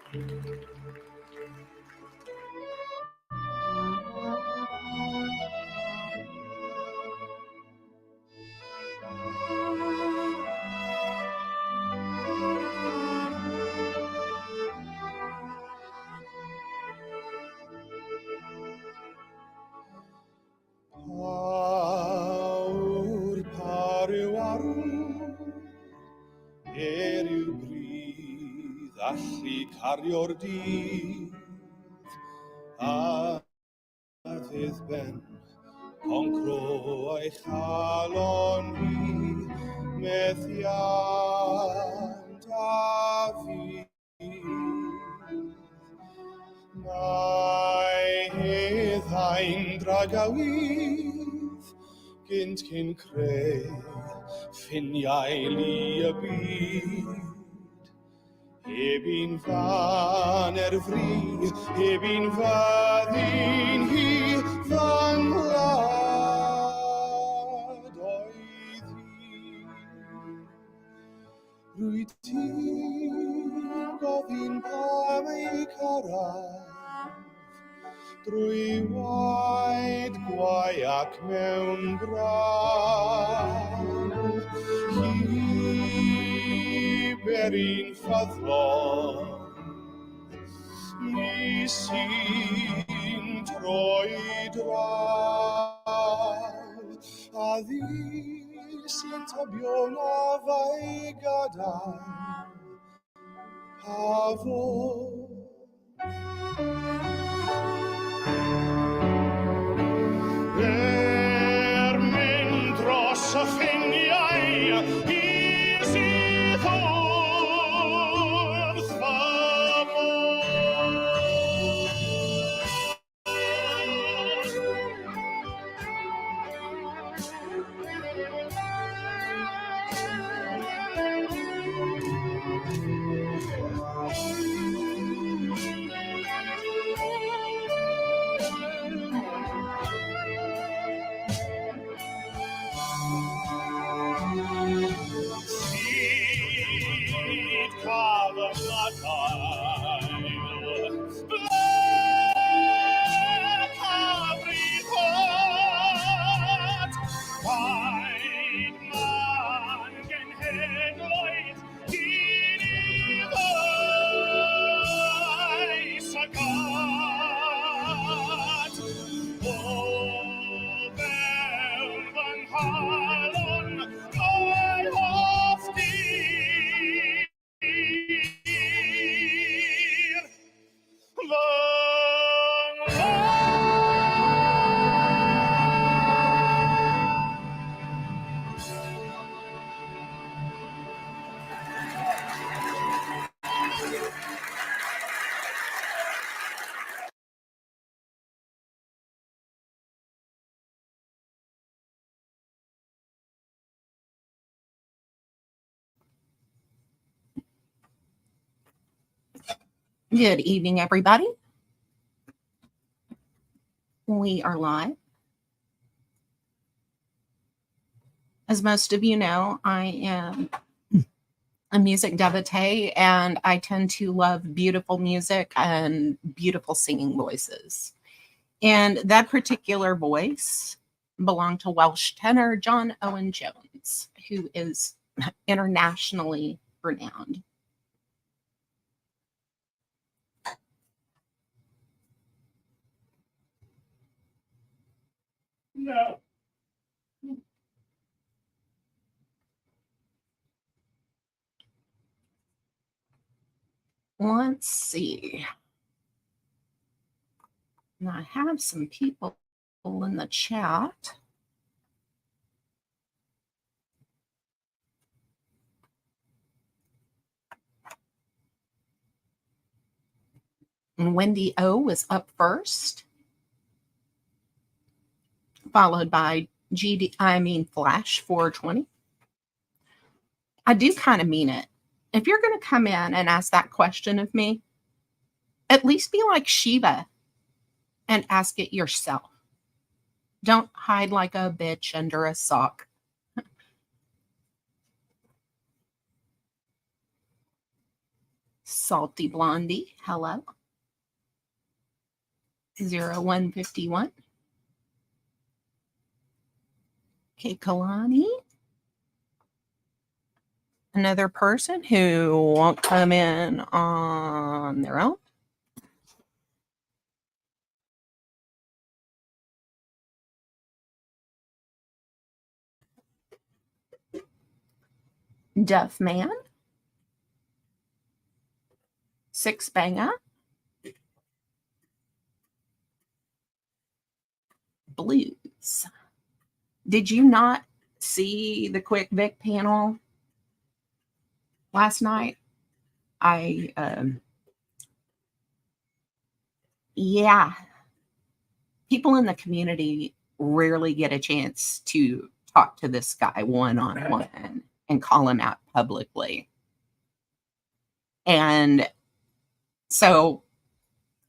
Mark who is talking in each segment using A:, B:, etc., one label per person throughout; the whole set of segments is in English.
A: Awr paryw arw, yw bryd allu cario'r dydd, a fydd ben concro a'i chalon hi, methiant a fydd. Mae heddau'n dragawydd, gynt cyn creu ffiniau lu y byd. Heb un fan fri, heb un fyddin hi, fan wlad oedd hi. Rwyt ti'n gofyn pam ei cyrraedd, drwy waed gwai ac mewn bran. Hiberin ffyddlon, ni sy'n troi draw, a ddi sy'n tybio na fai gadael, a fo. Mynd dros y ffiniau, sydd wrth fy
B: Good evening, everybody. We are live. As most of you know, I am a music devotee, and I tend to love beautiful music and beautiful singing voices. And that particular voice belonged to Welsh tenor John Owen Jones, who is internationally renowned. No. Let's see. Now, I have some people in the chat. And Wendy O is up first, followed by Flash 420. I do kind of mean it. If you're going to come in and ask that question of me, at least be like Shiva and ask it yourself. Don't hide like a bitch under a sock. Salty Blondie, hello. 0151. Okay, Kalani. Another person who won't come in on their own. Duff Man. Six Banger. Blues. Did you not see the Quick Vic panel last night? Yeah, people in the community rarely get a chance to talk to this guy one-on-one and call him out publicly. And so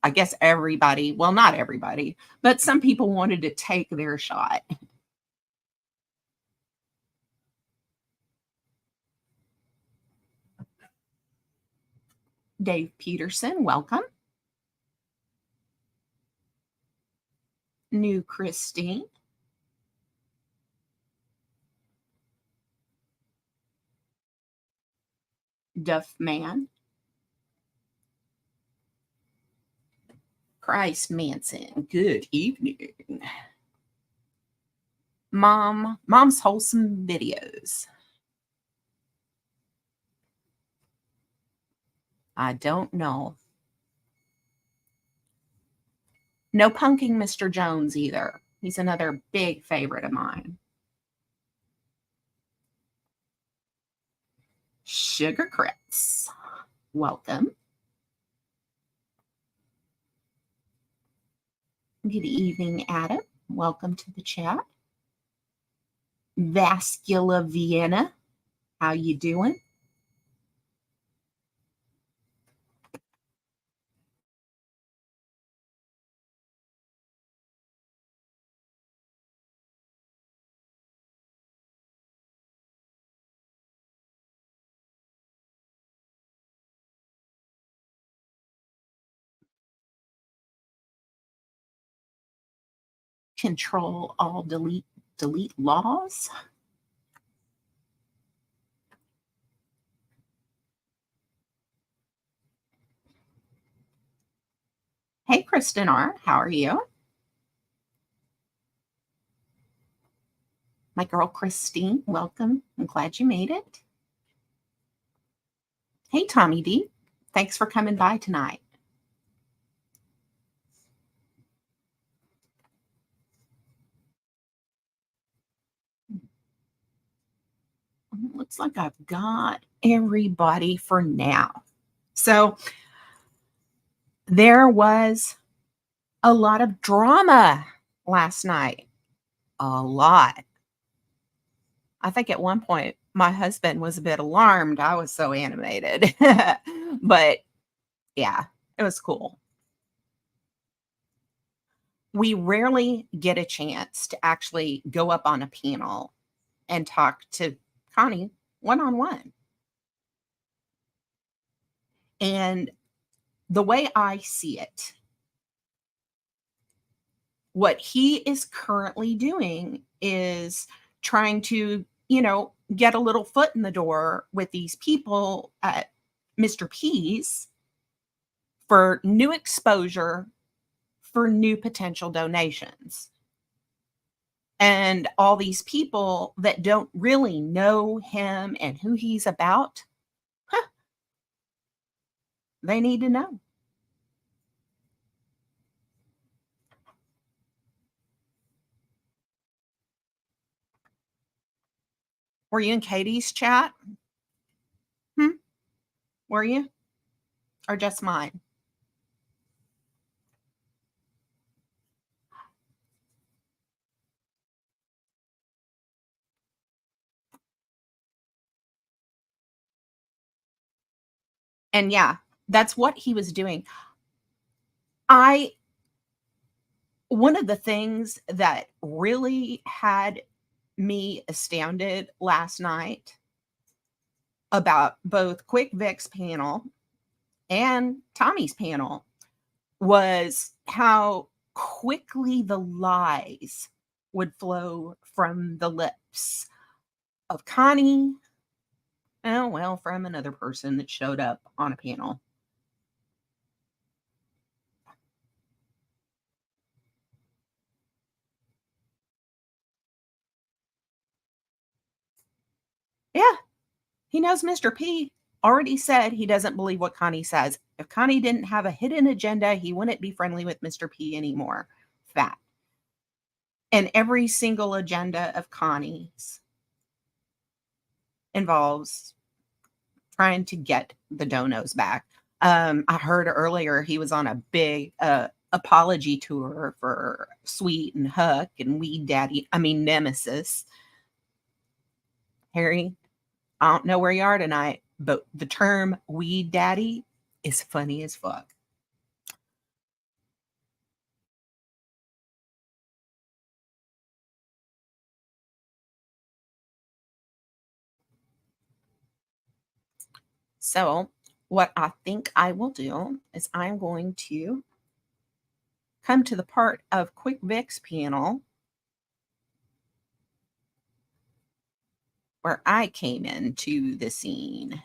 B: I guess everybody, well, not everybody, but some people wanted to take their shot. Dave Peterson, welcome. New Christine. Duff Man. Christ Manson, good evening. Mom's Wholesome Videos. I don't know. No punking Mr. Jones either. He's another big favorite of mine. Sugar Crits, welcome. Good evening, Adam. Welcome to the chat. Vascula Vienna, how you doing? Control all delete laws. Hey, Kristen R., how are you? My girl Christine, welcome. I'm glad you made it. Hey, Tommy D. Thanks for coming by tonight. Looks like I've got everybody for now. So there was a lot of drama last night. A lot. I think at one point my husband was a bit alarmed. I was so animated. But yeah, it was cool. We rarely get a chance to actually go up on a panel and talk to Connie one-on-one. And the way I see it, what he is currently doing is trying to, get a little foot in the door with these people at Mr. P's for new exposure, for new potential donations. And all these people that don't really know him and who he's about, they need to know. Were you in Katie's chat? Were you? Or just mine? And yeah, that's what he was doing. One of the things that really had me astounded last night about both Quick Vic's panel and Tommy's panel was how quickly the lies would flow from the lips of Connie, oh, well, from another person that showed up on a panel. Yeah, he knows Mr. P already said he doesn't believe what Connie says. If Connie didn't have a hidden agenda, he wouldn't be friendly with Mr. P anymore. Fact. And every single agenda of Connie's involves trying to get the donos back. I heard earlier he was on a big apology tour for Sweet and Hook and Nemesis. Harry, I don't know where you are tonight, but the term Weed Daddy is funny as fuck. So what I think I will do is I'm going to come to the part of Quick Vic's panel where I came into the scene.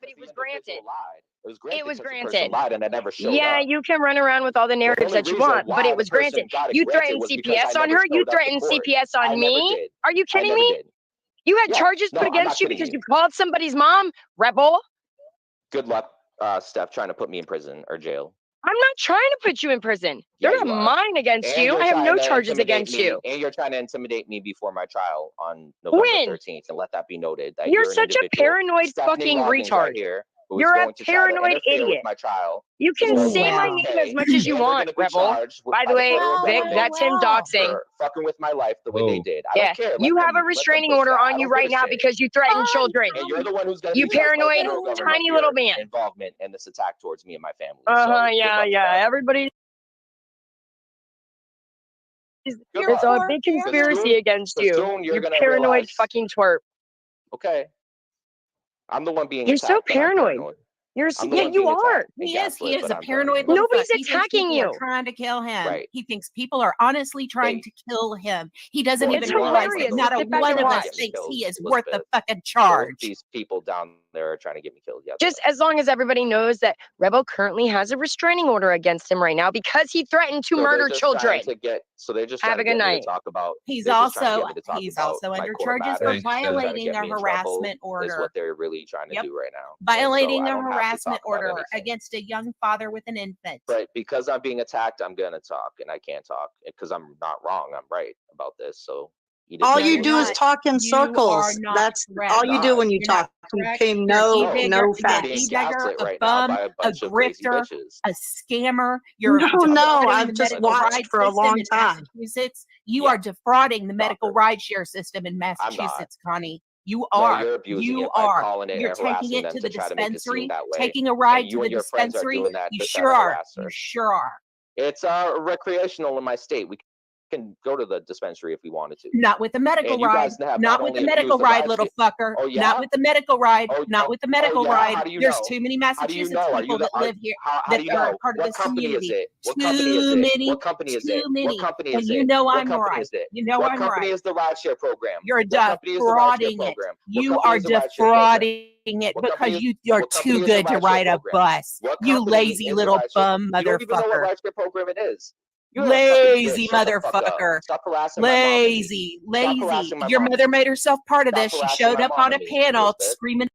C: But it was granted.
D: It was granted. Lied and I never showed
C: Yeah,
D: up.
C: you can run around with all the narratives that you want, but it was granted. You threatened CPS on her. You threatened CPS on me. Are you kidding me? You had charges put against you because you called somebody's mom, rebel.
D: Good luck, Steph, trying to put me in prison or jail.
C: I'm not trying to put you in prison. They're not mine against you. I have no charges against you.
D: And you're trying to intimidate me before my trial on November 13th, and let that be noted. That
C: you're such a paranoid fucking retard. You're a paranoid idiot.
D: My trial.
C: You can say my name as much as you want, rebel. By the way, Vic, that's him doxing.
D: Fucking with my life the way they did. I don't care.
C: You have a restraining order on you right now because you threatened children.
D: And you're the one who's going to
C: be paranoid, tiny little man.
D: Involvement in this attack towards me and my family.
C: Yeah. Everybody. There's a big conspiracy against you. You're paranoid fucking twerp.
D: Okay. I'm the one being
C: attacked. You're so paranoid. You are.
B: He is a paranoid.
C: Nobody's attacking you.
B: Trying to kill him.
D: Right.
B: He thinks people are honestly trying to kill him. He doesn't even realize that not a one of us thinks he is worth the fucking charge.
D: These people down there are trying to get me killed. Yeah.
C: Just as long as everybody knows that Rebel currently has a restraining order against him right now because he threatened to murder children.
D: They're just
C: have a good night.
D: Talk about.
B: He's also under charges for violating a harassment order.
D: Is what they're really trying to do right now.
B: Violating a harassment order against a young father with an infant.
D: Right, because I'm being attacked, I'm gonna talk, and I can't talk because I'm not wrong. I'm right about this. So
E: all you do is talk in circles. That's all you do when you talk. You came no facts.
B: A bum, a grifter, a scammer. You're
E: no. I've just watched for a long time.
B: Massachusetts. You are defrauding the medical rideshare system in Massachusetts, Connie. You are.
D: You're
B: taking it to the dispensary, taking a ride to the dispensary. You sure are. You sure are.
D: It's recreational in my state. We can go to the dispensary if we wanted to.
B: Not with the medical ride. Not with the medical ride, little fucker.
D: Oh, yeah?
B: Not with the medical ride.
D: Oh,
B: not with the medical ride. There's too many
D: Massachusetts
B: people that live here that are part of this community.
D: Too many. What company is it?
B: What
D: company is it?
B: You know I'm right. You know I'm right.
D: What company is the rideshare program?
B: You're defrauding it. You are defrauding it because you're too good to ride a bus. You lazy little bum motherfucker.
D: You don't even know what rideshare program it is.
B: Lazy motherfucker.
D: Stop harassing
B: Lazy. Your mother made herself part of this. She showed up on a panel screaming.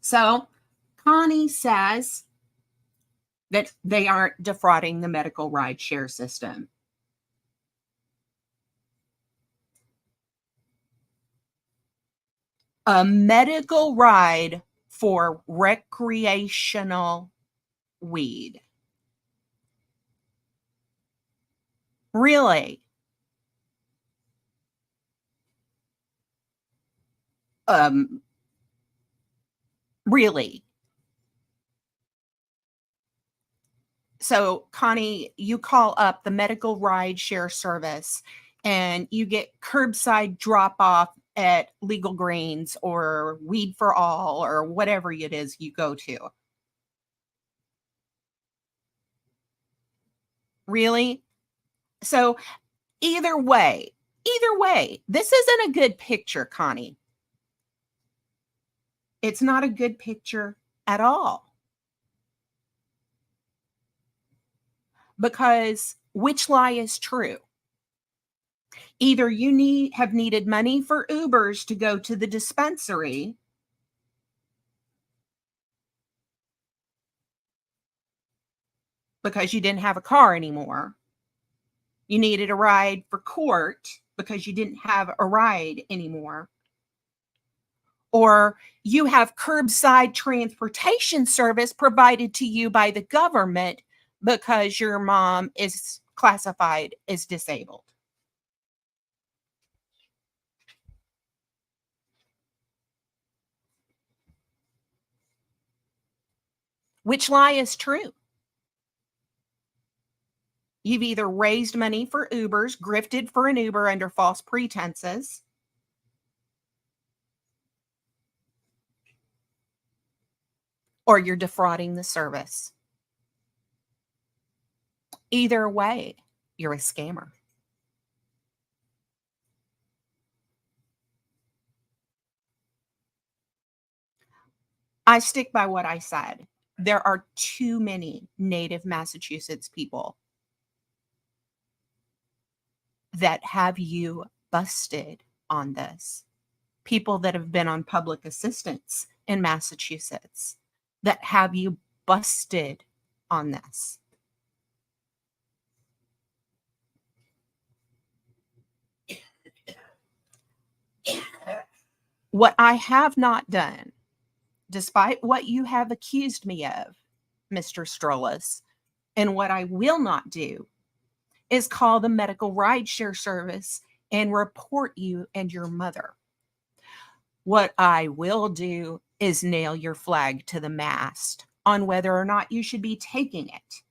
B: So Connie says that they aren't defrauding the medical rideshare system. A medical ride for recreational weed. Really? Really? So, Connie, you call up the medical ride share service and you get curbside drop off at Legal Greens or Weed for All or whatever it is you go to. Really? So either way, this isn't a good picture, Connie. It's not a good picture at all. Because which lie is true? Either you have needed money for Ubers to go to the dispensary, because you didn't have a car anymore. You needed a ride for court because you didn't have a ride anymore. Or you have curbside transportation service provided to you by the government because your mom is classified as disabled. Which lie is true? You've either raised money for Ubers, grifted for an Uber under false pretenses, or you're defrauding the service. Either way, you're a scammer. I stick by what I said. There are too many native Massachusetts people that have you busted on this. People that have been on public assistance in Massachusetts that have you busted on this. What I have not done, despite what you have accused me of, Mr. Strollis, and what I will not do, is call the medical rideshare service and report you and your mother. What I will do is nail your flag to the mast on whether or not you should be taking it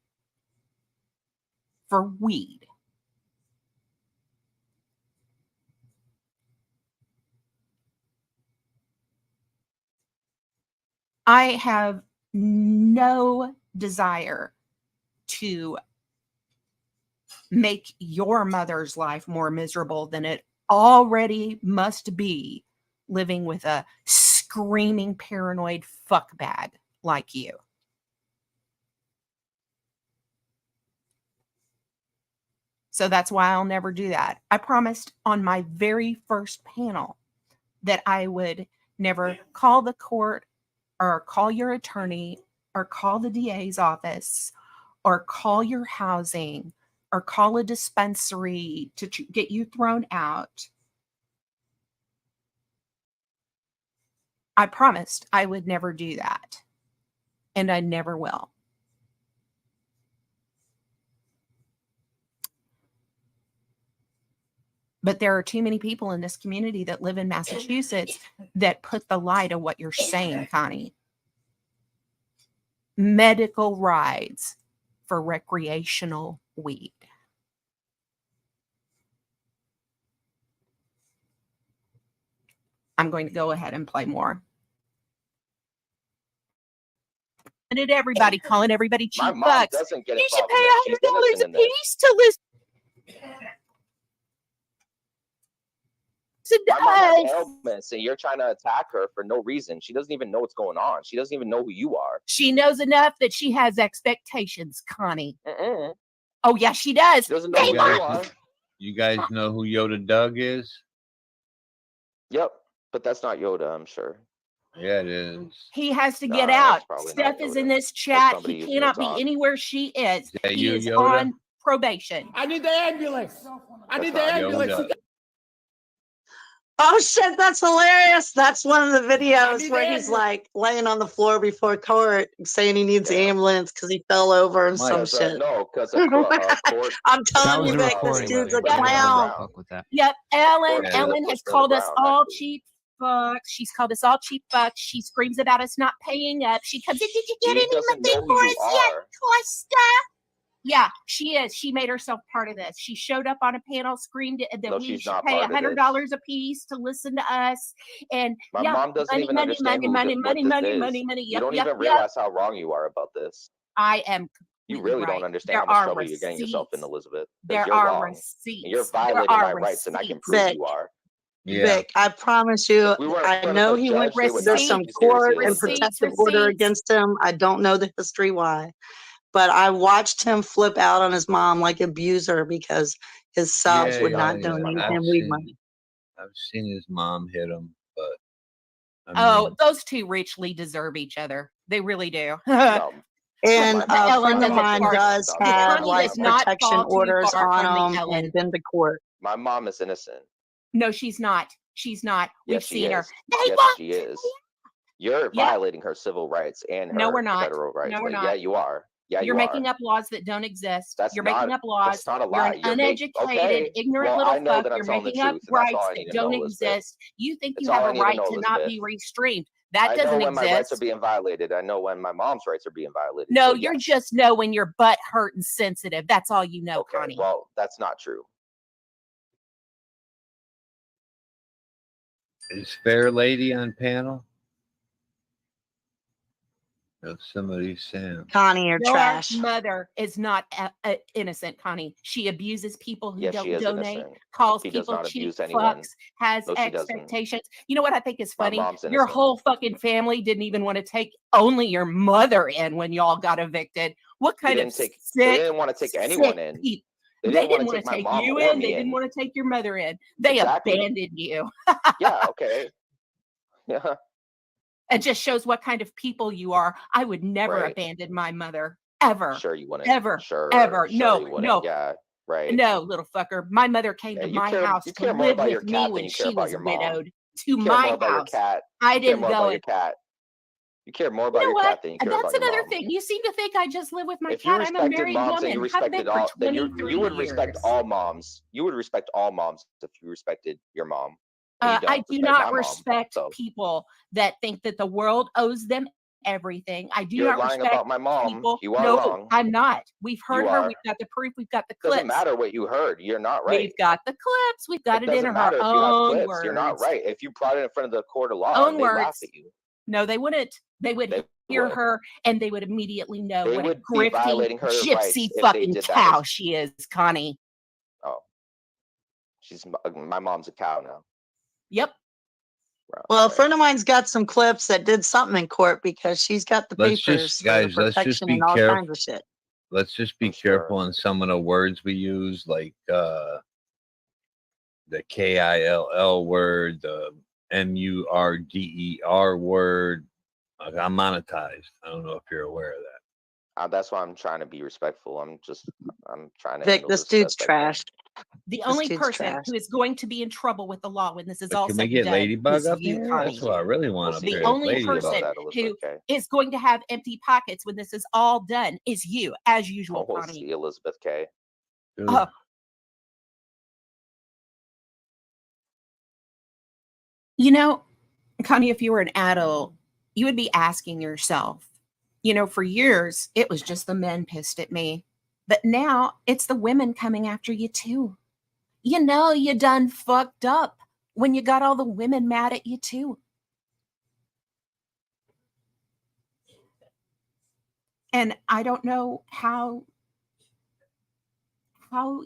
B: for weed. I have no desire to make your mother's life more miserable than it already must be living with a screaming paranoid fuckbag like you. So that's why I'll never do that. I promised on my very first panel that I would never call the court or call your attorney or call the DA's office or call your housing or call a dispensary to get you thrown out. I promised I would never do that. And I never will. But there are too many people in this community that live in Massachusetts that put the lie to what you're saying, Connie. Medical rides for recreational weed. I'm going to go ahead and play more. And at everybody calling everybody cheap bucks. You should pay $100 a piece to listen.
D: My mom has ailments, and you're trying to attack her for no reason. She doesn't even know what's going on. She doesn't even know who you are.
B: She knows enough that she has expectations, Connie.
D: Mm-mm.
B: Oh, yeah, she does.
D: She doesn't know who you are.
F: You guys know who Yoda Doug is?
D: Yep, but that's not Yoda, I'm sure.
F: Yeah, it is.
B: He has to get out.
D: probably
B: Steph
D: not
B: is
D: Yoda.
B: in this
D: That's
B: chat.
D: somebody
B: He
D: using to
B: cannot be
D: talk.
B: anywhere she is.
F: that
B: He
F: you,
B: is
F: Yoda?
B: on probation.
G: I need the ambulance. I need the
D: That's not
G: ambulance.
F: Yoda.
E: Oh shit, that's hilarious. That's one of the
G: I
E: videos
G: need
E: where
G: the
E: he's
G: ambulance.
E: like laying on the floor before court saying he needs
D: Yeah.
E: ambulance because he fell over and
F: Mike,
E: some
D: Because
E: shit.
D: because a court.
E: I'm
H: That
E: telling
H: was
E: you,
H: a
E: Vic, this
H: recording.
E: dude's a
H: I didn't
E: clown.
H: fuck with that.
B: Yep, Ellen.
D: Or
B: Ellen has
D: pushed to the
B: called us
D: ground,
B: all
D: actually.
B: cheap fucks. She's called us all cheap fucks. She screams about us not paying up. She comes in, did you get
D: She
B: any
D: doesn't
B: money
D: know who
B: for
D: you
B: us yet,
D: are.
B: Costa? Yeah, she is. She made herself part of this. She showed up on a panel, screamed that
D: No,
B: we
D: she's
B: should
D: not
B: pay
D: part of this.
B: $100 a piece to listen to us. And
D: My
B: yeah,
D: mom doesn't
B: money,
D: even
B: money,
D: understand
B: money,
D: what
B: money,
D: this
B: money,
D: is.
B: money, money.
D: You
B: Yep,
D: don't
B: yep,
D: even
B: yep.
D: realize how wrong you are about this.
B: I am
D: You
B: completely
D: really
B: right.
D: don't understand
B: There
D: how much
B: are
D: trouble you're getting yourself in,
B: receipts.
D: Elizabeth. 'cause
B: There
D: you're
B: are
D: wrong. And
B: receipts.
D: you're
B: There
D: violating
B: are
D: my rights, and I can
B: receipts.
D: prove
E: Vic,
D: you are.
F: Yeah.
E: Vic, I promise you,
D: If we were in
E: I
D: front of
E: know
D: a
E: he
D: judge,
E: went.
D: they would
E: There's
D: not
E: some
D: take you seriously,
E: court and
D: Elizabeth.
E: protective order
B: Receipts.
E: against him. I don't know the history why, but I watched him flip out on his mom like an abuser because his subs
F: Yeah,
E: would
F: yeah,
E: not
F: yeah.
E: donate
F: I've
E: him weed
F: seen-
E: money.
F: I've seen his mom hit him, but I
B: Oh,
F: mean,
B: those two richly deserve each other. They really do.
D: No,
E: And
D: My
E: a
B: Ellen
E: friend of
B: doesn't
E: mine
B: fall-
E: does
D: Connie
E: have
B: Connie
E: like
B: does not
E: protection
B: fall too
E: orders
B: far from the
E: on him
B: Ellen.
E: and been to court.
D: my mom is innocent.
B: No, she's not. She's not. We've
D: Yes, she
B: seen her.
D: is.
B: They
D: Yes,
B: won't.
D: she is. You're
B: Yeah.
D: violating her civil rights and her
B: No, we're not.
D: federal rights.
B: No, we're
D: Yeah,
B: not.
D: you are. Yeah,
B: You're
D: you
B: making
D: are.
B: up laws that don't exist.
D: That's
B: You're
D: not-
B: making up laws.
D: That's not a
B: You're
D: lie.
B: an
D: You're
B: uneducated,
D: okay.
B: ignorant
D: Well,
B: little
D: I know
B: fuck.
D: that I'm
B: You're
D: telling the
B: making up
D: truth, and that's
B: rights
D: all I
B: that
D: need to
B: don't
D: know, Elizabeth.
B: exist. You think
D: That's
B: you
D: all
B: have
D: I
B: a
D: need to
B: right
D: know,
B: to not be
D: Elizabeth.
B: restrained. That
D: I
B: doesn't
D: know when my rights are
B: exist.
D: being violated. I know when my mom's rights are being violated.
B: No,
D: So,
B: you're
D: yes.
B: just know when your butt hurt and sensitive. That's all you know,
D: Okay,
B: Connie.
D: well, that's not true.
F: is Fair Lady on panel? If somebody's saying,
E: Connie, you're
B: Your
E: trash.
B: mother is not innocent, Connie. She abuses people who
D: Yes, she
B: don't
D: is
B: donate,
D: innocent.
B: calls
D: She does
B: people
D: not
B: cheap
D: abuse anyone.
B: fucks, has
D: No, she doesn't.
B: expectations. You know what I think is
D: My
B: funny?
D: mom's
B: Your
D: innocent.
B: whole fucking family didn't even want to take only your mother in when y'all got evicted. What
D: They
B: kind of
D: didn't take.
B: sick,
D: They didn't want to take anyone
B: sick
D: in.
B: people?
D: They
B: They
D: didn't want
B: didn't
D: to
B: want
D: take
B: to
D: my
B: take
D: mom
B: you
D: or
B: in.
D: me
B: They didn't
D: in.
B: want to take your mother in. They
D: Exactly.
B: abandoned you.
D: Yeah. Okay. Yeah.
B: It just shows what kind of people you are. I would never
D: Right.
B: abandon my mother, ever.
D: Sure, you wouldn't.
B: Ever,
D: Sure.
B: ever.
D: Sure
B: No,
D: you wouldn't.
B: no.
D: Yeah. Right.
B: No, little fucker. My mother came
D: Yeah,
B: to
D: you
B: my
D: care-
B: house
D: you
B: to
D: care more
B: live
D: about your
B: with me
D: cat than
B: when
D: you care
B: she
D: about
B: was
D: your mom.
B: widowed. To
D: You care more
B: my
D: about your
B: house.
D: cat.
B: I
D: You care
B: didn't
D: more
B: go
D: about
B: in.
D: your cat. You care more
B: You
D: about
B: know
D: your
B: what?
D: cat than you care
B: That's
D: about your
B: another
D: mom.
B: thing. You seem to think I just live with my
D: If you
B: cat. I'm a
D: respected
B: married
D: moms and
B: woman.
D: you
B: Have been
D: respected
B: for
D: all, then
B: 23
D: you would
B: years.
D: respect all moms. You would respect all moms if you respected your mom. And you don't
B: I do
D: respect my
B: not
D: mom,
B: respect
D: so
B: people that think that the world owes them everything. I do
D: you're
B: not
D: lying
B: respect
D: about my mom.
B: people.
D: You are
B: No,
D: wrong.
B: I'm not. We've heard
D: You
B: her.
D: are.
B: We've got the proof. We've got the clips.
D: Doesn't matter what you heard. You're not right.
B: We've got the clips. We've got
D: It
B: it in
D: doesn't
B: her
D: matter if you have
B: own
D: clips.
B: words.
D: You're not right. If you brought it in front of the court of law,
B: Own
D: and they laugh
B: words.
D: at you.
B: No, they wouldn't. They would
D: They
B: hear
D: would.
B: her and they would immediately know
D: They
B: what a
D: would be
B: grifting
D: violating her rights
B: gypsy
D: if they
B: fucking
D: did that.
B: cow she is, Connie.
D: Oh, my mom's a cow now.
B: Yep.
E: Well, a
D: Right.
E: friend of mine's got some clips that did something in court because she's got the
F: Let's
E: papers
F: just-
E: for
F: guys,
E: the
F: let's just
E: protection
F: be
E: and all
F: careful.
E: kinds of shit.
F: let's just be
D: I'm sure.
F: careful in some of the words we use, like the KILL word, the MURDER word. I'm monetized. I don't know if you're aware of that.
D: That's why I'm trying to be respectful. I'm trying to.
E: Vic,
D: handle
E: this
D: as
E: dude's
D: best I can.
E: trash.
B: The
E: This
B: only
E: dude's
B: person
E: trash.
B: who is going to be in trouble with the law when this is
F: But
B: all
F: can
B: said
F: we get
B: and done
F: Ladybug
B: is
F: up
B: you,
F: here?
B: Connie.
F: That's what I really want
D: We'll
F: up
D: see.
F: here.
B: The only
F: Ladybug.
B: person
D: About that,
B: who
D: Elizabeth K.
B: is going to have empty pockets when this is all done is you, as usual,
D: We'll
B: Connie.
D: see, Elizabeth K.
F: Dude,
B: You know, Connie, if you were an adult, you would be asking yourself, you know, for years, it was just the men pissed at me. But now it's the women coming after you too. You know, you done fucked up when you got all the women mad at you too. And I don't know how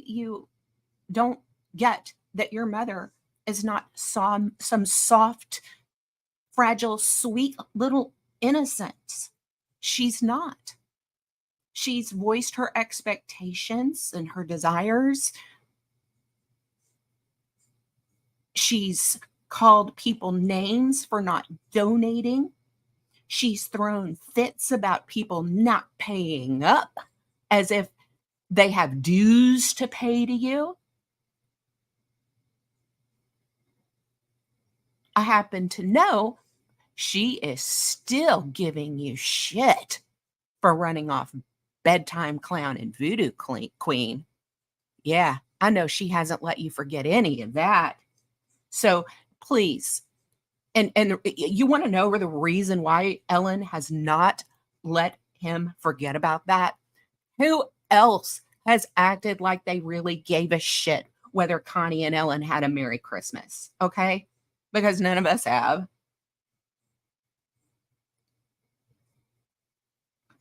B: you don't get that your mother is not some soft, fragile, sweet little innocence. She's not. She's voiced her expectations and her desires. She's called people names for not donating. She's thrown fits about people not paying up as if they have dues to pay to you. I happen to know she is still giving you shit for running off bedtime clown and voodoo queen. Yeah, I know she hasn't let you forget any of that. So please, and you want to know the reason why Ellen has not let him forget about that? Who else has acted like they really gave a shit whether Connie and Ellen had a Merry Christmas? Okay? Because none of us have.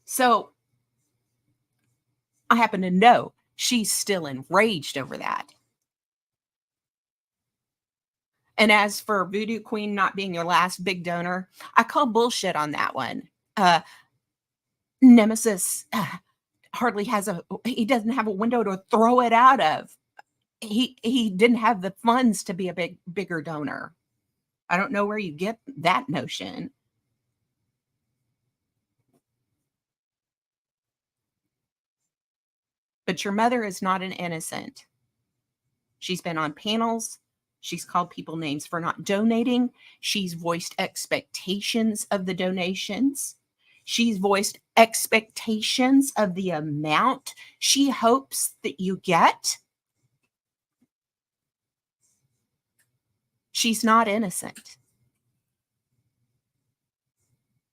B: So I happen to know she's still enraged over that. And as for Voodoo Queen not being your last big donor, I call bullshit on that one. Nemesis hardly he doesn't have a window to throw it out of. He didn't have the funds to be a bigger donor. I don't know where you get that notion. But your mother is not an innocent. She's been on panels. She's called people names for not donating. She's voiced expectations of the donations. She's voiced expectations of the amount she hopes that you get. She's not innocent.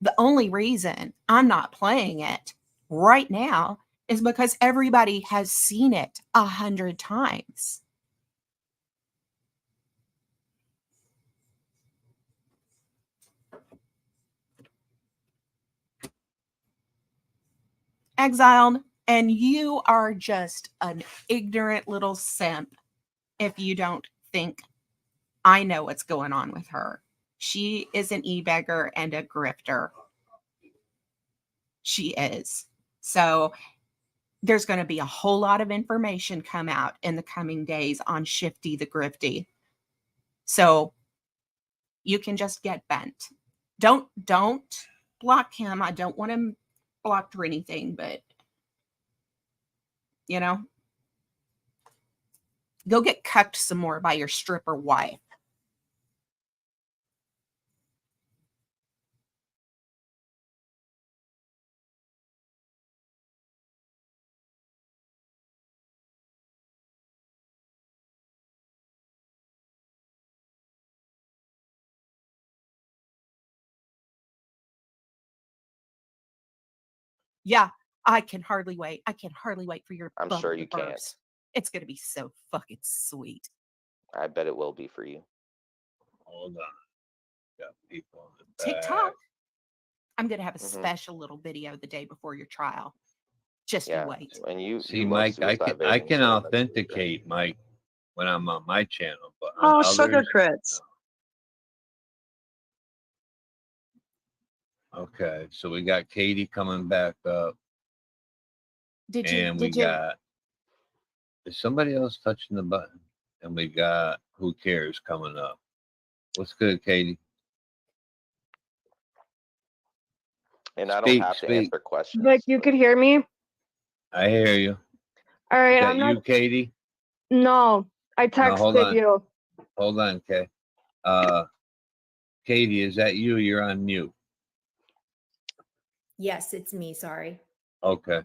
B: The only reason I'm not playing it right now is because everybody has seen it 100 times. Exiled, and you are just an ignorant little simp if you don't think I know what's going on with her. She is an e-beggar and a grifter. She is. So there's going to be a whole lot of information come out in the coming days on Shifty the Grifty. So you can just get bent. Don't block him. I don't want him blocked or anything, but you know, go get cucked some more by your stripper wife. Yeah, I can hardly wait. I can hardly wait for your
D: I'm sure you can't.
B: burps. It's going to be so fucking sweet.
D: I bet it will be for you.
F: Hold on. Got people on the
B: TikTok.
F: back.
B: I'm going to have a special little video the day before your trial. Just
D: Yeah.
B: you wait.
D: And you
F: See,
D: love
F: Mike, I
D: suicide
F: can
D: vaping, so that's
F: authenticate Mike when I'm on my channel, but on
E: Oh,
F: others,
E: sugar crits.
F: no. Okay, so we got Katie coming back up, and we got is somebody else touching the button, and we got Who Cares coming up. What's good, Katie?
D: And I don't have to answer questions.
C: Like, you could hear me?
F: I hear you.
C: All right,
F: Is that
C: I'm not.
F: you, Katie?
C: No, I
F: hold
C: texted
F: on.
C: you.
F: Hold on, Kay. Katie, is that you? You're on mute.
H: Yes, it's me. Sorry.
F: Okay.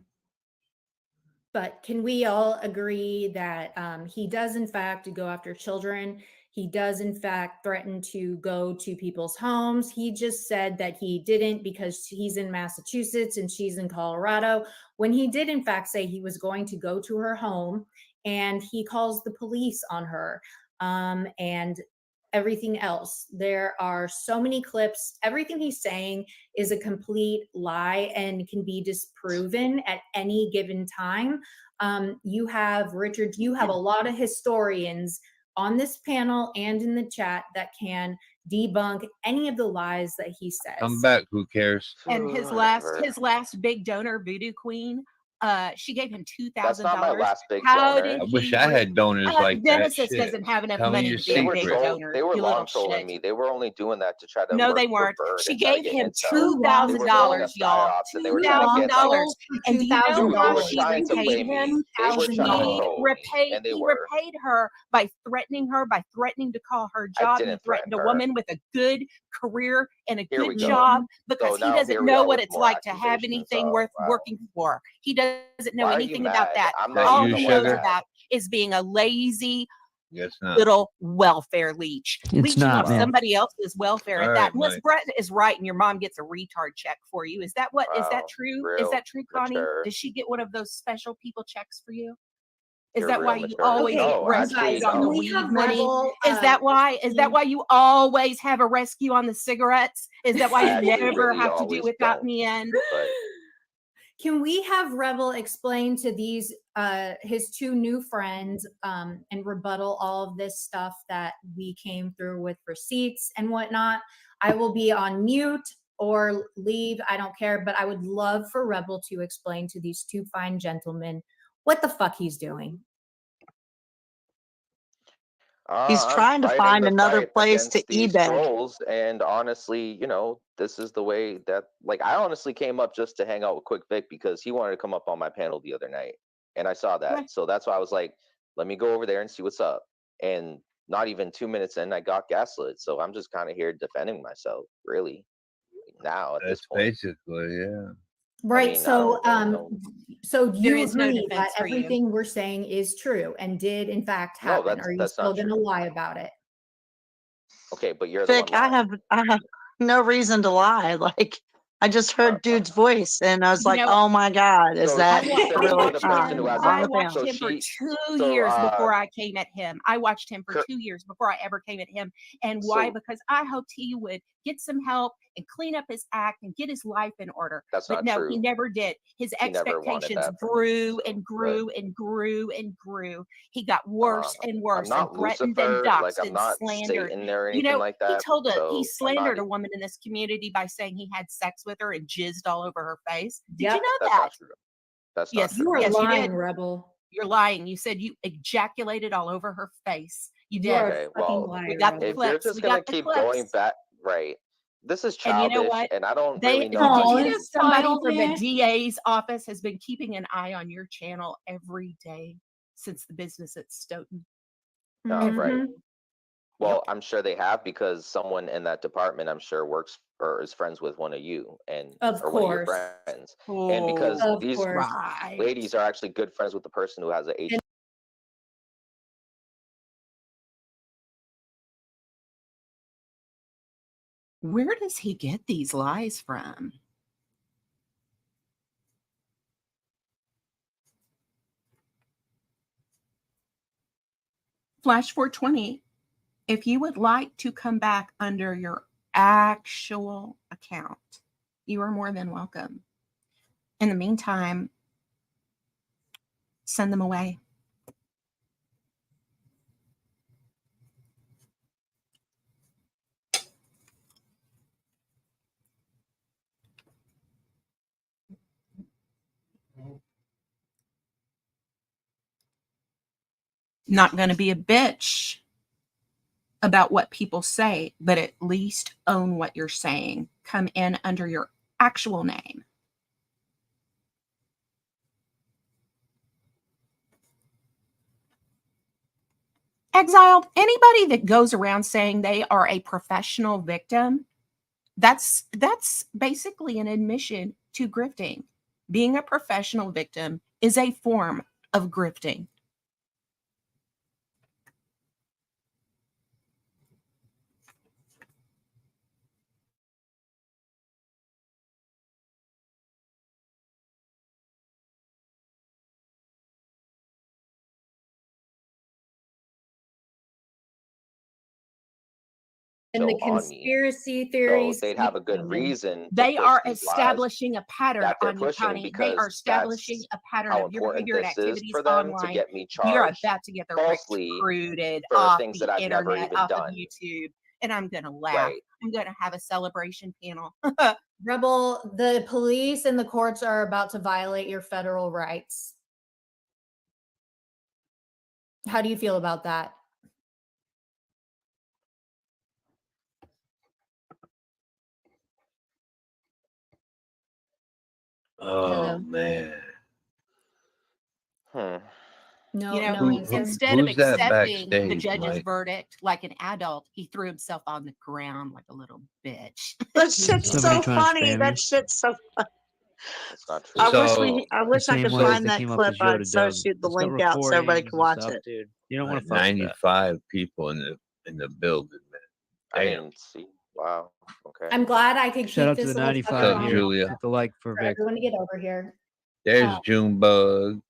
H: But can we all agree that he does, in fact, go after children? He does, in fact, threaten to go to people's homes. He just said that he didn't because he's in Massachusetts and she's in Colorado, when he did, in fact, say he was going to go to her home, and he calls the police on her and everything else. There are so many clips. Everything he's saying is a complete lie and can be disproven at any given time. You have, Richard, you have a lot of historians on this panel and in the chat that can debunk any of the lies that he says.
F: Come back. Who cares?
B: And his last big donor, Voodoo Queen, she gave him $2,000.
D: That's not my last big
B: How
D: donor.
B: did
F: I wish
B: he
F: I had donors like that.
B: Genesis
F: Shit.
B: doesn't have enough
F: Tell me
B: money
F: your
B: to be a big
F: secret.
B: donor.
D: They were
B: you
D: long
B: little
D: trolling
B: shit.
D: me. They were only doing that to try to
B: No,
D: work
B: they
D: for
B: weren't.
D: Bird
B: She
D: and try to
B: gave
D: get
B: him
D: intel.
B: $2,000,
D: They were building us
B: y'all.
D: psyops, and they were trying to get that.
B: $2,000. And do you know
H: $2,000.
B: how
D: They were
B: she
D: trying to play
B: repaid
D: me.
B: him?
D: They were trying to
B: He
D: troll me, and they were.
B: repaid her by threatening to call her job. He
D: didn't
B: threatened
D: threaten
B: a
D: her.
B: woman with a good career and a
D: Here we
B: good
D: go.
B: job because
D: So
B: he
D: now
B: doesn't
D: here we
B: know
D: are
B: what
D: with
B: it's
D: more
B: like to have
D: accusations.
B: anything
D: Oh,
B: worth
D: wow.
B: working for. He doesn't know
D: Why are you
B: anything about
D: mad?
B: that.
D: I'm
F: That
D: not
B: All
F: you,
B: he
D: the
B: knows
F: sugar?
B: about is being a lazy
F: Guess not.
B: little welfare leech.
I: It's
B: Leeching
I: not,
B: off
I: man.
B: somebody else's welfare
F: All
B: at
F: right,
B: that. Unless
F: Mike.
B: Brett is right and your mom gets a retard check for you. Is that what is that
D: Wow,
B: true? Is
D: real
B: that true, Connie?
D: mature.
B: Does she get one of those special people checks for you? Is
D: You're
B: that
D: real
B: why you
D: mature.
B: always
H: Okay,
D: No,
B: rescue
D: actually,
H: guys,
B: on the
D: no.
H: we
B: weed
H: have
B: money?
H: Rebel,
B: Is that why? Is that why you always have a rescue on the cigarettes? Is that why
D: I
B: you
D: actually
B: never
D: really
B: have to do
D: always
B: without in
D: don't.
B: the end?
D: But
H: Can we have Rebel explain to these his two new friends and rebuttal all of this stuff that we came through with receipts and whatnot? I will be on mute or leave, I don't care, but I would love for Rebel to explain to these two fine gentlemen what the fuck he's doing.
E: He's
D: I'm
E: trying to
D: fighting
E: find
D: the
E: another
D: fight
E: place to
D: against these
E: eBay.
D: trolls, and honestly, this is the way that, like, I honestly came up just to hang out with Quick Vic because he wanted to come up on my panel the other night, and I saw that,
B: Right.
D: so that's why I was like, let me go over there and see what's up. And not even 2 minutes in, I got gaslit, so I'm just kind of here defending myself, really. Now at this
F: That's
D: point,
F: basically, yeah.
H: Right.
D: mean, I
H: So,
D: don't really know.
H: so
B: There
H: you
B: is no
H: agree
B: defense
H: that
B: for you.
H: everything we're saying is true and did in fact
D: No,
H: happen? Are you
D: that's
H: still
D: not
H: going to
D: true.
H: lie about it?
D: Okay, but you're the one
E: Vic, I
D: lying.
E: have no reason to lie. Like, I just heard dude's voice and I was like, oh my God, is
D: So
E: that
D: she
B: I
D: sent it to
E: really
D: the person who has
E: on
B: I
E: the
B: watched
E: panel?
B: him for
D: So
B: 2 years before I came at him. I watched him for 2 years before I ever came at him. And why?
D: So-
B: Because I hoped he would get some help and clean up his act and get his life in order.
D: That's
B: But
D: not
B: no,
D: true.
B: he never did. His
D: He never wanted
B: expectations
D: that from me,
B: grew
D: so,
B: and
D: but-
B: grew and grew and grew. He got worse and
D: I'm
B: worse and
D: not
B: threatened and
D: Lucifer, like,
B: doxed
D: I'm
B: and
D: not
B: slandered.
D: Satan or
B: You
D: anything
B: know,
D: like that.
B: he
D: So
B: slandered a woman in this community by saying he had sex with her and jizzed all over her face. Did
H: Yep.
B: you know
D: That's
B: that?
D: not true. That's not
B: Yes,
D: true.
H: You are
B: yes, you
H: lying,
B: did.
H: Rebel.
B: You're lying. You said you ejaculated all over her face. You
H: You
B: did.
H: are
D: Okay,
H: a fucking
D: well,
H: liar.
B: We got the
D: if
H: Rebel.
D: you're
B: clips.
D: just
B: We
D: gonna
B: got the
D: keep going
B: clips.
D: back, right? This is
B: And you know
D: childish,
B: what?
D: and I don't really know.
B: Did
H: Oh,
B: you know
H: it's
B: somebody
H: childish.
B: from the DA's office has been keeping an eye on your channel every day since the business at Stoughton?
D: Right.
H: Mhm.
D: Well, I'm sure they have because someone in that department, I'm sure, works or is friends with one of you and
H: Of
D: or one of your
H: course.
D: friends. And because
H: Of
D: these
H: course.
B: Right.
D: ladies are actually good friends with the person who has a H.
B: Where does he get these lies from? Flash 420, if you would like to come back under your actual account, you are more than welcome. In the meantime, send them away. Not going to be a bitch about what people say, but at least own what you're saying. Come in under your actual name. Exiled, anybody that goes around saying they are a professional victim, that's basically an admission to grifting. Being a professional victim is a form of grifting.
H: And the
D: still on me.
H: conspiracy
D: So
H: theories.
D: they'd have a good reason.
B: They
D: to push
B: are
D: these lies
B: establishing a pattern
D: that they're
B: on you,
D: pushing
B: Connie. They
D: because
B: are establishing
D: that's
B: a pattern
D: how
B: of your
D: important
B: behavior and
D: this is
B: activities
D: for them to
B: online.
D: get me
B: You're
D: charged
B: about to get the
D: falsely
B: recruited
D: for
B: off
D: things
B: the
D: that I've never
B: internet,
D: even
B: off
D: done.
B: of YouTube, and I'm gonna laugh.
D: Right.
B: I'm gonna have a celebration panel.
H: Rebel, the police and the courts are about to violate your federal rights. How do you feel about that?
F: Oh
B: Hello.
F: man.
H: No,
B: You know,
H: no answer.
B: instead of
F: who's that
B: accepting the
F: backstage,
B: judge's
F: Mike?
B: verdict like an adult, he threw himself on the ground like a little bitch.
E: That shit's
I: Somebody
E: so
I: trying to
E: funny.
I: spam
E: That
I: you.
E: shit's so funny.
D: That's not true.
E: I wish
F: So
E: I wish I
I: same
E: could
I: way as
E: find
I: they
E: that
I: came up
E: clip.
I: with Yoda
E: I'd so
I: Dub.
E: shoot the
I: It's got
E: link out so everybody
I: recordings
E: can
I: and
E: watch
I: stuff,
E: it.
I: dude. You don't want
F: like
I: to fuck with that.
F: 95 people in the building, man.
D: I
F: Damn.
D: didn't see. Wow. Okay.
H: I'm glad I could
I: Shout
H: keep
I: out to
H: this
I: the
H: little
I: 95
F: What's up,
H: fucker on
F: Julia?
I: Hit the like for
H: for
I: Vic.
H: everyone to get over here.
F: There's Junebug.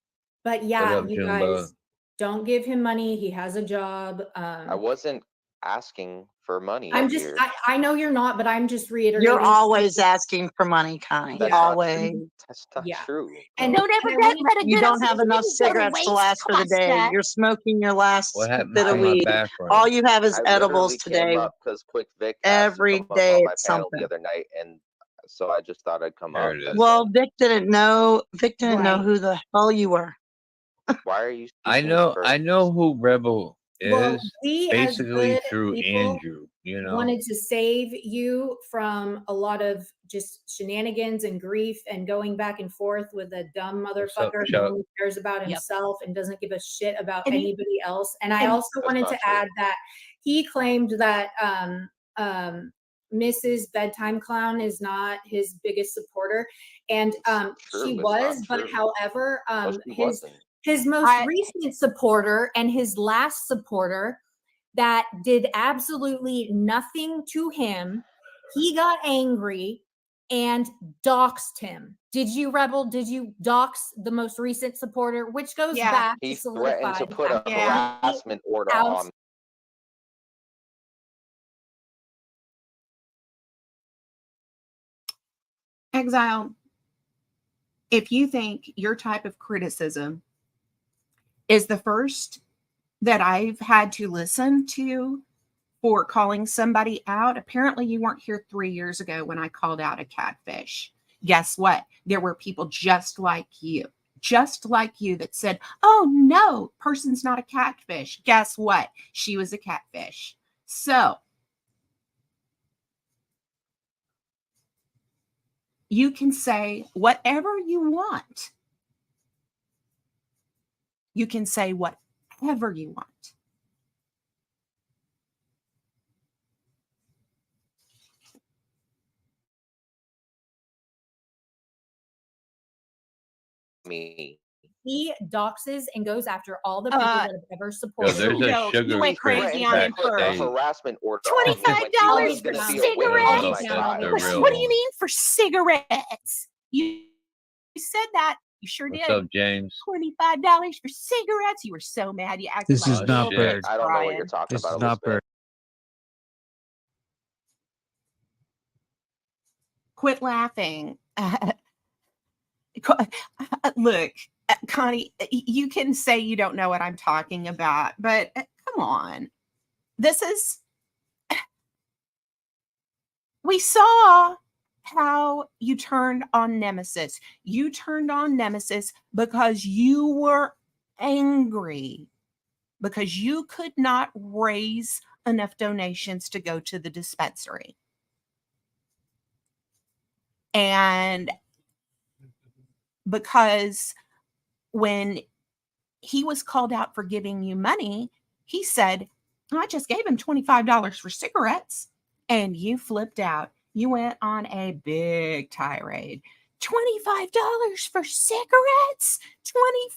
H: But
F: What
H: yeah,
F: up,
H: you
F: Junebug?
H: guys don't give him money. He has a job.
D: I wasn't asking for money
H: I'm
D: up
H: just,
D: here.
H: I know you're not, but I'm just reiterating.
E: You're always asking for money, Connie.
D: That's
H: Yeah.
D: not
E: Always.
D: true. That's not
H: Yeah.
D: true.
H: And
D: No.
B: Don't ever
H: I
B: get
H: wanted-
B: but a
E: You
B: good
E: don't have enough
B: didn't go
E: cigarettes to last for the day.
B: Costa.
E: You're smoking your last
F: What happened
E: bit
F: to
E: of
F: my
E: weed.
F: background?
E: All you have is
D: I
E: edibles
D: literally came
E: today.
D: up because Quick Vic asked
E: Every
D: to come
E: day
D: up on my
E: it's
D: panel
E: something.
D: the other night, and so I just thought I'd come
F: There
D: up.
F: it is.
D: That's
E: Well,
D: all.
E: Vic didn't know. Vic didn't know
H: Right.
E: who the hell you were.
D: Why are you?
F: I
D: speaking
F: know
D: first?
F: who Rebel
H: Well,
F: is
H: we as
F: basically
H: good
F: through
H: people
F: Andrew, you know.
H: wanted to save you from a lot of just shenanigans and grief and going back and forth with a dumb
F: What's up,
H: motherfucker who
F: Chuck?
H: only cares about
B: Yep.
H: himself and doesn't give a shit about
B: And he-
H: anybody else. And I
B: and
H: also
D: That's
H: wanted
D: not
H: to
D: true.
H: add that he claimed that Mrs. Bedtime Clown is not his biggest supporter, and
D: True,
H: she
D: it's
H: was.
D: not
H: But
D: true.
H: however,
D: No, she wasn't.
H: his most
B: I-
H: recent supporter and his last supporter that did absolutely nothing to him, he got angry and doxed him. Did you, Rebel? Did you dox the most recent supporter, which goes
B: Yeah.
H: back
D: He
H: to solidify
D: threatened to put a
B: Yeah.
D: harassment order
H: out-
D: on.
B: Exile, if you think your type of criticism is the first that I've had to listen to for calling somebody out, apparently you weren't here 3 years ago when I called out a catfish. Guess what? There were people just like you that said, oh no, person's not a catfish. Guess what? She was a catfish. So you can say whatever you want. You can say whatever you want.
D: Me.
H: he doxes and goes after all the people that have ever
F: Yo,
H: supported
F: there's
H: him.
F: a
B: No,
F: sugar
B: you went
F: craze
B: crazy on him
D: Put a
F: backstage.
D: harassment order on me, like he
B: $25
D: was
H: for
D: gonna be a
B: cigarettes?
D: witness on my
H: Cigarettes?
D: side.
F: The real
B: What do you
F: one.
B: mean for cigarettes? You said that. You sure
F: What's
B: did.
F: up, James?
B: $25 for cigarettes. You were so mad. You acted
I: This
B: like
I: is
B: a
I: not
B: little
I: Bird.
B: bitch,
D: I don't know what
B: Brian.
D: you're talking
I: This
D: about,
I: is not
D: Elizabeth.
I: Bird.
B: Quit laughing. Look, Connie, you can say you don't know what I'm talking about, but come on. We saw how you turned on Nemesis. You turned on Nemesis because you were angry, because you could not raise enough donations to go to the dispensary. And because when he was called out for giving you money, he said, I just gave him $25 for cigarettes. And you flipped out. You went on a big tirade. $25 for cigarettes?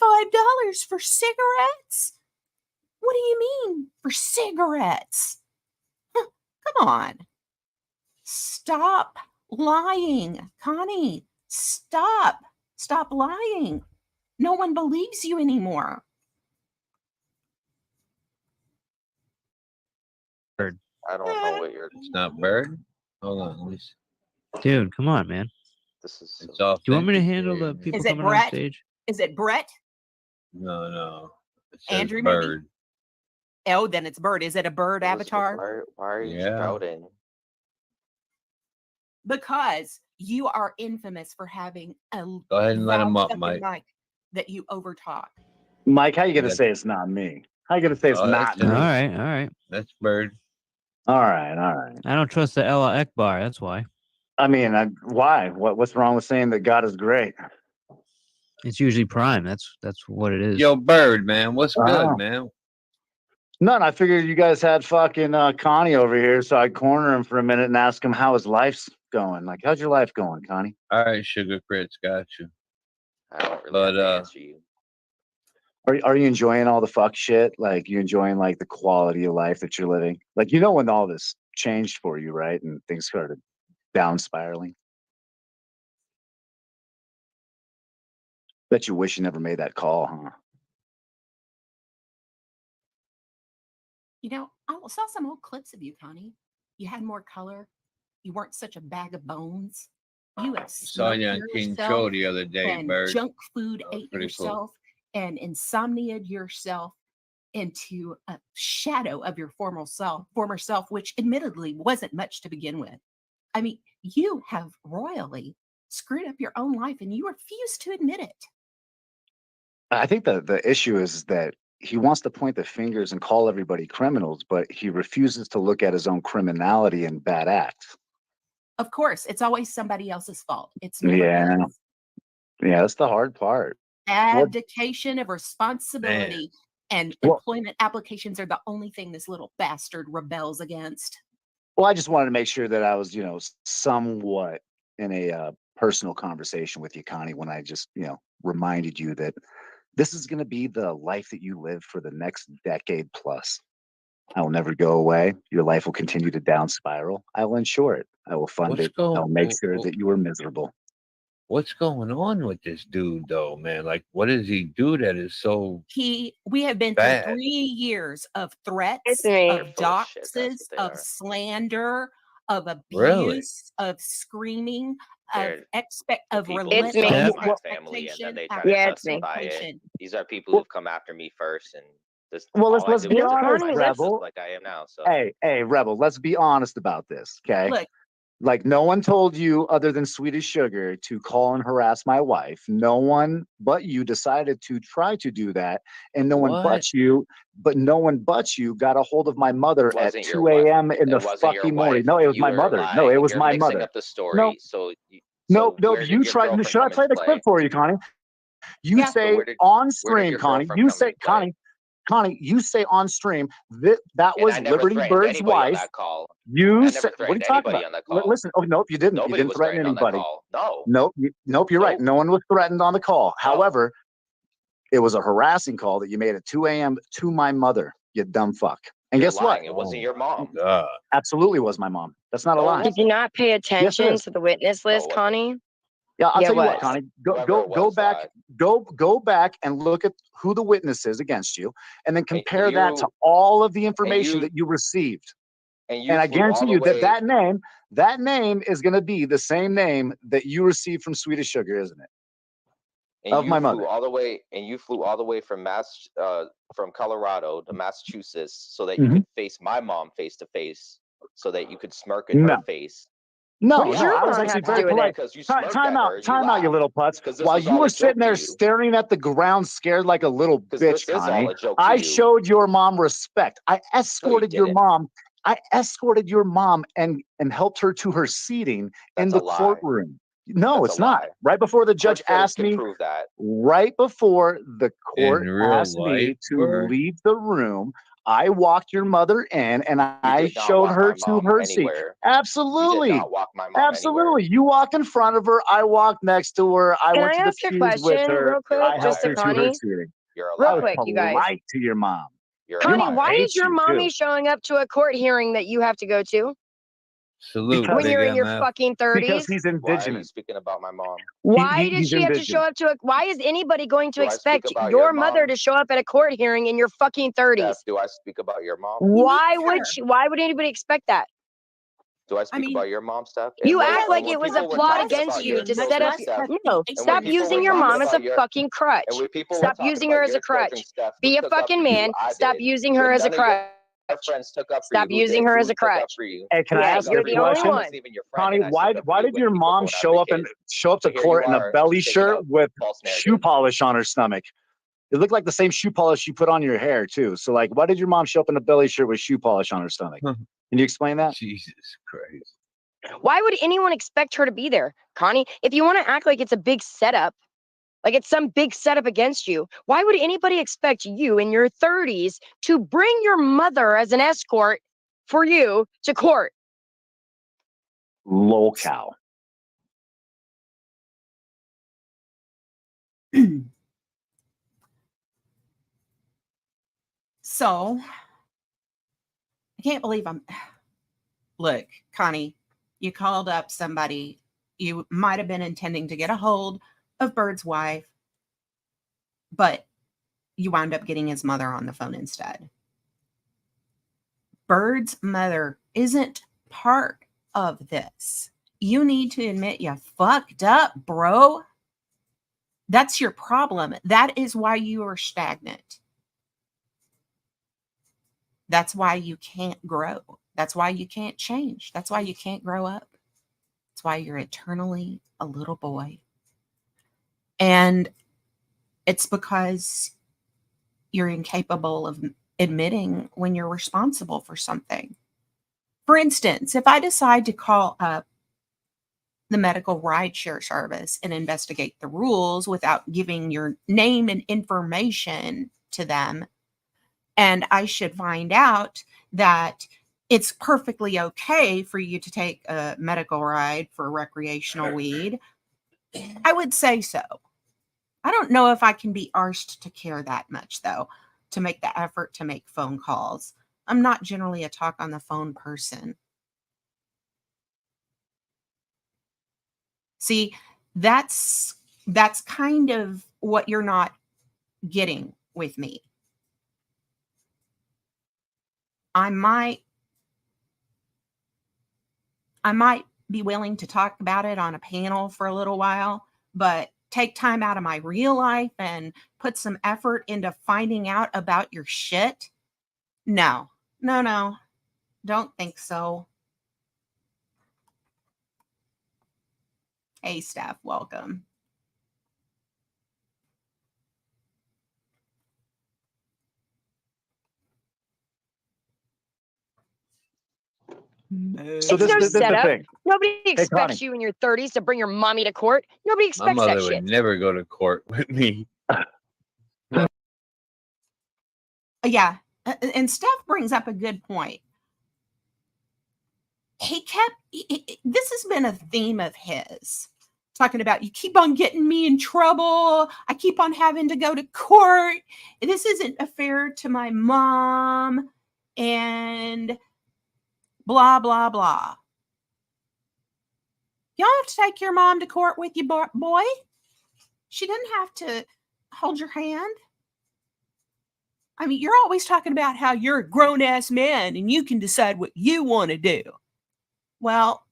B: $25 for cigarettes? What do you mean for cigarettes? Come on. Stop lying, Connie. Stop lying. No one believes you anymore.
D: I don't know what you're.
F: It's not bird. Hold on, let me see.
I: Dude, come on, man.
D: This is.
F: It's
I: Do you want me to handle the
F: authenticated.
I: people
B: Is it
I: coming on
B: Brett?
I: stage?
B: Is it Brett?
F: No. It says
B: Andrew, maybe?
F: bird.
B: Oh, then it's bird. Is it a bird avatar?
D: Why are you
F: Yeah.
D: spouting?
B: Because you are infamous for having a
F: Go ahead and let him up,
B: fucking
F: Mike.
B: mic that you overtalk.
J: Mike, how you gonna
F: Yeah.
J: say it's not me? How you gonna say it's
F: Oh,
J: not
F: that's
J: me?
I: All
F: it.
I: right.
F: That's bird.
J: All right.
I: I don't trust the Ella Ekbar. That's why.
J: I mean, why? What's wrong with saying that God is great?
I: It's usually prime. That's what it is.
F: Yo, bird, man. What's good,
J: Oh.
F: man?
J: None. I figured you guys had fucking Connie over here, so I'd corner him for a minute and ask him how his life's going. Like, how's your life going, Connie?
F: All right, Sugar Crits, got you.
D: I don't really
F: But,
D: have to answer you.
J: Are you enjoying all the fuck shit? Like, you enjoying like the quality of life that you're living? Like, you know when all this changed for you, right? And things started down spiraling. Bet you wish you never made that call, huh?
B: You know, I saw some old clips of you, Connie. You had more color. You weren't such a bag of bones. You have
F: Saw you on
B: smoked
F: King
B: yourself
F: Show the other day,
B: and
F: bird.
B: junk food
F: That was
B: ate
F: pretty cool.
B: yourself and insomniaed yourself into a shadow of your former self, which admittedly wasn't much to begin with. I mean, you have royally screwed up your own life and you refuse to admit it.
J: I think the issue is that he wants to point the fingers and call everybody criminals, but he refuses to look at his own criminality and bad acts.
B: Of course, it's always somebody else's fault. It's never
J: Yeah.
B: his.
J: Yeah, that's the hard part.
B: Abdication of responsibility and
J: Well-
B: employment applications are the only thing this little bastard rebels against.
J: Well, I just wanted to make sure that I was, somewhat in a personal conversation with you, Connie, when I just, reminded you that this is going to be the life that you live for the next decade plus. I will never go away. Your life will continue to down spiral. I will insure it. I will fund it. I'll make sure that you are miserable.
F: What's going on with this dude, though, man? Like, what does he do that is so
B: We have been
F: bad?
B: through 3 years of threats,
C: It's me.
B: of
D: They're full of shit, that's
B: doxes,
D: what they
B: of
D: are.
B: slander, of abuse,
F: Really?
B: of screaming,
D: They're
B: of
D: the people who
B: relentless
C: It's me.
D: started my
J: Well-
D: family, and then they
B: expectation
D: try
C: Yeah,
D: to
C: it's me.
D: justify it.
B: expectation.
D: These are people who've come after me first, and this.
J: Well,
D: all
J: let's
D: I do
J: be
D: is just
J: honest,
D: make
J: Rebel.
D: myself like I am now. So
J: Hey, Rebel, let's be honest about this, okay?
B: Look,
J: Like, no one told you other than Swedish Sugar to call and harass my wife. No one but you decided to try to do that. And no one
F: What?
J: but you got a hold of my mother at
D: wasn't your
J: 2
D: wife.
J: a.m. in the
D: It wasn't your
J: fucking morning.
D: wife.
J: No, it was
D: You
J: my
D: were
J: mother. No,
D: lying.
J: it was
D: You're
J: my
D: mixing
J: mother.
D: up the story.
J: Nope.
D: So
J: Nope.
D: where did
J: You
D: your
J: tried.
D: girlfriend
J: Should I
D: come
J: play
D: into
J: the clip
D: play?
J: for you, Connie? You
B: Yeah.
D: So
J: say
D: where did
J: on stream,
D: your
J: Connie.
D: girlfriend
J: You
D: come
J: say,
D: into play?
J: Connie, you say on stream that
D: And
J: was
D: I never
J: Liberty
D: threatened
J: Bird's
D: anybody on
J: wife.
D: that call.
J: You
D: I
J: said,
D: never
J: what are you
D: threatened
J: talking
D: anybody
J: about?
D: on that call.
J: Listen, oh, nope, you didn't. You
D: Nobody
J: didn't
D: was
J: threaten
D: threatened on that
J: anybody.
D: call. No.
J: Nope, you're right.
D: Nope.
J: No one was threatened on the call.
D: No.
J: However, it was a harassing call that you made at 2 a.m. to my mother, you dumb fuck. And
D: You're
J: guess what?
D: lying. It wasn't your mom.
J: Absolutely was my mom. That's not a
D: No, it
J: lie.
C: Did you not pay attention
J: is.
C: to the witness list,
D: it wasn't.
C: Connie?
J: Yeah, I'll
C: Yeah,
J: tell you
C: it
J: what,
C: was.
J: Connie.
D: Whoever
J: Go
D: it was
J: back.
D: lied.
J: Go back and look at who the witness is against you, and then compare that to
D: you-
J: all of the information
D: you-
J: that you received.
D: And
J: And I
D: flew all
J: guarantee
D: the
J: you
D: way-
J: that name is going to be the same name that you received from Swedish Sugar, isn't it?
D: and
J: of
D: you
J: my
D: flew
J: mother.
D: all the way, and you flew all the way from from Colorado to Massachusetts so that you could face my mom face to face, so that you could smirk in her face.
J: No,
C: What does your
J: I was
C: mom
J: actually
C: have to
J: very
C: do with
J: polite.
C: it?
D: Because you
J: Time
D: smirked at
J: out,
D: her,
J: you
D: laughed.
J: little putz.
D: 'Cause this
J: While
D: was
J: you
D: all
J: were
D: a joke
J: sitting there
D: to you.
J: staring at the ground, scared like a little
D: 'Cause
J: bitch,
D: this is all
J: Connie,
D: a joke to
J: I
D: you.
J: showed your mom respect. I escorted your
D: didn't.
J: mom. I escorted your mom and helped her to her seating in
D: That's
J: the
D: a lie.
J: courtroom. No,
D: That's
J: it's
D: a
J: not.
D: lie.
J: Right before the judge
D: Court footage
J: asked
D: can
J: me,
D: prove that.
J: right before the court
F: In real
J: asked me
F: life,
J: to
F: Bird?
J: leave the room, I walked your mother in and I
D: did not
J: showed
D: walk
J: her
D: my
J: to
D: mom
J: her seat.
D: anywhere. You did
J: Absolutely.
D: not walk my mom
J: Absolutely.
D: anywhere.
J: You walk in front of her. I walked next to her. I
C: Can
J: went
C: I
J: to the
C: ask a
J: pews with
C: question
J: her.
C: real quick,
J: I
D: a
J: helped
C: just to
J: her to her
C: Connie?
J: seating.
D: You're a
C: Real
J: I was
D: liar.
C: quick, you guys.
J: polite to your mom.
D: You're a
C: Connie,
J: mom
C: why
J: hates
C: is your
J: you,
C: mommy
J: too.
C: showing up to a court hearing that you have to go to?
F: Salute.
C: when
J: Because-
C: you're
F: Big
C: in your
F: MF.
C: fucking
J: Because
C: 30s?
J: he's
D: Why are you
J: indigenous.
D: speaking about my mom?
C: Why did
J: he's
C: she have to show
J: indigenous.
C: up to why is anybody going to
D: Do I speak
C: expect
D: about
C: your
D: your
C: mother
D: mom?
C: to show up at a court hearing in your fucking 30s?
D: Steph, do I speak about your mom?
C: Why
B: Me
C: would
B: neither.
C: she why would anybody expect that?
D: Do I speak
B: mean,
D: about your mom, Steph?
C: You
D: when-
C: act
D: and
C: like
D: when
C: it was a
D: people were
C: plot
D: talking
C: against
D: about
C: you
D: your
C: to
D: children,
C: set up
D: Steph,
C: no,
D: when
C: stop
D: people
C: using
D: were
C: your
D: talking
C: mom as a
D: about your-
C: fucking crutch.
D: and when people were
C: Stop
D: talking
C: using
D: about
C: her as
D: your
C: a crutch.
D: children, Steph,
C: Be
D: who
C: a
D: took up
C: fucking
D: for you?
C: man.
D: I
C: Stop
D: did.
C: using her
D: When
C: as a
D: none of your
C: crutch.
D: friends took up for
C: Stop
D: you,
C: using
D: who
C: her
D: did?
C: as a
D: Who took up
C: crutch.
D: for you?
J: Hey, can I
C: Yeah,
J: ask
C: you're
J: a
C: the only
J: question?
C: one.
D: Wasn't even your friend,
J: Connie,
D: and I
J: why
D: stood up for
J: why
D: you
J: did
D: when
J: your
D: people
J: mom
D: going after
J: show up
D: kids.
J: to
D: But here
J: court
D: you
J: in a
D: are,
J: belly
D: taking
J: shirt
D: up
J: with
D: false
J: shoe
D: narratives.
J: polish on her stomach? It looked like the same shoe polish you put on your hair too. So like, why did your mom show up in a belly shirt with shoe polish on her stomach? Can you explain that?
F: Jesus Christ.
C: Why would anyone expect her to be there, Connie? If you want to act like it's a big setup, like it's some big setup against you, why would anybody expect you in your 30s to bring your mother as an escort for you to court?
J: Lol cow.
B: So I can't believe look, Connie, you called up somebody you might have been intending to get a hold of Bird's wife, but you wound up getting his mother on the phone instead. Bird's mother isn't part of this. You need to admit you fucked up, bro. That's your problem. That is why you are stagnant. That's why you can't grow. That's why you can't change. That's why you can't grow up. That's why you're eternally a little boy. And it's because you're incapable of admitting when you're responsible for something. For instance, if I decide to call up the medical rideshare service and investigate the rules without giving your name and information to them, and I should find out that it's perfectly okay for you to take a medical ride for recreational weed, I would say so. I don't know if I can be arsed to care that much, though, to make the effort to make phone calls. I'm not generally a talk on the phone person. See, that's kind of what you're not getting with me. I might be willing to talk about it on a panel for a little while, but take time out of my real life and put some effort into finding out about your shit? No. Don't think so. Hey, Steph, welcome.
J: So
C: It's
J: this
C: no
J: is the
C: setup.
J: thing.
C: Nobody
J: Connie.
C: expects you in your 30s to bring your mommy to court. Nobody
F: My
C: expects
F: mother
C: that
F: would
C: shit.
F: never go to court with me.
B: Yeah. And Steph brings up a good point. This has been a theme of his, talking about, you keep on getting me in trouble. I keep on having to go to court. This isn't fair to my mom, and blah, blah, blah. You don't have to take your mom to court with you, boy. She didn't have to hold your hand. I mean, you're always talking about how you're a grown-ass man and you can decide what you want to do. Well,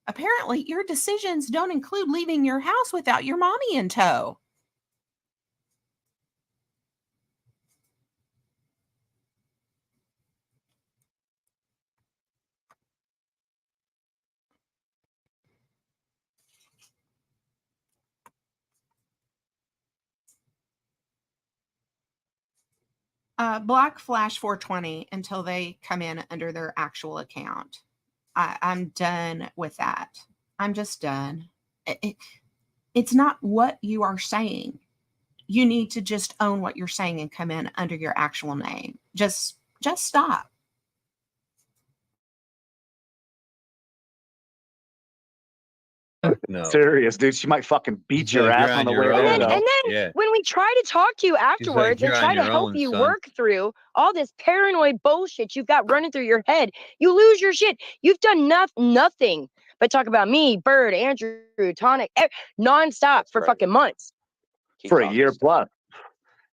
B: apparently your decisions don't include leaving your house without your mommy in tow. Block Flash 420 until they come in under their actual account. I'm done with that. I'm just done. It's not what you are saying. You need to just own what you're saying and come in under your actual name. Just stop.
F: No.
J: Serious, dude. She might fucking beat
F: She's
J: your
F: like,
J: ass
F: "You're
J: on the
F: on
J: way
F: your
J: there,
F: own."
J: though.
C: And then
F: Yeah.
C: when we try to talk to you afterwards and
F: "You're
C: try
F: on
C: to
F: your
C: help
F: own,
C: you
F: son."
C: work through all this paranoid bullshit you've got running through your head, you lose your shit. You've done nothing but talk about me, Bird, Andrew, Tonic, nonstop
D: That's
C: for
D: right.
C: fucking months.
D: Keep
J: For a
D: talking,
J: year
D: Steph.
J: plus.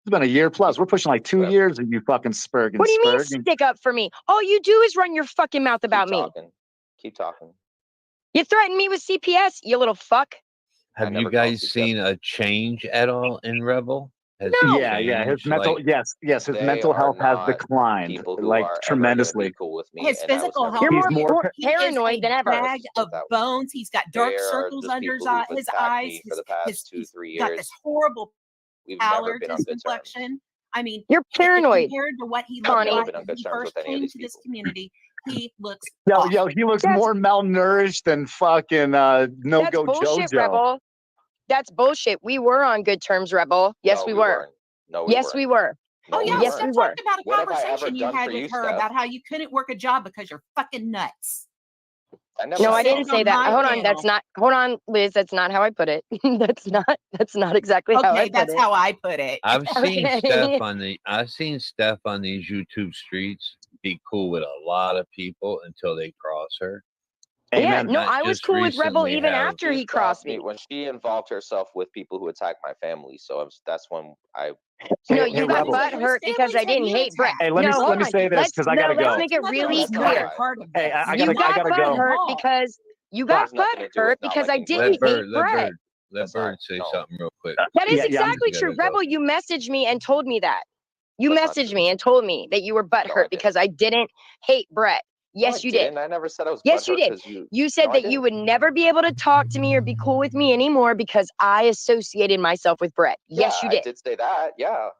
J: It's been a year plus. We're pushing like 2
D: Whatever.
J: years of you fucking spurging.
C: What do you mean stick up for me? All you do is run your fucking mouth about
D: Keep
C: me.
D: talking. Keep talking.
C: You threatened me with CPS, you little fuck.
F: Have
D: never
F: you
D: called
F: guys
D: CPS.
F: seen a change at all in Rebel? Has
C: No.
F: he
J: Yeah, his
F: changed?
J: mental,
F: Like,
J: yes, his
D: They
J: mental
D: are
J: health has
D: not
J: declined
D: people who
J: like
D: are ever
J: tremendously.
D: gonna be cool with me.
B: His
D: and I was
B: physical
D: never
B: health.
J: He's
D: gonna be
J: more
B: He is
C: paranoid
B: a
C: than ever.
B: bag of
D: That way.
B: bones. He's got dark
D: They are
B: circles
D: just
B: under
D: people who've
B: his
D: attacked
B: eyes.
D: me for the past
B: He's
D: 2-3
B: got
D: years.
B: this horrible
D: We've never
B: pallor
D: been
B: to
D: on
B: his
D: good terms.
B: complexion. I mean,
C: You're paranoid.
B: compared to what he
D: I've
B: looked
C: Connie.
D: never
B: like
D: been on
B: when
D: good
B: he
D: terms
B: first
D: with any of
B: came
D: these
B: to this
D: people.
B: community, he looks
J: Yo,
B: awful.
J: he looks
C: That's-
J: more malnourished than fucking
C: That's
J: no-go
C: bullshit,
J: JoJo.
C: Rebel. That's bullshit. We were on good terms, Rebel. Yes,
D: No,
C: we
D: we
C: were.
D: weren't. No, we
C: Yes,
D: weren't.
C: we were.
D: No,
B: Oh
D: we
B: yeah,
C: Yes,
B: Steph
C: we
D: weren't.
C: were.
B: talked about a
D: What have I ever
B: conversation you
D: done
B: had
D: for
B: with
D: you,
B: her
D: Steph?
B: about how you couldn't work a job because you're fucking nuts.
D: I never
C: No,
D: said
C: I didn't
D: that.
C: say that.
B: my
C: Hold on,
B: panel.
C: that's not. Hold on, Liz. That's not how I put it. That's not exactly how I
B: Okay,
C: put
B: that's
C: it.
B: how I put it.
F: I've seen
C: Okay.
F: Steph on these YouTube streets be cool with a lot of people until they cross her.
C: Yeah,
J: Amen.
C: no,
F: Not
C: I was
F: just
C: cool with Rebel
F: recently
C: even
F: have-
C: after
D: She
C: he crossed
D: stopped
C: me.
D: when she involved herself with people who attack my family. So that's when I.
C: No,
J: Hey,
C: you got
J: Rebel.
C: butt hurt because I didn't hate Brett.
J: Hey, let
C: no,
J: me
C: hold
J: let me
C: on.
J: say this because I gotta
C: let's
J: go.
C: make it really
D: That's not
C: clear.
D: why.
B: Part of
J: Hey,
B: this.
J: I
C: You
J: gotta
C: got butt
J: go.
C: hurt because you
D: That
C: got
D: has nothing
C: butt
D: to do with
C: hurt
D: not
C: because I
D: liking
C: didn't
F: Let
C: hate
F: Bird,
C: Brett.
F: let
D: That's
F: Bird
D: not-
F: say
D: no.
F: something real quick.
C: That is
J: Yeah, yeah, I'm-
C: exactly
F: You
C: true.
F: gotta go.
C: Rebel, you messaged me and told me that. You
D: That's not
C: messaged
D: true.
C: me and told me that you were butt
D: No, I
C: hurt
D: didn't.
C: because I didn't hate Brett.
D: No,
C: Yes,
D: I
C: you did.
D: didn't. I never said I was.
C: Yes, you
D: butthurt
C: did.
D: 'cause you.
C: You said
D: No, I
C: that you
D: didn't.
C: would never be able to talk to me or be cool with me anymore because I associated myself with Brett. Yes,
D: Yeah,
C: you did.
D: I did say that. Yeah,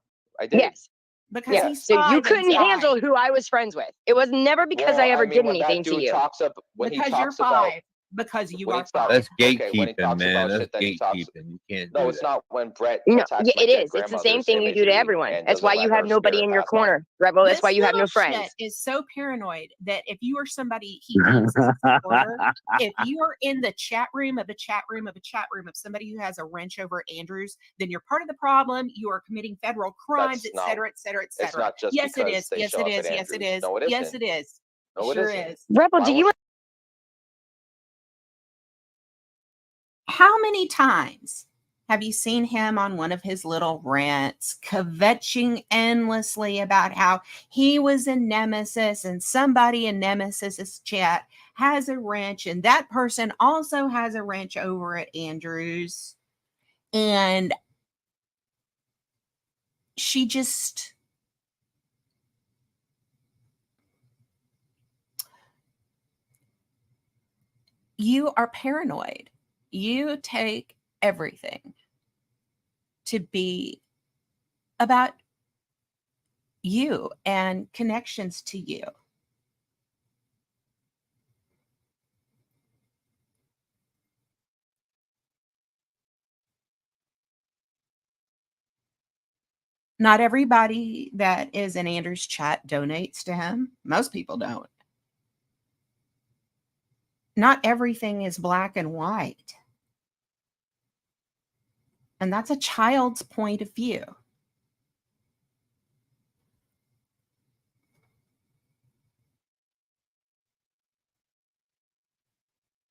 D: I did.
C: Yes.
B: Because
C: Yeah.
B: he's
C: So you
B: 5
C: couldn't
B: inside.
C: handle who I was friends with. It was never because
D: Well,
C: I ever
D: mean,
C: did
D: when that
C: anything to
D: dude
C: you.
D: talks up when
B: Because
D: he
B: you're
D: talks about
B: 5. Because you
D: when
B: are
D: he talks-
B: 5.
F: That's
D: Okay, when he
F: gatekeeping,
D: talks
F: man.
D: about
F: That's
D: shit that he talks-
F: gatekeeping. You can't
D: no,
F: do
D: it's
F: that.
D: not when Brett
C: No,
D: attacks
C: yeah,
D: my
C: it
D: dead
C: is. It's the
D: grandmother's
C: same thing you do to
D: imagery
C: everyone.
D: and
C: That's why
D: doesn't
C: you
D: let
C: have
D: her
C: nobody
D: spirit
C: in your
D: pass on.
C: corner, Rebel. That's
B: This
C: why you have no
B: little
C: friends.
B: shit is so paranoid that if you are somebody he deems as a supporter, if you are in the chat room of somebody who has a wrench over Andrews, then you're part of the problem. You are committing federal crimes,
D: That's
B: et cetera, et cetera, et
D: It's
B: cetera.
D: not just
B: Yes, it
D: because
B: is.
D: they
B: Yes,
D: show
B: it
D: up
B: is.
D: at
B: Yes, it
D: Andrews.
B: is.
D: No, it
B: Yes,
D: isn't.
B: it is.
D: No, it
B: Sure
D: isn't.
B: is.
C: Rebel,
D: Why
C: do you
D: would-
B: How many times have you seen him on one of his little rants, kvetching endlessly about how he was a nemesis and somebody in Nemesis's chat has a wrench and that person also has a wrench over at Andrews? And she just... You are paranoid. You take everything to be about you and connections to you. Not everybody that is in Andrew's chat donates to him. Most people don't. Not everything is black and white. And that's a child's point of view.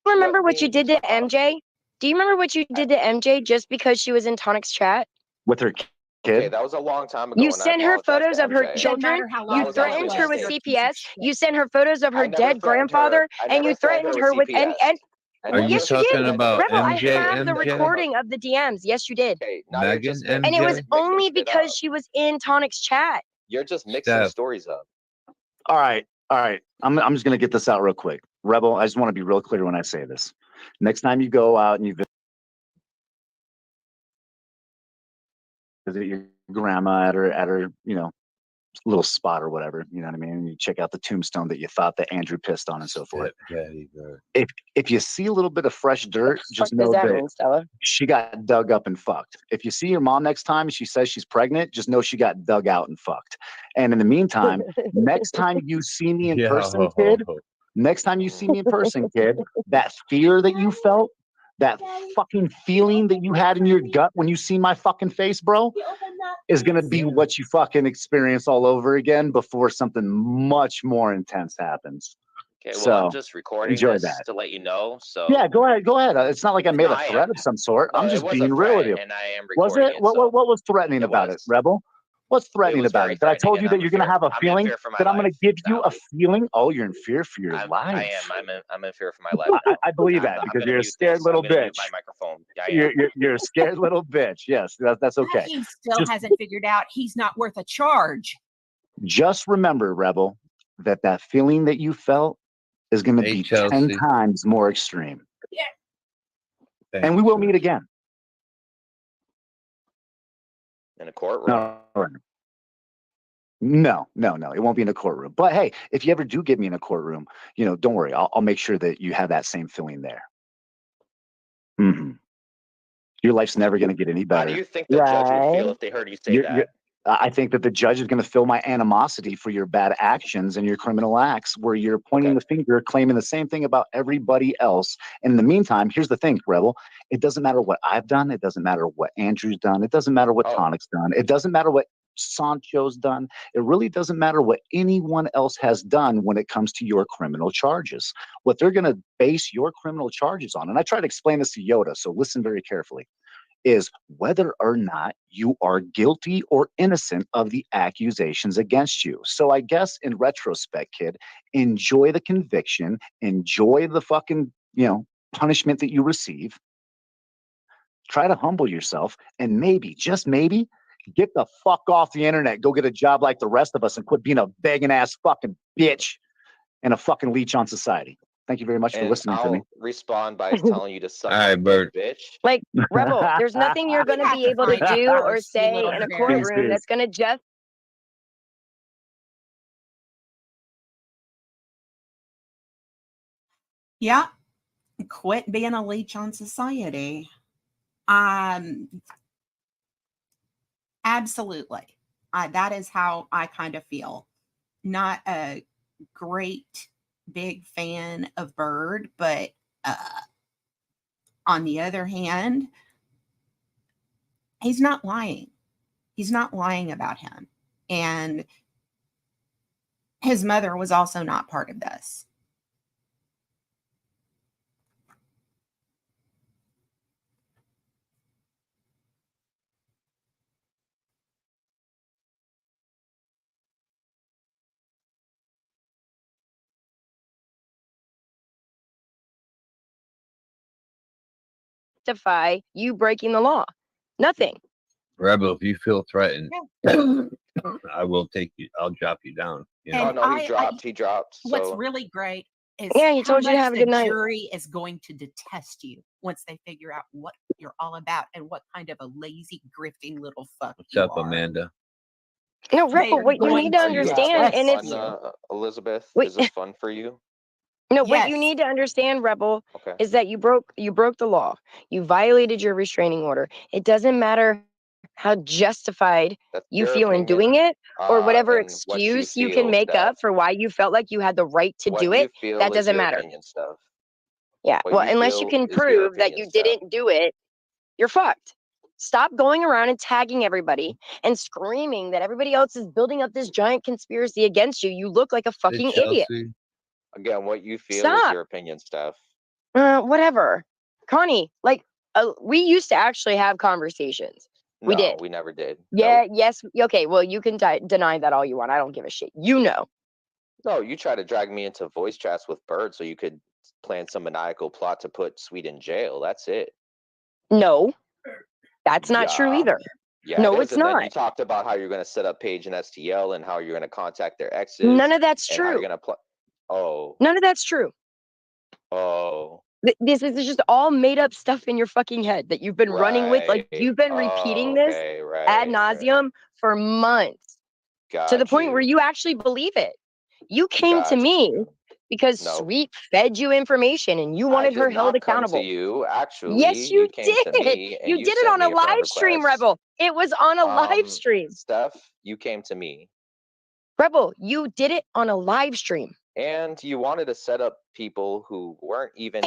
C: remember what you did to MJ? Do you remember what you did to MJ just because she was in Tonic's chat?
J: With her
D: Okay,
J: kid.
D: that was a long time ago.
C: You
D: and I
C: sent her
D: apologize
C: photos
D: to
C: of her
D: MJ.
B: Doesn't matter
C: children.
B: how long
C: You
D: ago
C: threatened
D: it
C: her
D: was.
C: with
B: You're a piece of
C: CPS.
B: shit.
C: You sent her photos of
D: I
C: her
D: never
C: dead
D: threatened
C: grandfather,
D: her. I
C: and you
D: never threatened
C: threatened her with
D: CPS.
C: and
F: Are you
C: yes, you did.
F: talking about
C: Rebel, I
F: MJ?
C: have the
F: MJ?
C: recording of the DMs. Yes, you did.
D: Okay, now you're
F: Megan,
D: just mixing-
C: And it was
F: MJ?
C: only
D: mixing shit
C: because
D: up.
C: she was in Tonic's chat.
D: You're just mixing
F: Steph.
D: stories up.
J: All right. I'm just gonna get this out real quick. Rebel, I just want to be real clear when I say this. Next time you go out and you visit your grandma at her, little spot or whatever, you know what I mean? And you check out the tombstone that you thought that Andrew pissed on and so forth.
F: Daddy bird.
J: If you see a little bit of fresh dirt, just
C: What
J: know
C: does that
J: that
C: mean, Stella?
J: she got dug up and fucked. If you see your mom next time and she says she's pregnant, just know she got dug out and fucked. And in the meantime, next time you see me in person, kid, next time you see me in person, kid, that fear that you felt, that fucking feeling that you had in your gut when you see my fucking face, bro, is going to be what you fucking experience all over again before something much more intense happens.
D: Okay, well,
J: So,
D: I'm just recording
J: enjoy
D: this
J: that.
D: to let you know. So
J: Yeah, go ahead. It's not like I made
D: No,
J: a threat of some sort.
D: No,
J: I'm
D: it
J: just
D: was a
J: being real with
D: threat,
J: you.
D: and I am
J: Was
D: recording
J: it?
D: it. So
J: What was threatening
D: it
J: about
D: was.
J: it, Rebel? What's threatening
D: was
J: about
D: very
J: it? That I told
D: threatening,
J: you
D: and
J: that you're going to have a
D: I'm in
J: feeling
D: fear for my
J: that I'm going
D: life,
J: to give you a
D: Sally.
J: feeling. Oh, you're in fear for your
D: I
J: life.
D: am. I'm in fear for my life.
J: I believe that
D: I'm
J: because
D: gonna
J: you're a
D: mute
J: scared
D: this.
J: little
D: I'm gonna mute
J: bitch.
D: my microphone. I am.
J: You're a scared little bitch. Yes, that's okay.
B: He still hasn't figured out he's not worth a charge.
J: Just remember, Rebel, that feeling that you felt is going to be 10 times more extreme.
B: Yeah.
J: And we will meet again.
D: In a courtroom.
J: No, it won't be in a courtroom. But hey, if you ever do get me in a courtroom, don't worry. I'll make sure that you have that same feeling there. Your life's never going to get any better.
D: How do you think the judge would feel if they heard you say that?
J: I think that the judge is going to feel my animosity for your bad actions and your criminal acts, where you're pointing the finger, claiming the same thing about everybody else. In the meantime, here's the thing, Rebel. It doesn't matter what I've done. It doesn't matter what Andrew's done. It doesn't matter what Tonic's done. It doesn't matter what Sancho's done. It really doesn't matter what anyone else has done when it comes to your criminal charges. What they're going to base your criminal charges on, and I try to explain this to Yoda, so listen very carefully, is whether or not you are guilty or innocent of the accusations against you. So I guess in retrospect, kid, enjoy the conviction, enjoy the fucking, punishment that you receive. Try to humble yourself and maybe, just maybe, get the fuck off the internet. Go get a job like the rest of us and quit being a begging ass fucking bitch and a fucking leech on society. Thank you very much for listening to me.
D: I'll respond by telling you to suck
F: my
D: dick, bitch.
C: Like, Rebel, there's nothing you're going to be able to do or say in a courtroom that's going to just.
B: Yeah. Quit being a leech on society. Absolutely. That is how I kind of feel. Not a great big fan of Bird, but on the other hand, he's not lying. He's not lying about him. And his mother was also not part of this.
C: Justify you breaking the law. Nothing.
F: Rebel, if you feel threatened, I will take you. I'll drop you down.
B: And
D: no, he dropped.
B: What's
D: So
B: really great is
C: he told you to have a good night.
B: The jury is going to detest you once they figure out what you're all about and what kind of a lazy, grifting little fuck
F: What's up, Amanda?
C: No, Rebel, what you need to understand, and it's
D: Elizabeth, is this fun for you?
C: No, what you need to understand, Rebel, is that you broke the law. You violated your restraining order. It doesn't matter how justified you feel in doing it or whatever excuse you can make up for why you felt like you had the right to do it. That doesn't matter. Yeah, well, unless you can prove that you didn't do it, you're fucked. Stop going around and tagging everybody and screaming that everybody else is building up this giant conspiracy against you. You look like a fucking idiot.
D: Again, what you feel is your opinion, Steph.
C: Whatever. Connie, we used to actually have conversations. We did.
D: We never did.
C: Yeah, yes. Okay, well, you can deny that all you want. I don't give a shit. No,
D: you try to drag me into voice chats with Bird so you could plan some maniacal plot to put Sweet in jail. That's it.
C: No, that's not true either.
D: Yeah,
C: no, it's not.
D: Then you talked about how you're going to set up Paige and STL and how you're going to contact their exes.
C: None of that's true.
D: How you're going to
C: None of that's true.
D: Oh.
C: This is just all made up stuff in your fucking head that you've been running with. Like, you've been repeating this ad nauseum for months to the point where you actually believe it. You came to me because Sweet fed you information and you wanted her held accountable.
D: Come to you, actually.
C: Yes, you
D: came
C: did.
D: To me and
C: you did it on a live stream, Rebel. It was on a live stream.
D: Steph, you came to me.
C: Rebel, you did it on a live stream.
D: And you wanted to set up people who weren't even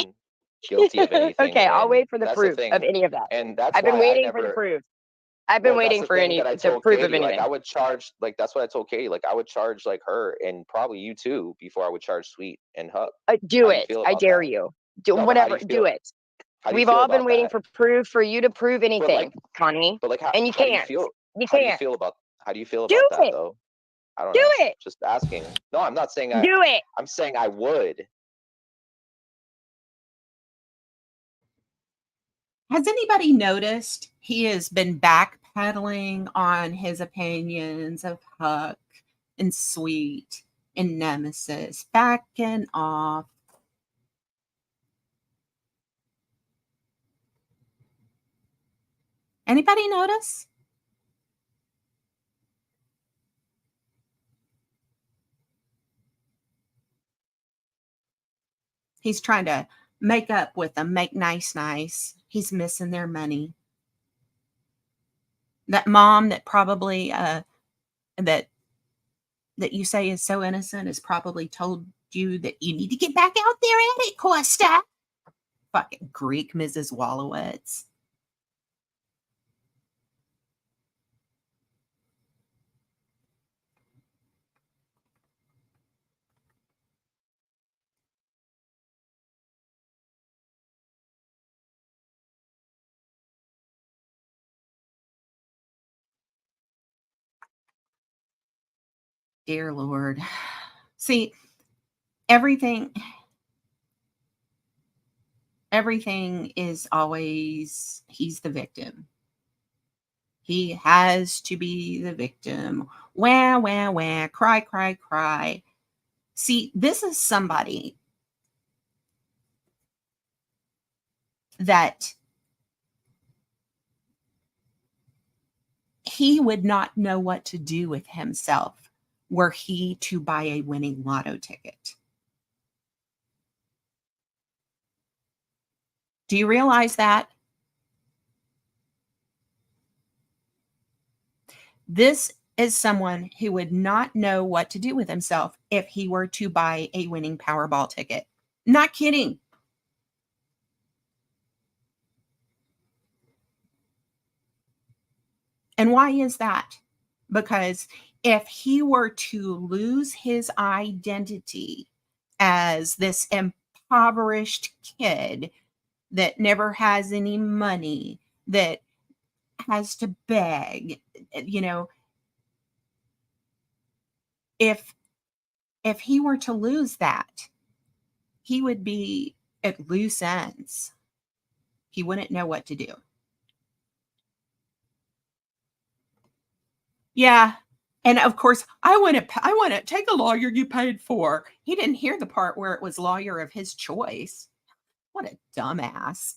D: guilty of anything.
C: Okay, I'll
D: and
C: wait for the
D: that's
C: proof
D: thing.
C: of any of that.
D: And that's
C: I've been
D: why
C: waiting
D: I
C: for the
D: never.
C: proof. I've been
D: But that's
C: waiting
D: the
C: for
D: thing that I
C: the
D: told
C: proof
D: Katie.
C: of anything.
D: Like I would charge. Like that's what I told Katie. Like I would charge like her and probably you too before I would charge Sweet and Huck.
C: Do
D: How do you
C: it.
D: feel
C: I
D: about
C: dare
D: that?
C: you. Do
D: No, but how do
C: whatever.
D: you
C: Do
D: feel?
C: it.
D: How do you
C: We've
D: feel
C: all been
D: about
C: waiting
D: that?
C: for proof for you to prove
D: But
C: anything,
D: like,
C: Connie.
D: but like,
C: And you
D: how do you
C: can't.
D: feel?
C: You
D: How do you
C: can't.
D: feel about? How do you feel
C: Do
D: about that
C: it.
D: though? I don't
C: Do
D: know.
C: it.
D: Just asking. No, I'm not saying I.
C: Do it.
D: I'm saying I would.
B: Has anybody noticed he has been backpedaling on his opinions of Huck and Sweet and Nemesis, backing off? Anybody notice? He's trying to make up with them, make nice. He's missing their money. That mom that probably that you say is so innocent has probably told you that you need to get back out there at it, Costa. Fucking Greek Mrs. Wallowitz. Dear Lord. See, everything is always, he's the victim. He has to be the victim. Wah, wah, wah, cry. See, this is somebody that he would not know what to do with himself were he to buy a winning lotto ticket. Do you realize that? This is someone who would not know what to do with himself if he were to buy a winning Powerball ticket. Not kidding. And why is that? Because if he were to lose his identity as this impoverished kid that never has any money, that has to beg, you know, if he were to lose that, he would be at loose ends. He wouldn't know what to do. Yeah. And of course, I want to take a lawyer you paid for. He didn't hear the part where it was lawyer of his choice. What a dumbass.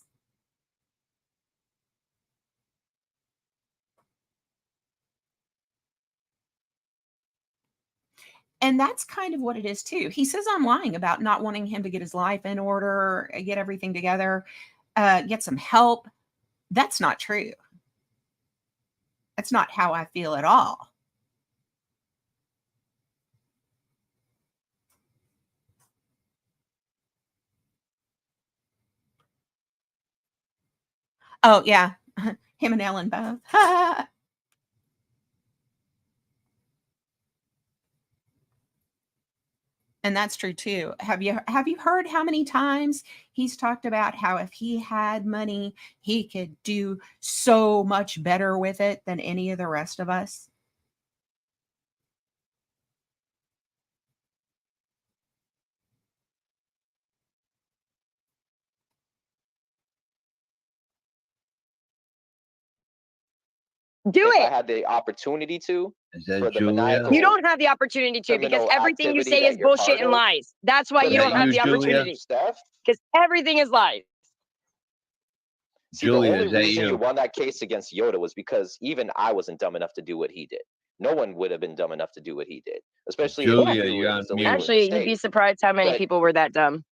B: And that's kind of what it is too. He says I'm lying about not wanting him to get his life in order, get everything together, get some help. That's not true. That's not how I feel at all. Oh, yeah. Him and Ellen both. And that's true too. Have you heard how many times he's talked about how if he had money, he could do so much better with it than any of the rest of us?
C: Do
D: If I
C: it.
D: had the opportunity to,
F: Is that
D: for the
F: Julia?
D: maniacal
C: You don't have the opportunity to because
D: criminal
C: everything you
D: activity
C: say
D: that
C: is
D: you're
C: bullshit
D: part
C: and
D: of,
C: lies. That's why
D: for
C: you
D: the
C: don't have the
F: you, Julia?
C: opportunity
D: Steph.
C: because everything is lies.
D: See,
F: Julia,
D: the only
F: is that
D: reason
F: you?
D: you won that case against Yoda was because even I wasn't dumb enough to do what he did. No one would have been dumb enough to do what he did, especially
F: Julia,
D: if he knew
F: you're
D: it
F: on
D: was a
F: mute.
D: legal
C: Actually, you'd be
D: mistake.
C: surprised how many
D: But-
C: people were that dumb.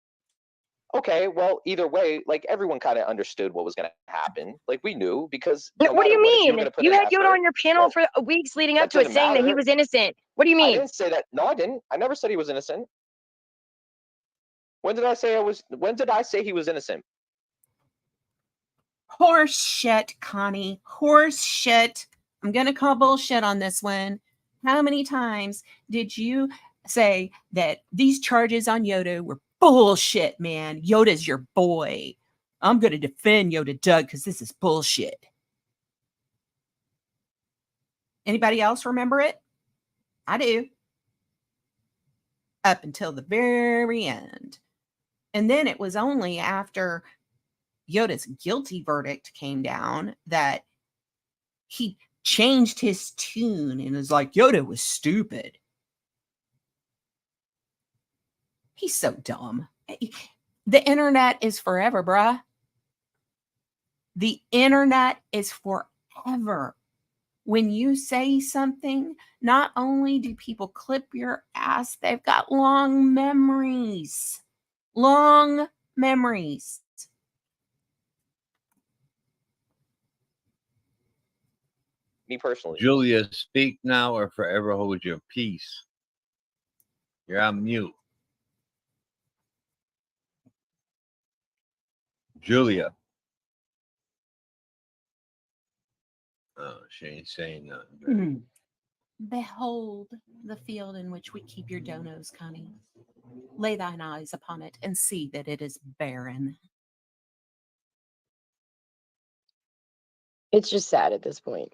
D: Okay, well, either way, like everyone kind of understood what was going to happen. Like we knew because
C: What do you
D: matter what, if
C: mean?
D: were gonna put
C: You
D: in
C: had Yoda
D: effort-
C: on your panel
D: well,
C: for weeks leading up
D: that
C: to it
D: doesn't
C: saying that he
D: matter.
C: was innocent. What do you
D: I
C: mean?
D: didn't say that. No, I didn't. I never said he was innocent. When did I say he was innocent?
B: Horse shit, Connie. Horse shit. I'm going to call bullshit on this one. How many times did you say that these charges on Yoda were bullshit, man? Yoda's your boy. I'm going to defend Yoda Doug because this is bullshit. Anybody else remember it? I do. Up until the very end. And then it was only after Yoda's guilty verdict came down that he changed his tune and was like, Yoda was stupid. He's so dumb. The internet is forever, bruh. The internet is forever. When you say something, not only do people clip your ass, they've got long memories. Long memories.
D: Me personally.
F: Julia, speak now or forever hold your peace. You're on mute. Julia. Oh, she ain't saying nothing.
B: Behold the field in which we keep your donos, Connie. Lay thine eyes upon it and see that it is barren.
C: It's just sad at this point.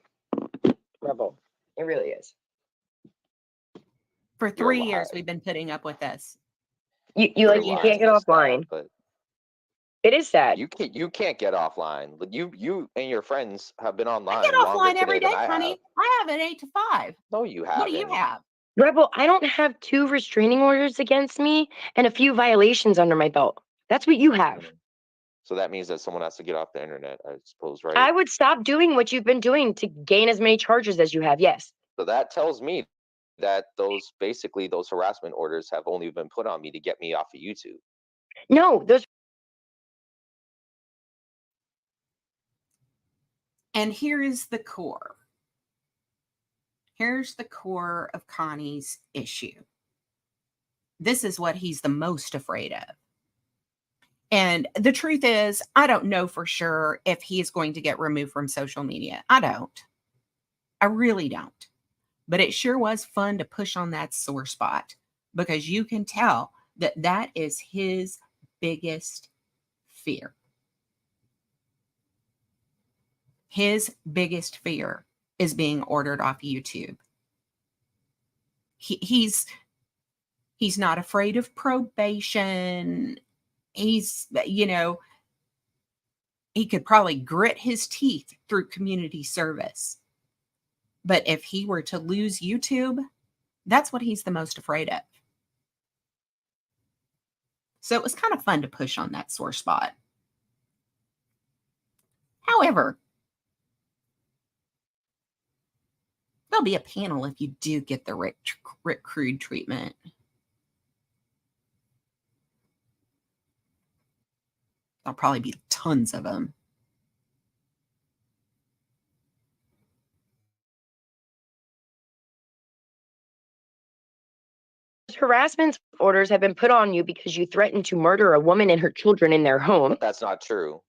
C: Rebel. It really is.
B: For 3 years, we've been putting up with this.
C: You can't get offline.
D: But
C: it is sad.
D: You can't get offline. You and your friends have been online.
B: I get offline every day, Connie. I have an 8 to 5.
D: No, you haven't.
B: What do you have?
C: Rebel, I don't have 2 restraining orders against me and a few violations under my belt. That's what you have.
D: So that means that someone has to get off the internet, I suppose, right?
C: I would stop doing what you've been doing to gain as many charges as you have, yes.
D: So that tells me that those harassment orders have only been put on me to get me off of YouTube.
C: No, those.
B: And here is the core. Here's the core of Connie's issue. This is what he's the most afraid of. And the truth is, I don't know for sure if he is going to get removed from social media. I don't. I really don't. But it sure was fun to push on that sore spot because you can tell that that is his biggest fear. His biggest fear is being ordered off YouTube. He's not afraid of probation. He's, he could probably grit his teeth through community service. But if he were to lose YouTube, that's what he's the most afraid of. So it was kind of fun to push on that sore spot. However, there'll be a panel if you do get the Rick Crude treatment. There'll probably be tons of them.
C: Harassment orders have been put on you because you threatened to murder a woman and her children in their home.
D: But that's not true.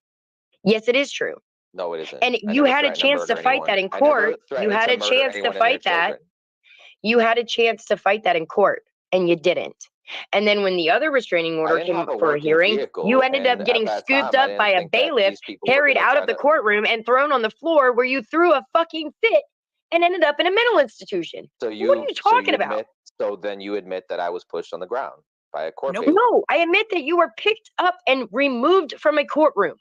C: Yes, it is true.
D: No, it isn't.
C: And you had a chance to fight that in court. You had a chance to fight that. You had a chance to fight that in court, and you didn't. And then when the other restraining order came up for a hearing, you ended up getting scooped up by a bailiff, carried out of the courtroom, and thrown on the floor where you threw a fucking fit and ended up in a mental institution.
D: So
C: what are you talking about?
D: So then you admit that I was pushed on the ground by a court
C: Nope.
D: bailiff.
C: No, I admit that you were picked up and removed from a courtroom.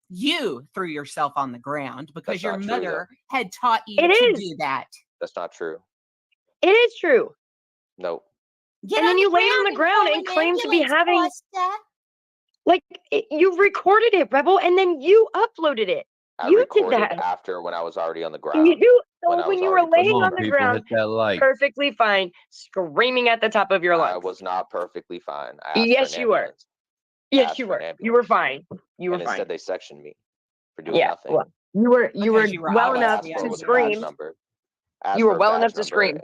B: You threw yourself on the ground because
D: That's
B: your
D: not true,
B: mother had taught you
C: It
B: to
C: is.
B: do that.
D: That's not true.
C: It is true.
D: No.
C: And then you laid on the ground and claimed to be having, you recorded it, Rebel, and then you uploaded it.
D: I
C: You
D: recorded
C: did that.
D: after when I was already on the ground.
C: When you were laying on the
F: People,
C: ground,
F: hit that like.
C: perfectly fine, screaming at the top of your lungs.
D: I was not perfectly fine. I asked for
C: Yes,
D: an
C: you were.
D: ambulance.
C: Yes,
D: asked
C: you
D: for an
C: were. You
D: ambulance.
C: were fine. You were
D: And
C: fine.
D: instead they sectioned me for doing
C: Yeah,
D: nothing.
C: well, you were
B: Because you were
C: well
B: out of
C: enough
B: the
C: to
B: idea.
C: scream. You were well enough to scream.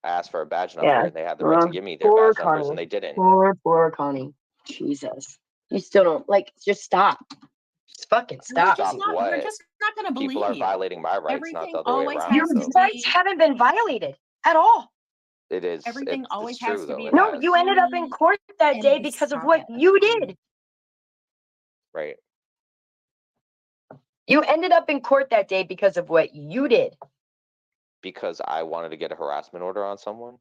D: I asked for a badge number
C: Yeah.
D: and they had the right to give me their
C: Poor
D: badge numbers
C: Connie.
D: and they didn't.
C: Poor Connie. Jesus. You still don't just stop. fucking stop.
B: We're just not going to believe
D: People are
B: you.
D: violating my rights,
B: Everything
D: not the other way
B: always
D: around.
C: Your
B: has to
C: rights
B: be.
C: haven't been violated at all.
D: It is.
B: Everything
D: It's
B: always
D: true,
B: has to
D: though.
B: be
D: It
C: No,
D: has.
C: you ended up in court that
B: And
C: day
B: we
C: because of
B: stop
C: what
B: it.
C: you did.
D: Right.
C: You ended up in court that day because of what you did.
D: Because I wanted to get a harassment order on someone.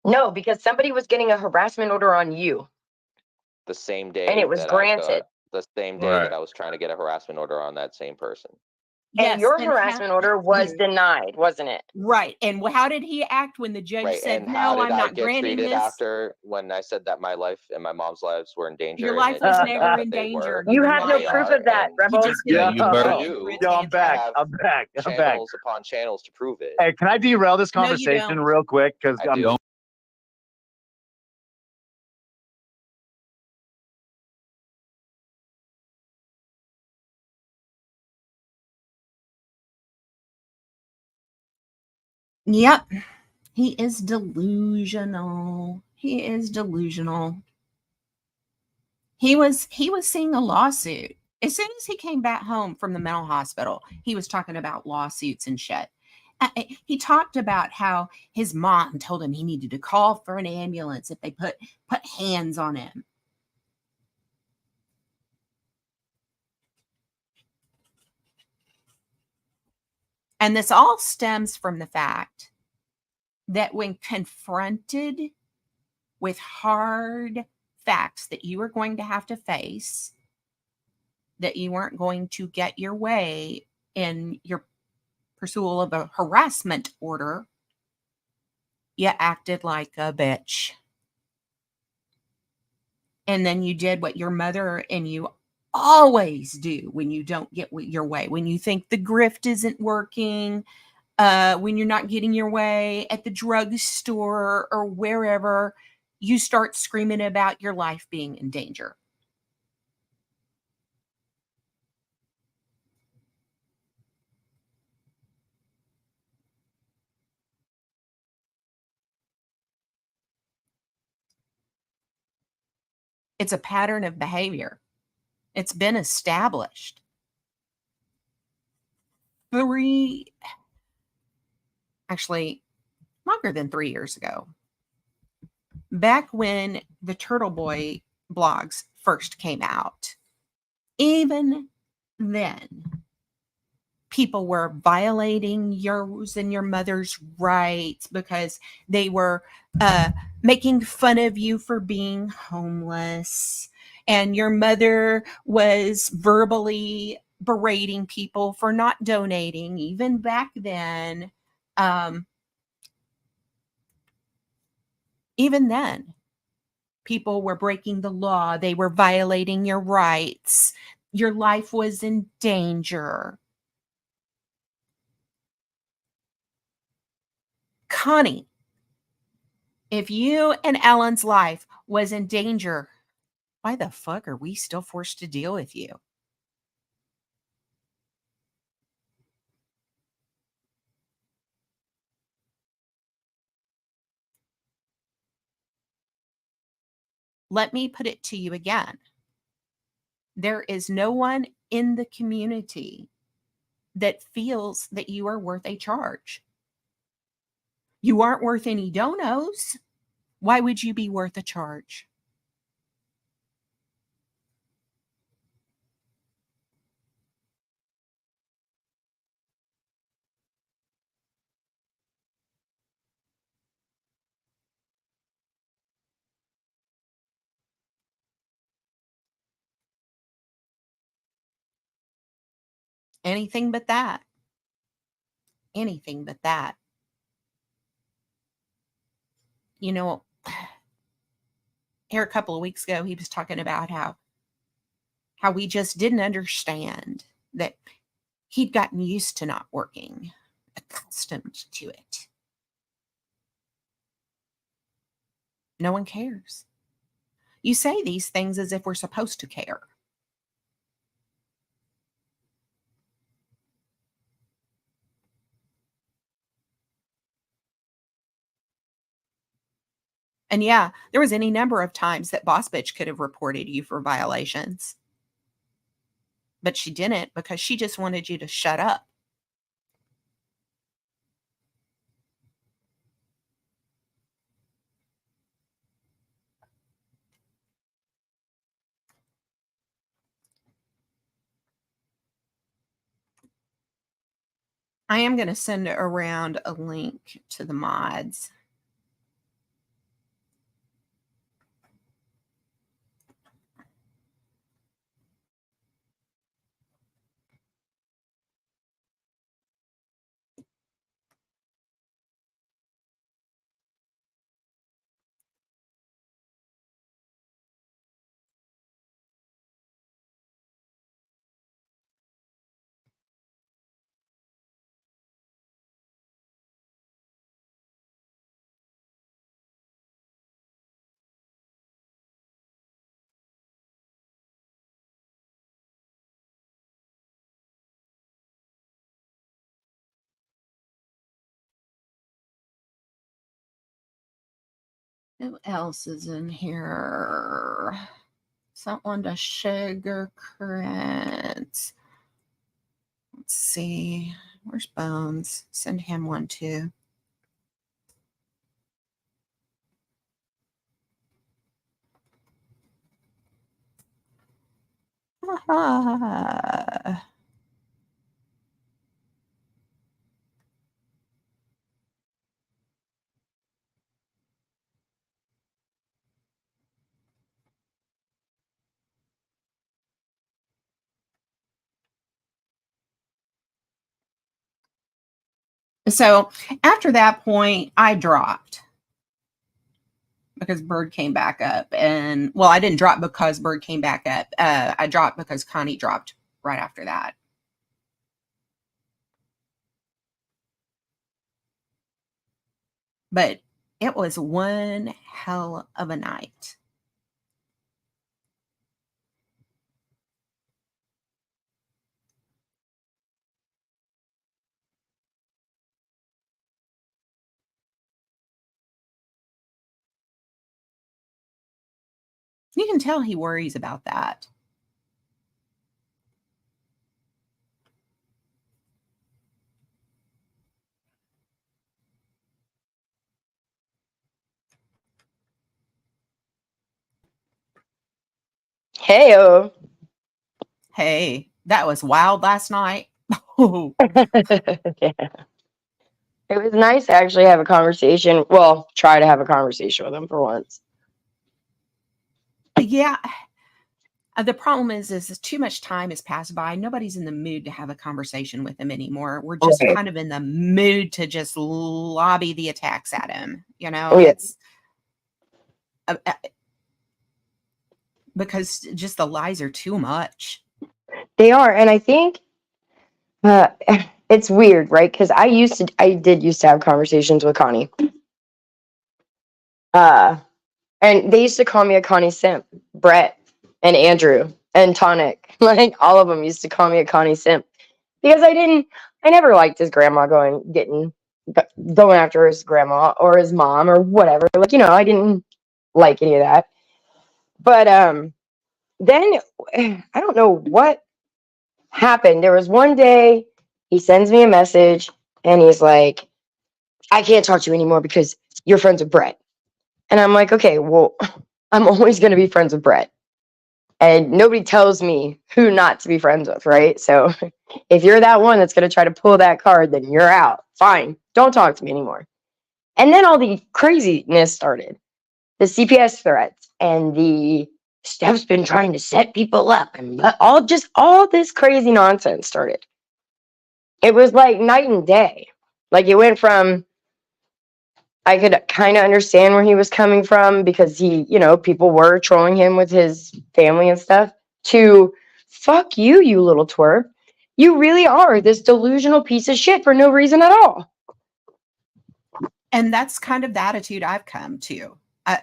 C: No, because somebody was getting a harassment order on you.
D: The same day
C: And it was
D: that
C: granted.
D: the same day that I was trying to get a harassment order on that same person.
C: And your harassment order was denied, wasn't it?
B: Right. And how did he act when the judge said,
D: And how
B: no,
D: did
B: I'm
D: I
B: not
D: get
B: granting
D: treated
B: this?
D: after when I said that my life and my mom's lives were in danger?
B: Your
D: and
B: life
D: it
B: was
D: turned
B: never
D: out
B: in
D: that they were?
B: danger.
C: You have no
D: They
C: proof
D: are,
C: of that,
D: and
C: Rebel.
B: You just
F: Yeah, you burnt.
J: Yo, I'm back.
D: have
J: I'm back. I'm back.
D: channels upon channels to prove it.
J: Hey, can I derail this
B: No, you
J: conversation
B: don't.
J: real quick? Because
D: I do.
B: Yep. He is delusional. He is delusional. He was seeing a lawsuit. As soon as he came back home from the mental hospital, he was talking about lawsuits and shit. He talked about how his mom told him he needed to call for an ambulance if they put hands on him. And this all stems from the fact that when confronted with hard facts that you are going to have to face, that you weren't going to get your way in your pursuit of a harassment order, you acted like a bitch. And then you did what your mother and you always do when you don't get your way, when you think the grift isn't working, when you're not getting your way at the drugstore or wherever, you start screaming about your life being in danger. It's a pattern of behavior. It's been established. Longer than 3 years ago, back when the Turtle Boy blogs first came out, even then, people were violating yours and your mother's rights because they were making fun of you for being homeless. And your mother was verbally berating people for not donating, even back then. Even then, people were breaking the law. They were violating your rights. Your life was in danger. Connie, if you and Ellen's life was in danger, why the fuck are we still forced to deal with you? Let me put it to you again. There is no one in the community that feels that you are worth a charge. You aren't worth any donos. Why would you be worth a charge? Anything but that. Anything but that. You know, here a couple of weeks ago, he was talking about how we just didn't understand that he'd gotten used to not working, accustomed to it. No one cares. You say these things as if we're supposed to care. And yeah, there was any number of times that Boss Bitch could have reported you for violations. but she didn't because she just wanted you to shut up. I am going to send around a link to the mods. Who else is in here? Someone to sugar current. Let's see. Where's Bones? Send him one too. So after that point, I dropped because Bird came back up. And well, I didn't drop because Bird came back up. I dropped because Connie dropped right after that. But it was one hell of a night. You can tell he worries about that.
C: Hey-o.
B: Hey, that was wild last night.
C: Yeah. It was nice to actually have a conversation. Well, try to have a conversation with him for once.
B: Yeah. The problem is too much time has passed by. Nobody's in the mood to have a conversation with him anymore. We're just
C: Okay.
B: kind of in the mood to just lobby the attacks at him. You know,
C: Oh, yeah.
B: it's because just the lies are too much.
C: They are, and I think it's weird, right? Because I did used to have conversations with Connie. And they used to call me a Connie simp. Brett and Andrew and Tonic, like all of them used to call me a Connie simp because I never liked his grandma going after his grandma or his mom or whatever. Like, you know, I didn't like any of that. But then I don't know what happened. There was one day he sends me a message and he's like, I can't talk to you anymore because you're friends with Brett. And I'm like, okay, well, I'm always going to be friends with Brett. And nobody tells me who not to be friends with, right? So if you're that one that's going to try to pull that card, then you're out. Fine. Don't talk to me anymore. And then all the craziness started. The CPS threats and the Steph's been trying to set people up and all this crazy nonsense started. It was like night and day. Like it went from I could kind of understand where he was coming from because people were trolling him with his family and stuff to fuck you, you little twerp. You really are this delusional piece of shit for no reason at all.
B: And that's kind of the attitude I've come to. I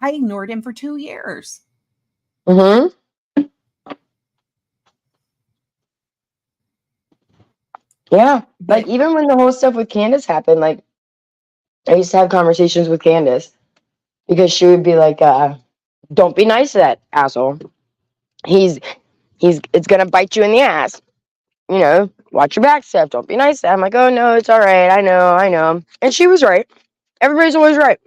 B: ignored him for 2 years.
C: Mm-hmm. Yeah. Like even when the whole stuff with Candace happened, like I used to have conversations with Candace because she would be like, don't be nice to that asshole. It's gonna bite you in the ass. You know, watch your back step. Don't be nice. I'm like, oh no, it's all right. I know. And she was right. Everybody's always right.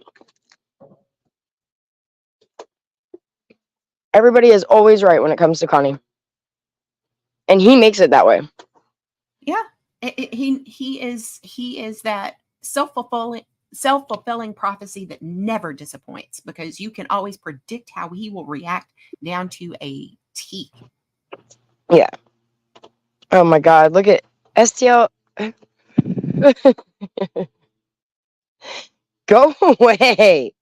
C: Everybody is always right when it comes to Connie. And he makes it that way.
B: Yeah. He is that self-fulfilling prophecy that never disappoints, because you can always predict how he will react down to a T.
C: Yeah. Oh my God. Look at STL. Go away.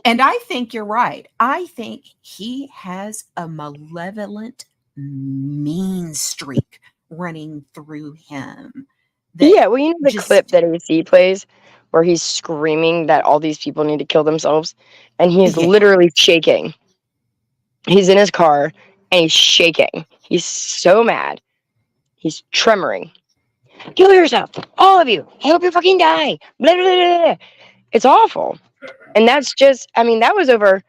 B: And I think you're right. I think he has a malevolent, mean streak running through him.
C: Yeah, well, you know the clip that AC plays where he's screaming that all these people need to kill themselves, and he's literally shaking. He's in his car and he's shaking. He's so mad. He's tremoring. Kill yourself, all of you. I hope you fucking die. Blah, blah, blah, blah. It's awful. And that's just, I mean, that was over.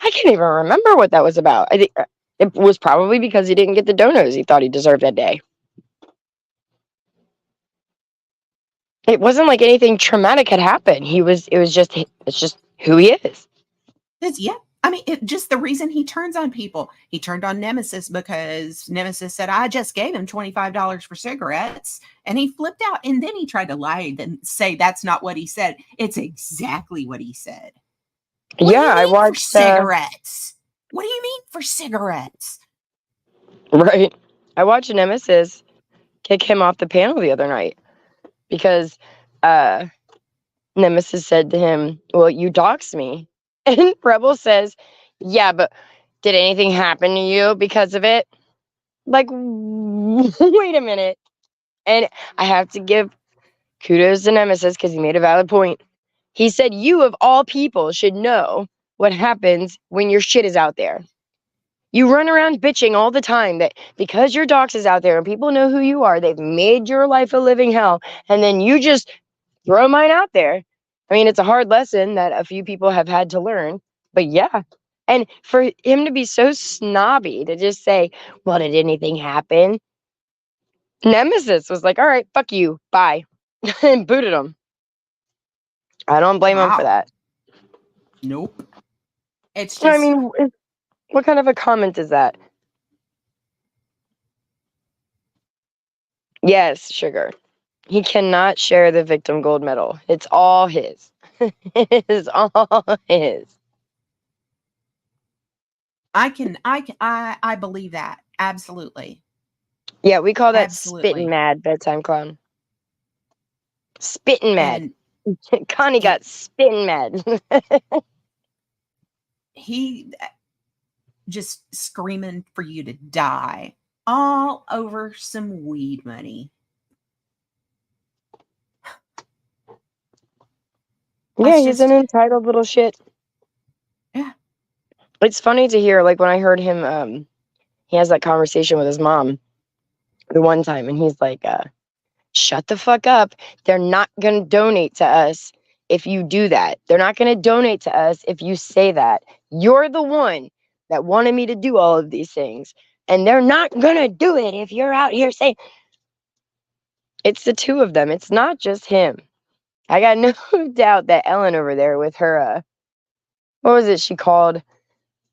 C: I can't even remember what that was about. I think it was probably because he didn't get the donos he thought he deserved that day. It wasn't like anything traumatic had happened. It's just who he is.
B: I mean, just the reason he turns on people. He turned on Nemesis because Nemesis said, I just gave him $25 for cigarettes. And he flipped out. And then he tried to lie and say that's not what he said. It's exactly what he said.
C: Yeah, I watched
B: cigarettes. What do you mean for cigarettes?
C: Right. I watched Nemesis kick him off the panel the other night because Nemesis said to him, well, you doxed me. And Rebel says, yeah, but did anything happen to you because of it? Like, wait a minute. And I have to give kudos to Nemesis because he made a valid point. He said, you of all people should know what happens when your shit is out there. You run around bitching all the time that because your dox is out there and people know who you are, they've made your life a living hell, and then you just throw mine out there. I mean, it's a hard lesson that a few people have had to learn, but yeah. And for him to be so snobby to just say, well, did anything happen? Nemesis was like, all right, fuck you, bye, and booted him. I don't blame him for that.
B: Nope. It's just,
C: I mean, what kind of a comment is that? Yes, Sugar. He cannot share the victim gold medal. It's all his. It's all his.
B: I believe that. Absolutely.
C: Yeah, we call that spitting mad, bedtime clown. Spitting mad. Connie got spitting mad.
B: He just screaming for you to die all over some weed money.
C: Yeah, he's an entitled little shit.
B: Yeah.
C: It's funny to hear, like when I heard him, he has that conversation with his mom the one time, and he's like, shut the fuck up. They're not going to donate to us if you do that. They're not going to donate to us if you say that. You're the one that wanted me to do all of these things, and they're not going to do it if you're out here saying. It's the two of them. It's not just him. I got no doubt that Ellen over there with her, what was it she called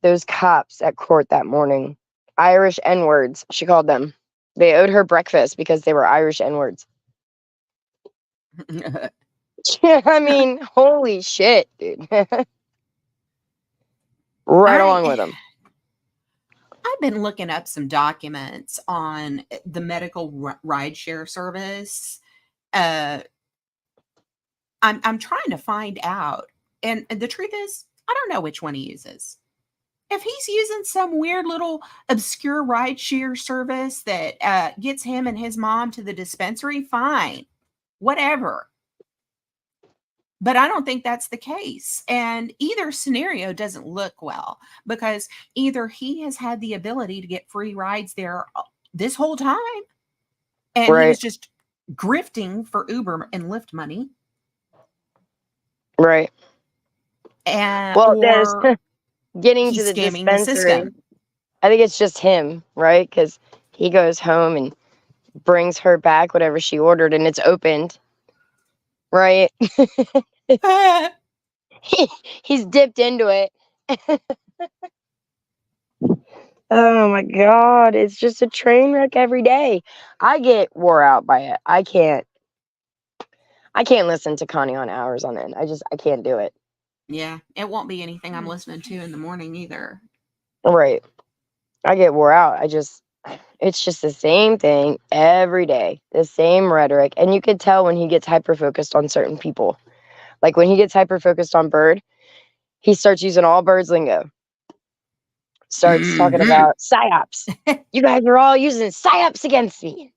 C: those cops at court that morning? Irish N-words, she called them. They owed her breakfast because they were Irish N-words. I mean, holy shit, dude. Right along with them.
B: I've been looking up some documents on the medical rideshare service. I'm trying to find out. And the truth is, I don't know which one he uses. If he's using some weird little obscure rideshare service that gets him and his mom to the dispensary, fine. Whatever. But I don't think that's the case. And either scenario doesn't look well, because either he has had the ability to get free rides there this whole time, and he was just grifting for Uber and Lyft money.
C: Right.
B: And
C: well, there's getting to the
B: scamming
C: dispensary. I think it's just him, right? Because he goes home and brings her back whatever she ordered, and it's opened, right? He's dipped into it. Oh my God, it's just a train wreck every day. I get wore out by it. I can't listen to Connie on hours on end. I can't do it.
B: Yeah, it won't be anything I'm listening to in the morning either.
C: Right. I get wore out. It's just the same thing every day, the same rhetoric. And you could tell when he gets hyper focused on certain people. Like when he gets hyper focused on Bird, he starts using all Bird's lingo. Starts talking about psyops. You guys are all using psyops against me.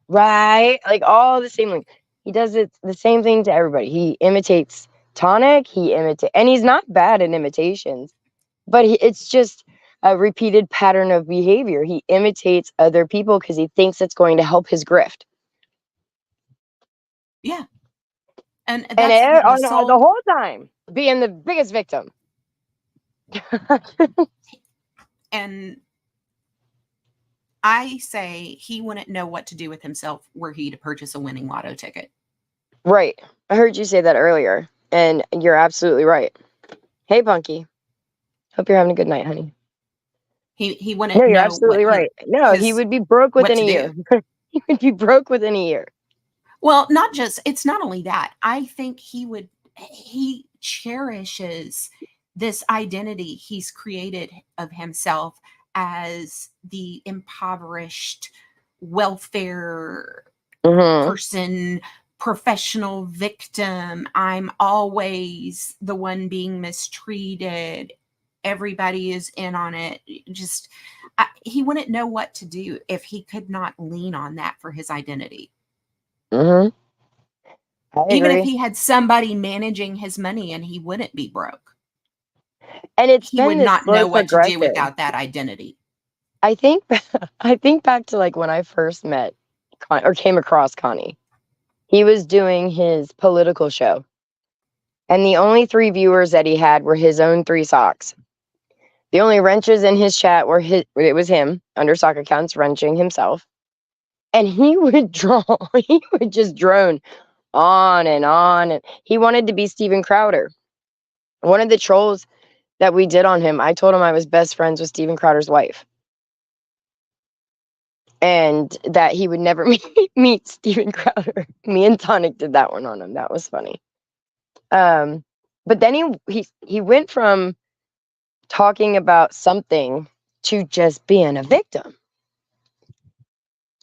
C: Right? Like all the same. Like he does it the same thing to everybody. He imitates Tonic. And he's not bad at imitations, but it's just a repeated pattern of behavior. He imitates other people because he thinks it's going to help his grift.
B: Yeah. And
C: the whole time being the biggest victim.
B: And I say he wouldn't know what to do with himself were he to purchase a winning lotto ticket.
C: Right. I heard you say that earlier, and you're absolutely right. Hey, Punky. Hope you're having a good night, honey.
B: He wouldn't
C: No, you're
B: know
C: absolutely right. No, he would be broke within a year. He would be broke within a year.
B: Well, it's not only that. I think he cherishes this identity he's created of himself as the impoverished welfare person, professional victim. I'm always the one being mistreated. Everybody is in on it. He wouldn't know what to do if he could not lean on that for his identity. Even if he had somebody managing his money and he wouldn't be broke.
C: And
B: he would not know what to do without that identity.
C: I think back to like when I first met or came across Connie. He was doing his political show. And the only 3 viewers that he had were his own 3 socks. The only wrenches in his chat it was him under sock accounts wrenching himself. And he would just drone on and on. And he wanted to be Steven Crowder. One of the trolls that we did on him, I told him I was best friends with Steven Crowder's wife. And that he would never meet Steven Crowder. Me and Tonic did that one on him. That was funny. But then he went from talking about something to just being a victim.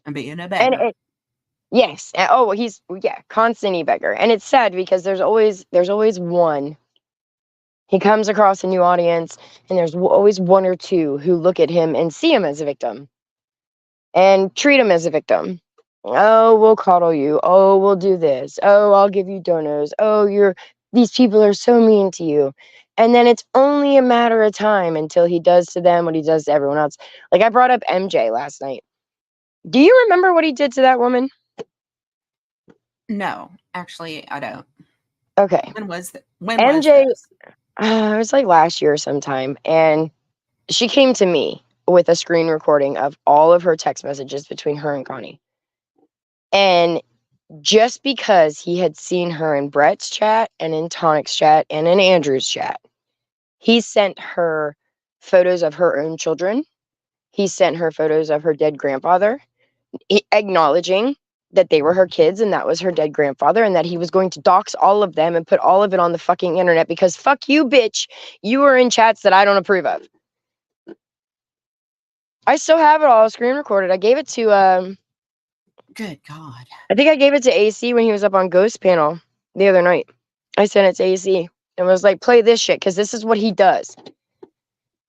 B: And being a beggar.
C: And yes. He's constant e-beggar. And it's sad because there's always one. He comes across a new audience and there's always 1 or 2 who look at him and see him as a victim. And treat him as a victim. Oh, we'll coddle you. Oh, we'll do this. Oh, I'll give you donos. Oh, these people are so mean to you. And then it's only a matter of time until he does to them what he does to everyone else. Like I brought up MJ last night. Do you remember what he did to that woman?
B: No, actually, I don't.
C: Okay.
B: When was
C: MJ? It was like last year sometime. And she came to me with a screen recording of all of her text messages between her and Connie. And just because he had seen her in Brett's chat and in Tonic's chat and in Andrew's chat, he sent her photos of her own children. He sent her photos of her dead grandfather, acknowledging that they were her kids and that was her dead grandfather and that he was going to dox all of them and put all of it on the fucking internet because fuck you, bitch. You were in chats that I don't approve of. I still have it all screen recorded. I gave it to
B: good God.
C: I think I gave it to AC when he was up on Ghost Panel the other night. I sent it to AC and was like, play this shit because this is what he does.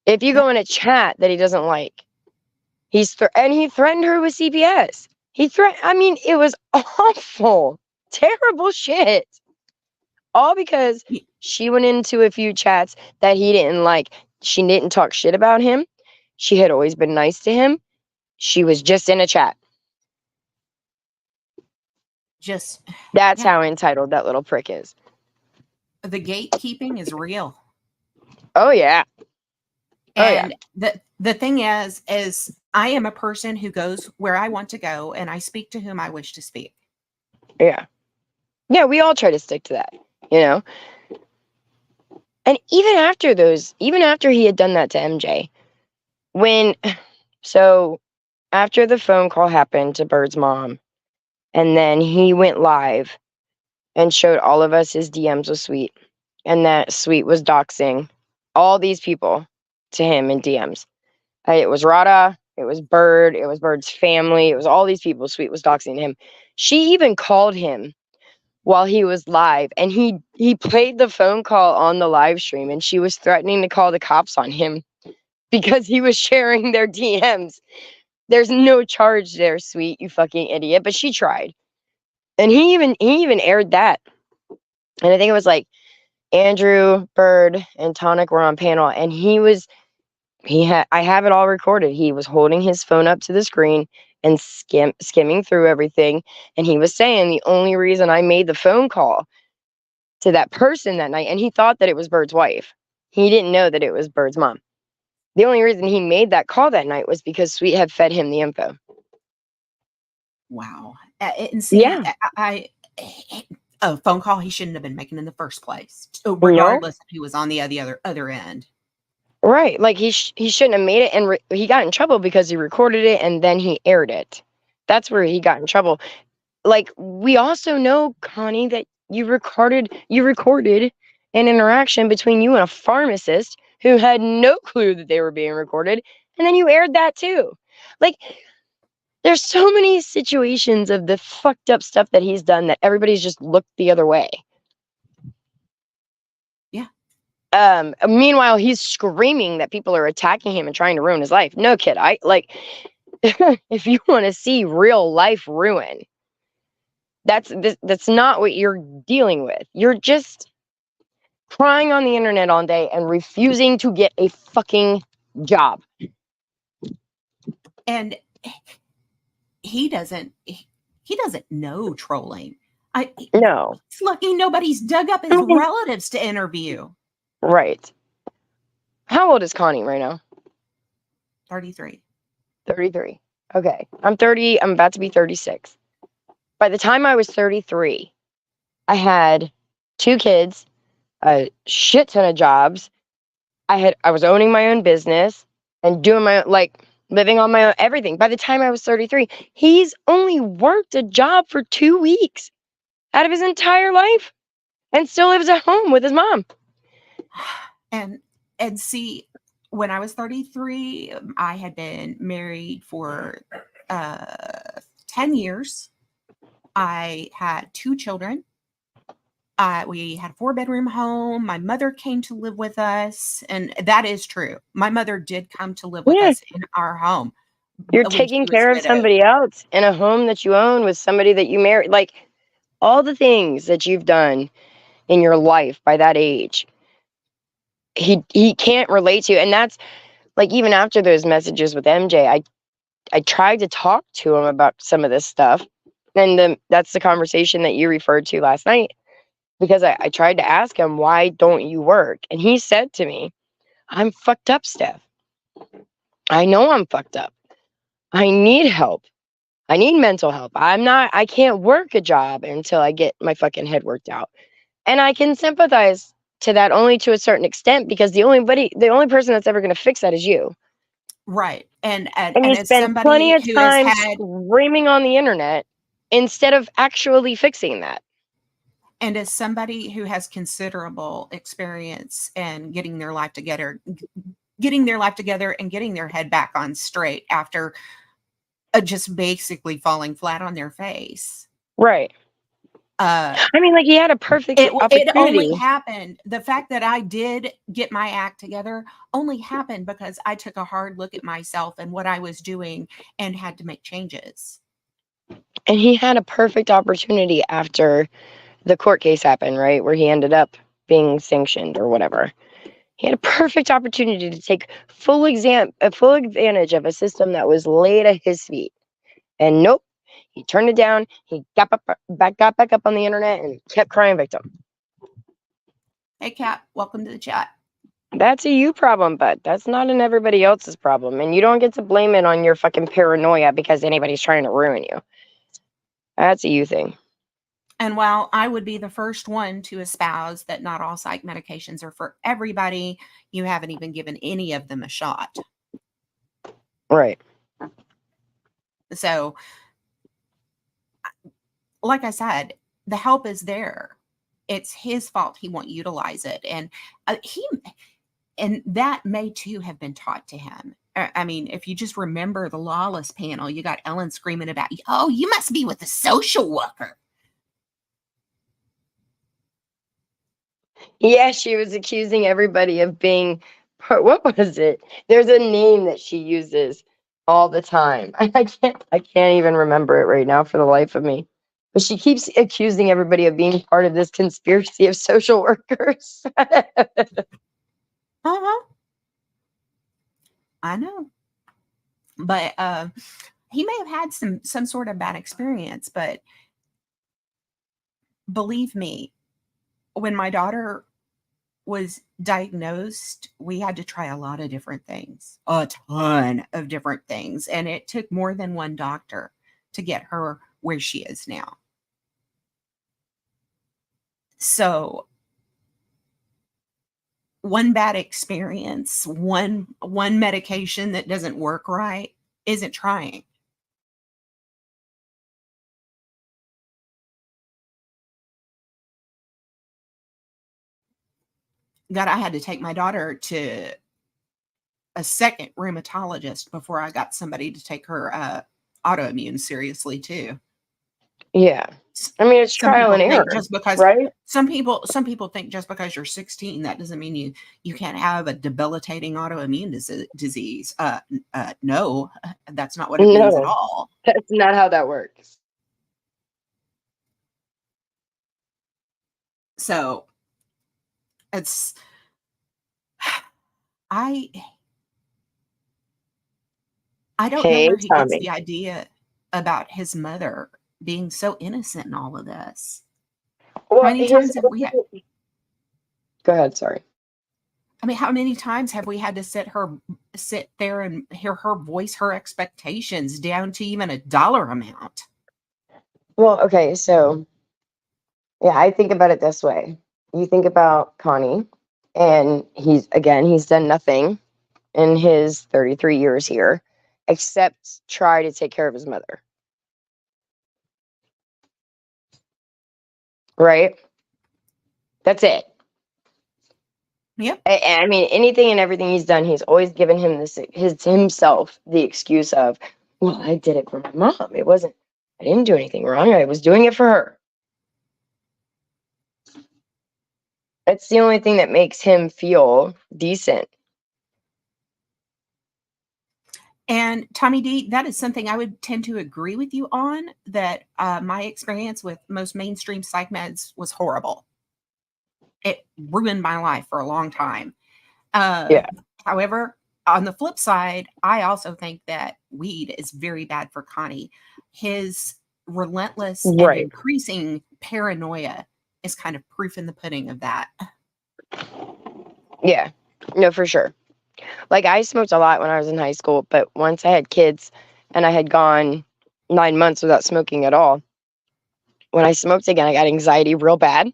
C: If you go in a chat that he doesn't like, he threatened her with CPS. It was awful, terrible shit. All because she went into a few chats that he didn't like. She didn't talk shit about him. She had always been nice to him. She was just in a chat. That's how entitled that little prick is.
B: The gatekeeping is real.
C: Oh yeah.
B: And the thing is I am a person who goes where I want to go, and I speak to whom I wish to speak.
C: Yeah. Yeah, we all try to stick to that, you know? And even after he had done that to MJ, so after the phone call happened to Bird's mom, and then he went live and showed all of us his DMs with Sweet, and that Sweet was doxing all these people to him in DMs. It was Rada, it was Bird, it was Bird's family, it was all these people Sweet was doxing him. She even called him while he was live, and he played the phone call on the live stream, and she was threatening to call the cops on him because he was sharing their DMs. There's no charge there, Sweet, you fucking idiot, but she tried. And he even aired that. And I think it was like Andrew, Bird, and Tonic were on panel, and I have it all recorded. He was holding his phone up to the screen and skimming through everything. And he was saying the only reason I made the phone call to that person that night, and he thought that it was Bird's wife. He didn't know that it was Bird's mom. The only reason he made that call that night was because Sweet had fed him the info.
B: Wow. And see,
C: Yeah.
B: A phone call he shouldn't have been making in the first place, regardless if he was on the other end.
C: Right. Like he shouldn't have made it, and he got in trouble because he recorded it and then he aired it. That's where he got in trouble. Like, we also know, Connie, that you recorded an interaction between you and a pharmacist who had no clue that they were being recorded, and then you aired that too. Like, there's so many situations of the fucked up stuff that he's done that everybody's just looked the other way.
B: Yeah.
C: Meanwhile, he's screaming that people are attacking him and trying to ruin his life. No, kid, if you want to see real life ruin, that's not what you're dealing with. You're just crying on the internet all day and refusing to get a fucking job.
B: And he doesn't know trolling.
C: No.
B: It's lucky nobody's dug up his relatives to interview.
C: Right. How old is Connie right now?
B: 33.
C: 33. Okay. I'm 30. I'm about to be 36. By the time I was 33, I had 2 kids, a shit ton of jobs. I was owning my own business and doing my own, living on my own everything. By the time I was 33, he's only worked a job for 2 weeks out of his entire life and still lives at home with his mom.
B: And see, when I was 33, I had been married for 10 years. I had 2 children. We had a 4-bedroom home. My mother came to live with us, and that is true. My mother did come to live with us in our home.
C: You're taking care of somebody else in a home that you own with somebody that you married. Like, all the things that you've done in your life by that age, he can't relate to. And that's like, even after those messages with MJ, I tried to talk to him about some of this stuff. And that's the conversation that you referred to last night, because I tried to ask him, why don't you work? And he said to me, I'm fucked up, Steph. I know I'm fucked up. I need help. I need mental help. I can't work a job until I get my fucking head worked out. And I can sympathize to that only to a certain extent, because the only person that's ever going to fix that is you.
B: Right. And
C: you spend plenty of time screaming on the internet instead of actually fixing that.
B: And as somebody who has considerable experience in getting their life together and getting their head back on straight after just basically falling flat on their face.
C: Right. He had a perfect opportunity.
B: It only happened. The fact that I did get my act together only happened because I took a hard look at myself and what I was doing and had to make changes.
C: And he had a perfect opportunity after the court case happened, right? Where he ended up being sanctioned or whatever. He had a perfect opportunity to take full advantage of a system that was laid at his feet. And nope. He turned it down. He got back up on the internet and kept crying victim.
B: Hey, Kat, welcome to the chat.
C: That's a you problem, but that's not an everybody else's problem. And you don't get to blame it on your fucking paranoia because anybody's trying to ruin you. That's a you thing.
B: And while I would be the first one to espouse that not all psych medications are for everybody, you haven't even given any of them a shot.
C: Right.
B: So, like I said, the help is there. It's his fault he won't utilize it. And and that may too have been taught to him. I mean, if you just remember the Lawless panel, you got Ellen screaming about, oh, you must be with the social worker.
C: Yeah, she was accusing everybody of being, what was it? There's a name that she uses all the time. I can't even remember it right now for the life of me. But she keeps accusing everybody of being part of this conspiracy of social workers.
B: I know. But he may have had some sort of bad experience, but believe me, when my daughter was diagnosed, we had to try a lot of different things, a ton of different things. And it took more than one doctor to get her where she is now. So one bad experience, one medication that doesn't work right isn't trying. God, I had to take my daughter to a second rheumatologist before I got somebody to take her autoimmune seriously too.
C: Yeah. I mean, it's trial and error,
B: just because,
C: right?
B: Some people think just because you're 16, that doesn't mean you can't have a debilitating autoimmune disease. No, that's not what it means at all.
C: That's not how that works.
B: So it's, I don't know where he gets the idea about his mother being so innocent in all of this.
C: Well,
B: how many times have we had?
C: Go ahead, sorry.
B: I mean, how many times have we had to sit there and hear her voice her expectations down to even a dollar amount?
C: Well, okay, so yeah, I think about it this way. You think about Connie, and he's done nothing in his 33 years here except try to take care of his mother. Right? That's it.
B: Yep.
C: I mean, anything and everything he's done, he's always given himself the excuse of, well, I did it for my mom. I didn't do anything wrong. I was doing it for her. It's the only thing that makes him feel decent.
B: And Tommy D, that is something I would tend to agree with you on, that my experience with most mainstream psych meds was horrible. It ruined my life for a long time.
C: Yeah.
B: However, on the flip side, I also think that weed is very bad for Connie. His relentless and increasing paranoia is kind of proof in the pudding of that.
C: Yeah, no, for sure. Like, I smoked a lot when I was in high school, but once I had kids and I had gone 9 months without smoking at all, when I smoked again, I got anxiety real bad.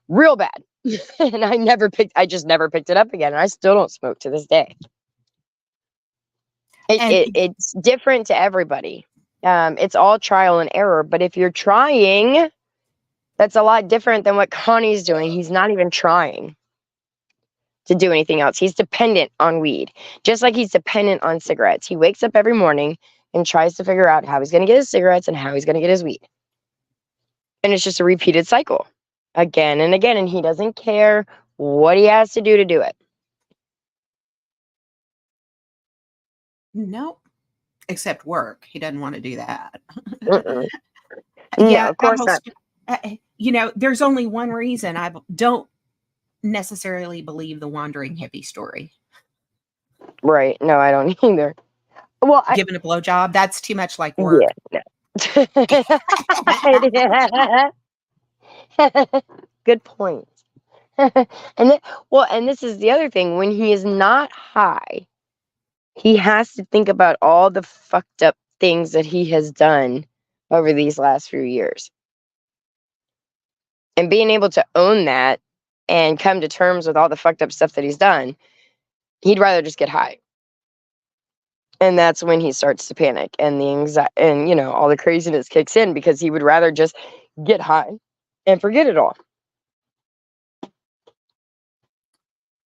C: And I just never picked it up again. And I still don't smoke to this day. It's different to everybody. It's all trial and error. But if you're trying, that's a lot different than what Connie's doing. He's not even trying to do anything else. He's dependent on weed, just like he's dependent on cigarettes. He wakes up every morning and tries to figure out how he's going to get his cigarettes and how he's going to get his weed. And it's just a repeated cycle again and again. And he doesn't care what he has to do it.
B: Nope. Except work. He doesn't want to do that.
C: Yeah, of course not.
B: There's only one reason I don't necessarily believe the wandering hippie story.
C: Right. No, I don't either. Well,
B: giving a blowjob, that's too much like work.
C: Yeah. Good point. And this is the other thing. When he is not high, he has to think about all the fucked up things that he has done over these last few years. And being able to own that and come to terms with all the fucked up stuff that he's done, he'd rather just get high. And that's when he starts to panic and the anxiety and, all the craziness kicks in because he would rather just get high and forget it all.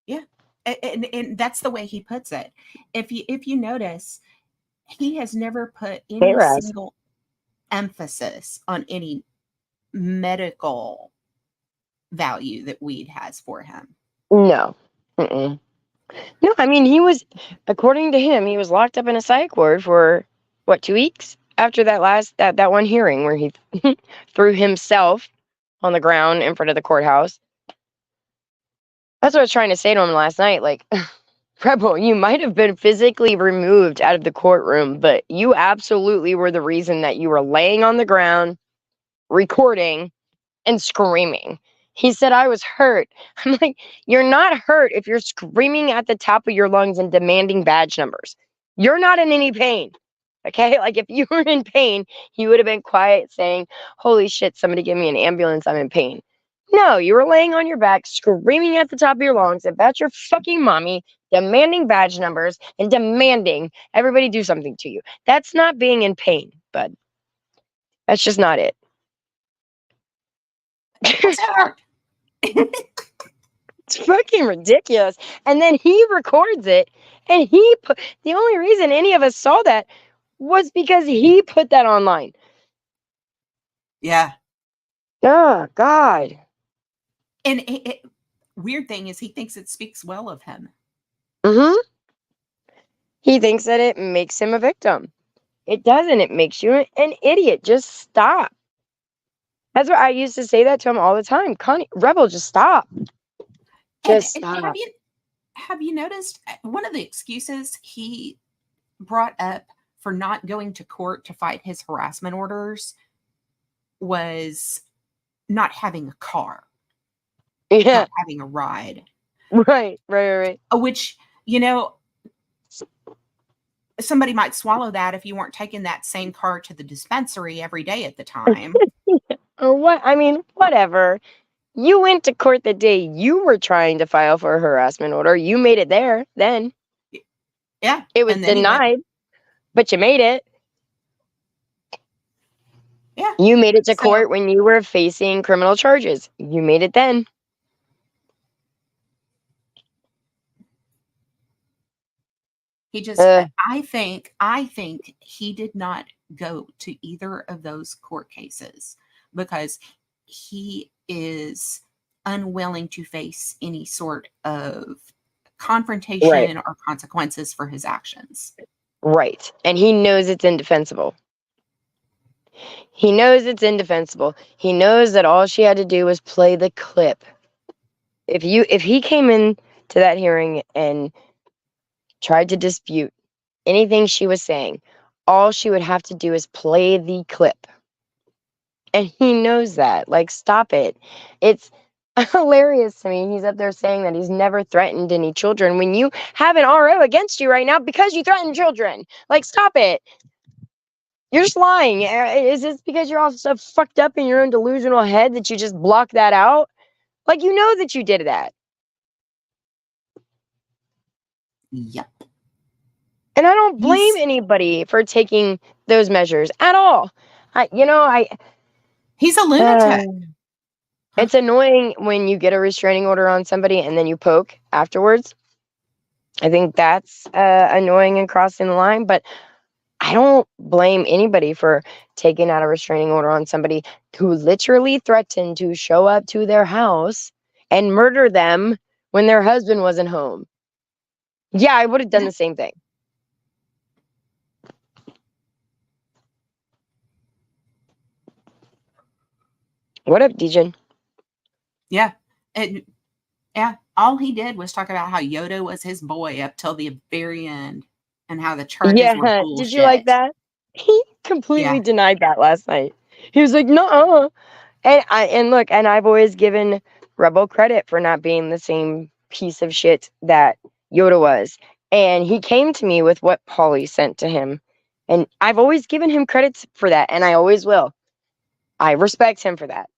B: Yeah. And that's the way he puts it. If you notice, he has never put any single emphasis on any medical value that weed has for him.
C: No. Mm-mm. No, I mean, according to him, he was locked up in a psych ward for, 2 weeks? After that one hearing where he threw himself on the ground in front of the courthouse. That's what I was trying to say to him last night. Like, Rebel, you might have been physically removed out of the courtroom, but you absolutely were the reason that you were laying on the ground, recording, and screaming. He said, I was hurt. I'm like, you're not hurt if you're screaming at the top of your lungs and demanding badge numbers. You're not in any pain. Okay? Like, if you were in pain, you would have been quiet saying, holy shit, somebody give me an ambulance. I'm in pain. No, you were laying on your back, screaming at the top of your lungs about your fucking mommy, demanding badge numbers, and demanding everybody do something to you. That's not being in pain, bud. That's just not it.
B: It's hard.
C: It's fucking ridiculous. And then he records it, and the only reason any of us saw that was because he put that online.
B: Yeah.
C: Oh, God.
B: And weird thing is he thinks it speaks well of him.
C: Mm-hmm. He thinks that it makes him a victim. It doesn't. It makes you an idiot. Just stop. That's what I used to say that to him all the time. Connie, Rebel, just stop. Just stop.
B: Have you noticed one of the excuses he brought up for not going to court to fight his harassment orders was not having a car.
C: Yeah.
B: Not having a ride.
C: Right.
B: Which, somebody might swallow that if you weren't taking that same car to the dispensary every day at the time.
C: Or what? I mean, whatever. You went to court the day you were trying to file for a harassment order. You made it there then.
B: Yeah.
C: It was denied, but you made it.
B: Yeah.
C: You made it to court when you were facing criminal charges. You made it then.
B: He just, I think he did not go to either of those court cases because he is unwilling to face any sort of confrontation or consequences for his actions. Right.
C: And he knows it's indefensible. He knows it's indefensible. He knows that all she had to do was play the clip. If he came in to that hearing and tried to dispute anything she was saying, all she would have to do is play the clip. And he knows that. Like, stop it. It's hilarious to me. He's up there saying that he's never threatened any children when you have an RO against you right now because you threaten children. Like, stop it. You're just lying. Is this because you're all so fucked up in your own delusional head that you just block that out? Like, you know that you did that.
B: Yep.
C: And I don't blame anybody for taking those measures at all.
B: He's a lunatic.
C: It's annoying when you get a restraining order on somebody and then you poke afterwards. I think that's annoying and crossing the line, but I don't blame anybody for taking out a restraining order on somebody who literally threatened to show up to their house and murder them when their husband wasn't home. Yeah, I would have done the same thing. What up, Dejan?
B: Yeah. All he did was talk about how Yoda was his boy up till the very end and how the charges were bullshit.
C: Did you like that? He completely denied that last night. He was like, no. And I've always given Rebel credit for not being the same piece of shit that Yoda was. And he came to me with what Polly sent to him. And I've always given him credits for that, and I always will. I respect him for that.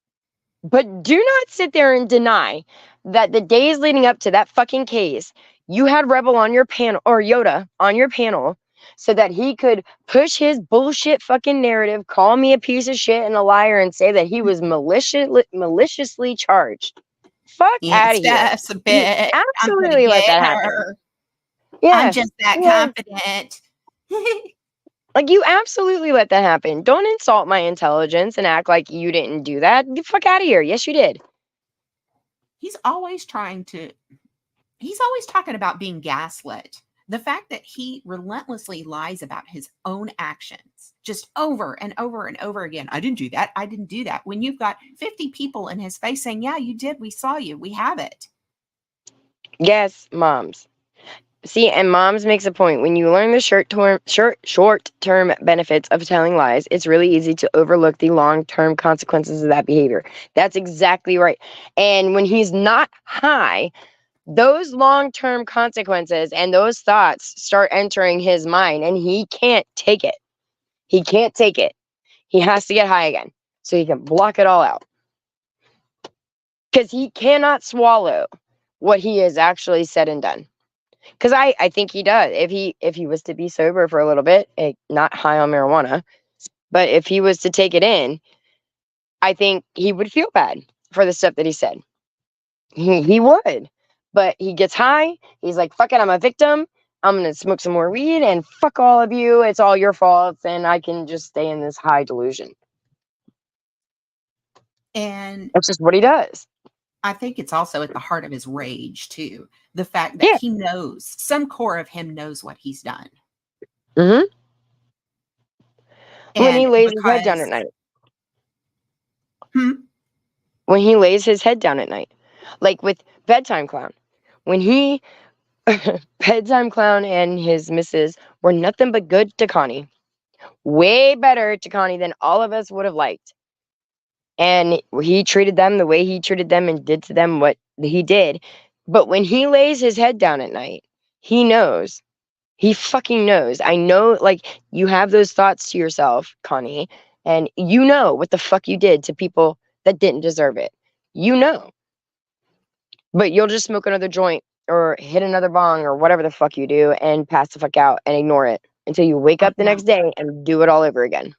C: But do not sit there and deny that the days leading up to that fucking case, you had Rebel on your panel, or Yoda on your panel, so that he could push his bullshit fucking narrative, call me a piece of shit and a liar, and say that he was maliciously charged. Fuck out of here.
B: Yes, a bit.
C: Absolutely let that happen. Yeah.
B: I'm just that confident.
C: Like, you absolutely let that happen. Don't insult my intelligence and act like you didn't do that. Get the fuck out of here. Yes, you did.
B: He's always talking about being gaslit. The fact that he relentlessly lies about his own actions, just over and over and over again. I didn't do that. I didn't do that. When you've got 50 people in his face saying, yeah, you did. We saw you. We have it.
C: Yes, moms. See, and moms makes a point. When you learn the short-term benefits of telling lies, it's really easy to overlook the long-term consequences of that behavior. That's exactly right. And when he's not high, those long-term consequences and those thoughts start entering his mind, and he can't take it. He can't take it. He has to get high again so he can block it all out. Because he cannot swallow what he has actually said and done. Because I think he does. If he was to be sober for a little bit, not high on marijuana, but if he was to take it in, I think he would feel bad for the stuff that he said. He would. But he gets high. He's like, fuck it, I'm a victim. I'm going to smoke some more weed and fuck all of you. It's all your fault. And I can just stay in this high delusion.
B: And
C: that's just what he does.
B: I think it's also at the heart of his rage, too. The fact that he knows, some core of him knows what he's done.
C: Mm-hmm. When he lays his head down at night. When he lays his head down at night. Like with Bedtime Clown. When he... Bedtime Clown and his missus were nothing but good to Connie. Way better to Connie than all of us would have liked. And he treated them the way he treated them and did to them what he did. But when he lays his head down at night, he knows. He fucking knows. I know, like, you have those thoughts to yourself, Connie, and you know what the fuck you did to people that didn't deserve it. You know. But you'll just smoke another joint or hit another bong or whatever the fuck you do and pass the fuck out and ignore it until you wake up the next day and do it all over again.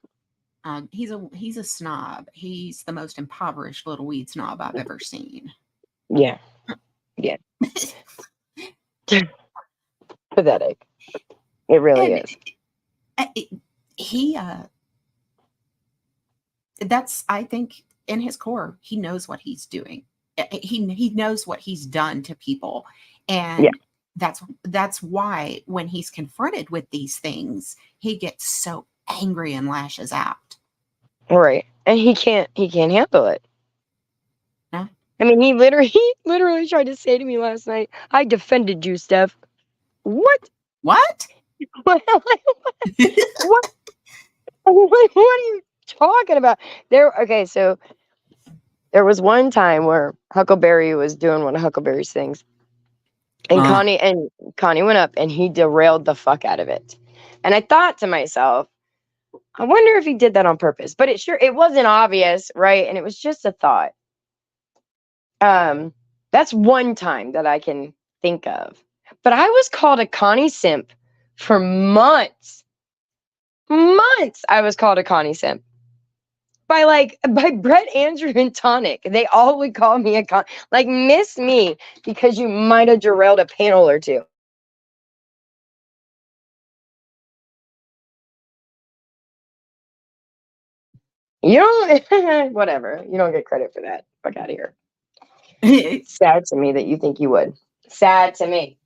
B: He's a snob. He's the most impoverished little weed snob I've ever seen.
C: Yeah. Yeah. Pathetic. It really is.
B: That's, I think, in his core, he knows what he's doing. He knows what he's done to people. And that's why when he's confronted with these things, he gets so angry and lashes out.
C: Right. And he can't handle it.
B: No.
C: I mean, he literally tried to say to me last night, I defended you, Steph. What?
B: What?
C: What? What are you talking about? Okay, so there was one time where Huckleberry was doing one of Huckleberry's things. And Connie went up and he derailed the fuck out of it. And I thought to myself, I wonder if he did that on purpose. But it wasn't obvious, right? And it was just a thought. That's one time that I can think of. But I was called a Connie simp for months. Months I was called a Connie simp. By Brett, Andrew, and Tonic. They all would call me miss me because you might have derailed a panel or two. You don't, whatever. You don't get credit for that. Fuck out of here. It's sad to me that you think you would. Sad to me.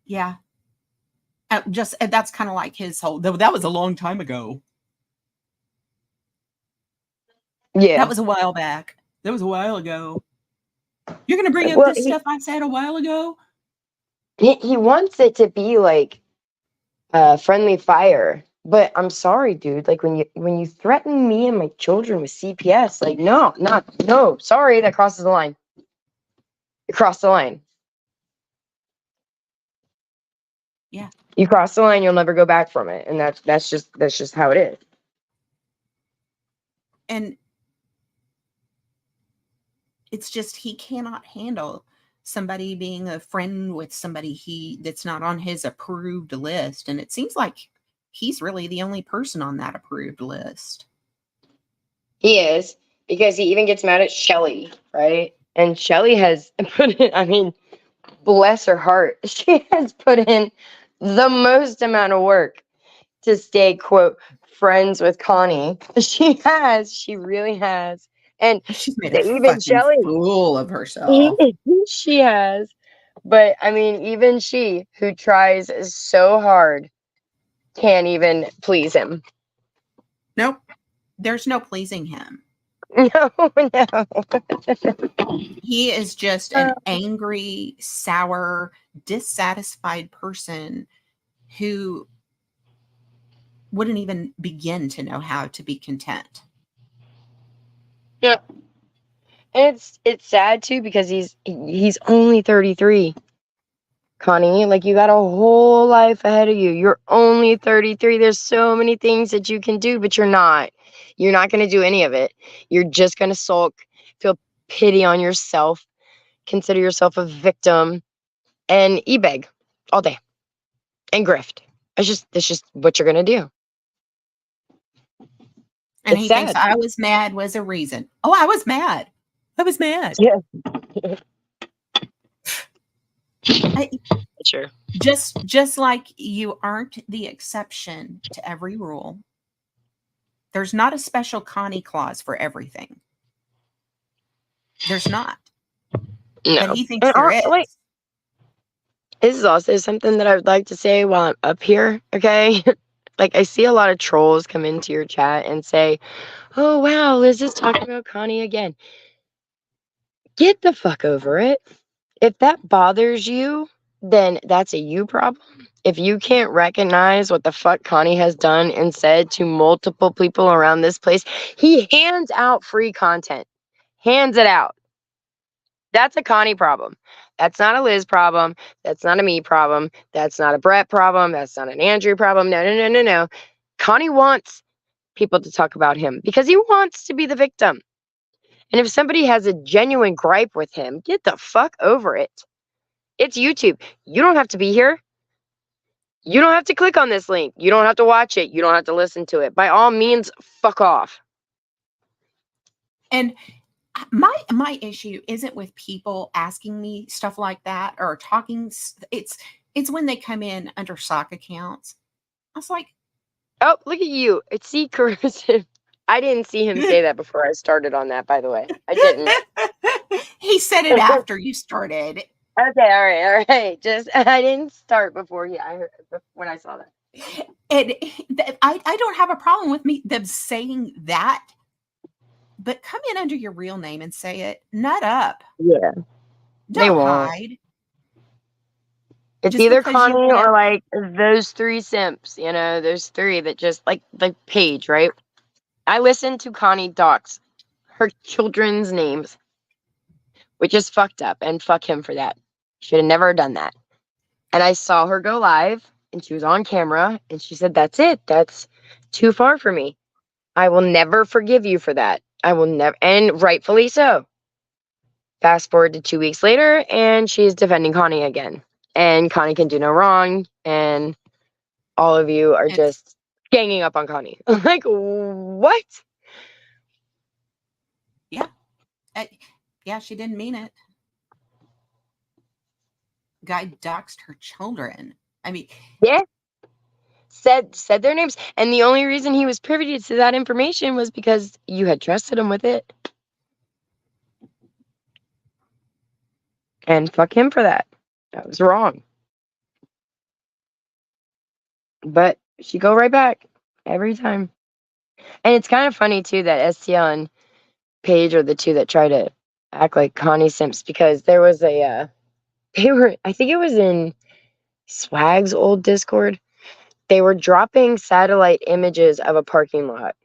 B: Yeah. That's kind of like his whole, that was a long time ago.
C: Yeah.
B: That was a while back. That was a while ago. You're going to bring up this stuff I said a while ago?
C: He wants it to be like friendly fire, But I'm sorry, dude. Like when you threaten me and my children with CPS, like no, sorry, that crosses the line. You crossed the line.
B: Yeah.
C: You cross the line, you'll never go back from it. And that's just how it is.
B: And it's just he cannot handle somebody being a friend with somebody that's not on his approved list. And it seems like he's really the only person on that approved list.
C: He is, because he even gets mad at Shelly, right? And Shelly has put in, I mean, bless her heart, she has put in the most amount of work to stay, quote, friends with Connie. She really has. And
B: She's made a
C: even
B: fucking
C: Shelly,
B: fool of herself.
C: she has. But I mean, even she, who tries so hard, can't even please him.
B: Nope. There's no pleasing him.
C: No.
B: He is just an angry, sour, dissatisfied person who wouldn't even begin to know how to be content.
C: Yeah. And it's sad too, because he's only 33. Connie, like, you got a whole life ahead of you. You're only 33. There's so many things that you can do, but you're not. You're not going to do any of it. You're just going to sulk, feel pity on yourself, consider yourself a victim, and e-beg all day and grift. That's just what you're going to do.
B: And
C: It's
B: he
C: sad.
B: thinks I was mad was a reason. Oh, I was mad. I was mad.
C: Yeah. Sure.
B: Just like you aren't the exception to every rule. There's not a special Connie clause for everything. There's not.
C: No.
B: But he thinks there is.
C: Wait. This is also something that I would like to say while I'm up here, okay? Like, I see a lot of trolls come into your chat and say, oh, wow, Liz is talking about Connie again. Get the fuck over it. If that bothers you, then that's a you problem. If you can't recognize what the fuck Connie has done and said to multiple people around this place, he hands out free content. Hands it out. That's a Connie problem. That's not a Liz problem. That's not a me problem. That's not a Brett problem. That's not an Andrew problem. No. Connie wants people to talk about him because he wants to be the victim. And if somebody has a genuine gripe with him, get the fuck over it. It's YouTube. You don't have to be here. You don't have to click on this link. You don't have to watch it. You don't have to listen to it. By all means, fuck off.
B: And my issue isn't with people asking me stuff like that or talking. It's when they come in under sock accounts. I was like,
C: oh, look at you. It's C cursive. I didn't see him say that before I started on that, by the way. I didn't.
B: He said it after you started.
C: Okay, all right. Just I didn't start before I heard when I saw that.
B: And I don't have a problem with them saying that, but come in under your real name and say it. Nut up.
C: Yeah.
B: Don't hide.
C: It's
B: Just
C: either
B: because
C: Connie or like those three simps, those three that just like Paige, right? I listened to Connie dox her children's names, which is fucked up, and fuck him for that. Should have never done that. And I saw her go live and she was on camera and she said, that's it. That's too far for me. I will never forgive you for that. I will never, and rightfully so. Fast forward to 2 weeks later and she's defending Connie again. And Connie can do no wrong. And all of you are just ganging up on Connie. Like, what?
B: Yeah. Yeah, she didn't mean it. Guy doxed her children. I mean,
C: yeah. Said their names. And the only reason he was privy to that information was because you had trusted him with it. And fuck him for that. That was wrong. But she go right back every time. And it's kind of funny too that STL and Paige are the two that try to act like Connie simps, because there was I think it was in Swag's old Discord. they were dropping satellite images of a parking lot.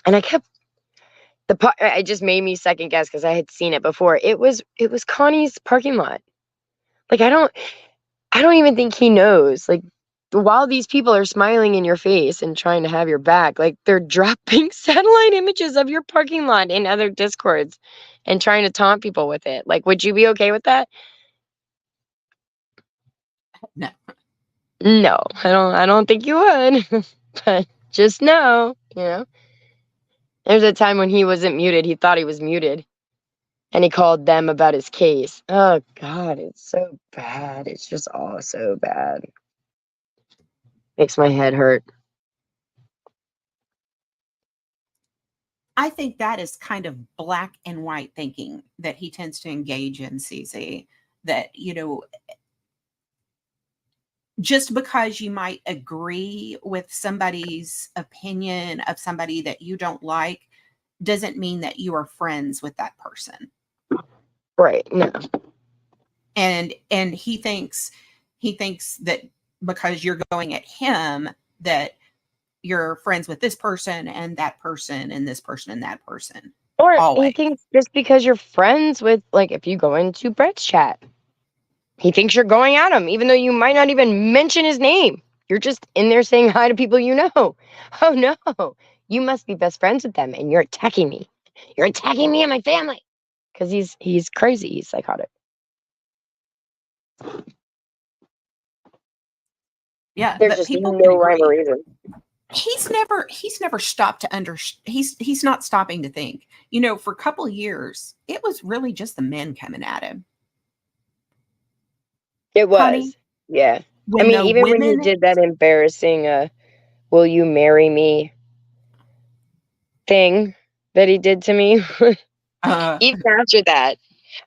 C: And I kept it just made me second guess because I had seen it before. It was Connie's parking lot. Like I don't even think he knows. Like while these people are smiling in your face and trying to have your back, like they're dropping satellite images of your parking lot in other Discords and trying to taunt people with it. Like, would you be okay with that?
B: No.
C: No, I don't think you would. But just know, There's a time when he wasn't muted. He thought he was muted. And he called them about his case. Oh, God, it's so bad. It's just all so bad. Makes my head hurt.
B: I think that is kind of black and white thinking that he tends to engage in, CZ. That, just because you might agree with somebody's opinion of somebody that you don't like doesn't mean that you are friends with that person.
C: Right. No.
B: And he thinks that because you're going at him that you're friends with this person and that person and this person and that person.
C: Or
B: Always.
C: he thinks just because you're friends with, like, if you go into Brett's chat, he thinks you're going at him, even though you might not even mention his name. You're just in there saying hi to people you know. Oh, no. You must be best friends with them, and you're attacking me. You're attacking me and my family. Because he's crazy. He's psychotic.
B: Yeah,
C: There's
B: but
C: just
B: people
C: no
B: can
C: rhyme or
B: agree.
C: reason.
B: He's never stopped to he's not stopping to think. For a couple of years, it was really just the men coming at him.
C: It was.
B: Connie,
C: Yeah. I
B: when
C: mean,
B: the
C: even when he
B: women
C: did that embarrassing will you marry me thing that he did to me, even after that,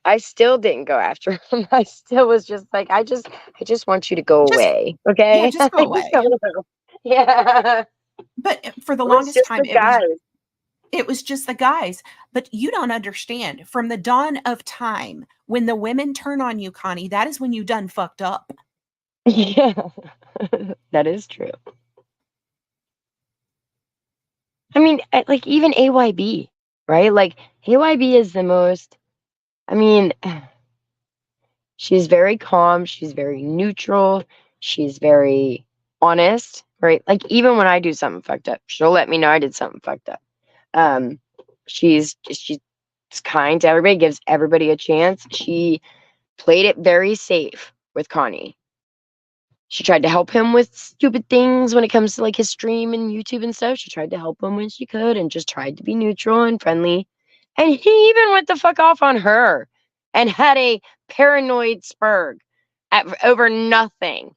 C: I still didn't go after him. I still was just like, I just want you to go away. Okay?
B: just go away.
C: Yeah.
B: But for the
C: It was
B: longest
C: just
B: time,
C: the guys.
B: it was just the guys. But you don't understand. From the dawn of time, when the women turn on you, Connie, that is when you done fucked up.
C: Yeah. That is true. I mean, like even AYB, right? Like AYB is the most, I mean, she's very calm, she's very neutral, she's very honest, right? Like even when I do something fucked up, she'll let me know I did something fucked up. She's kind to everybody, gives everybody a chance. She played it very safe with Connie. She tried to help him with stupid things when it comes to like his stream and YouTube and stuff. She tried to help him when she could and just tried to be neutral and friendly. And he even went the fuck off on her and had a paranoid spurg over nothing.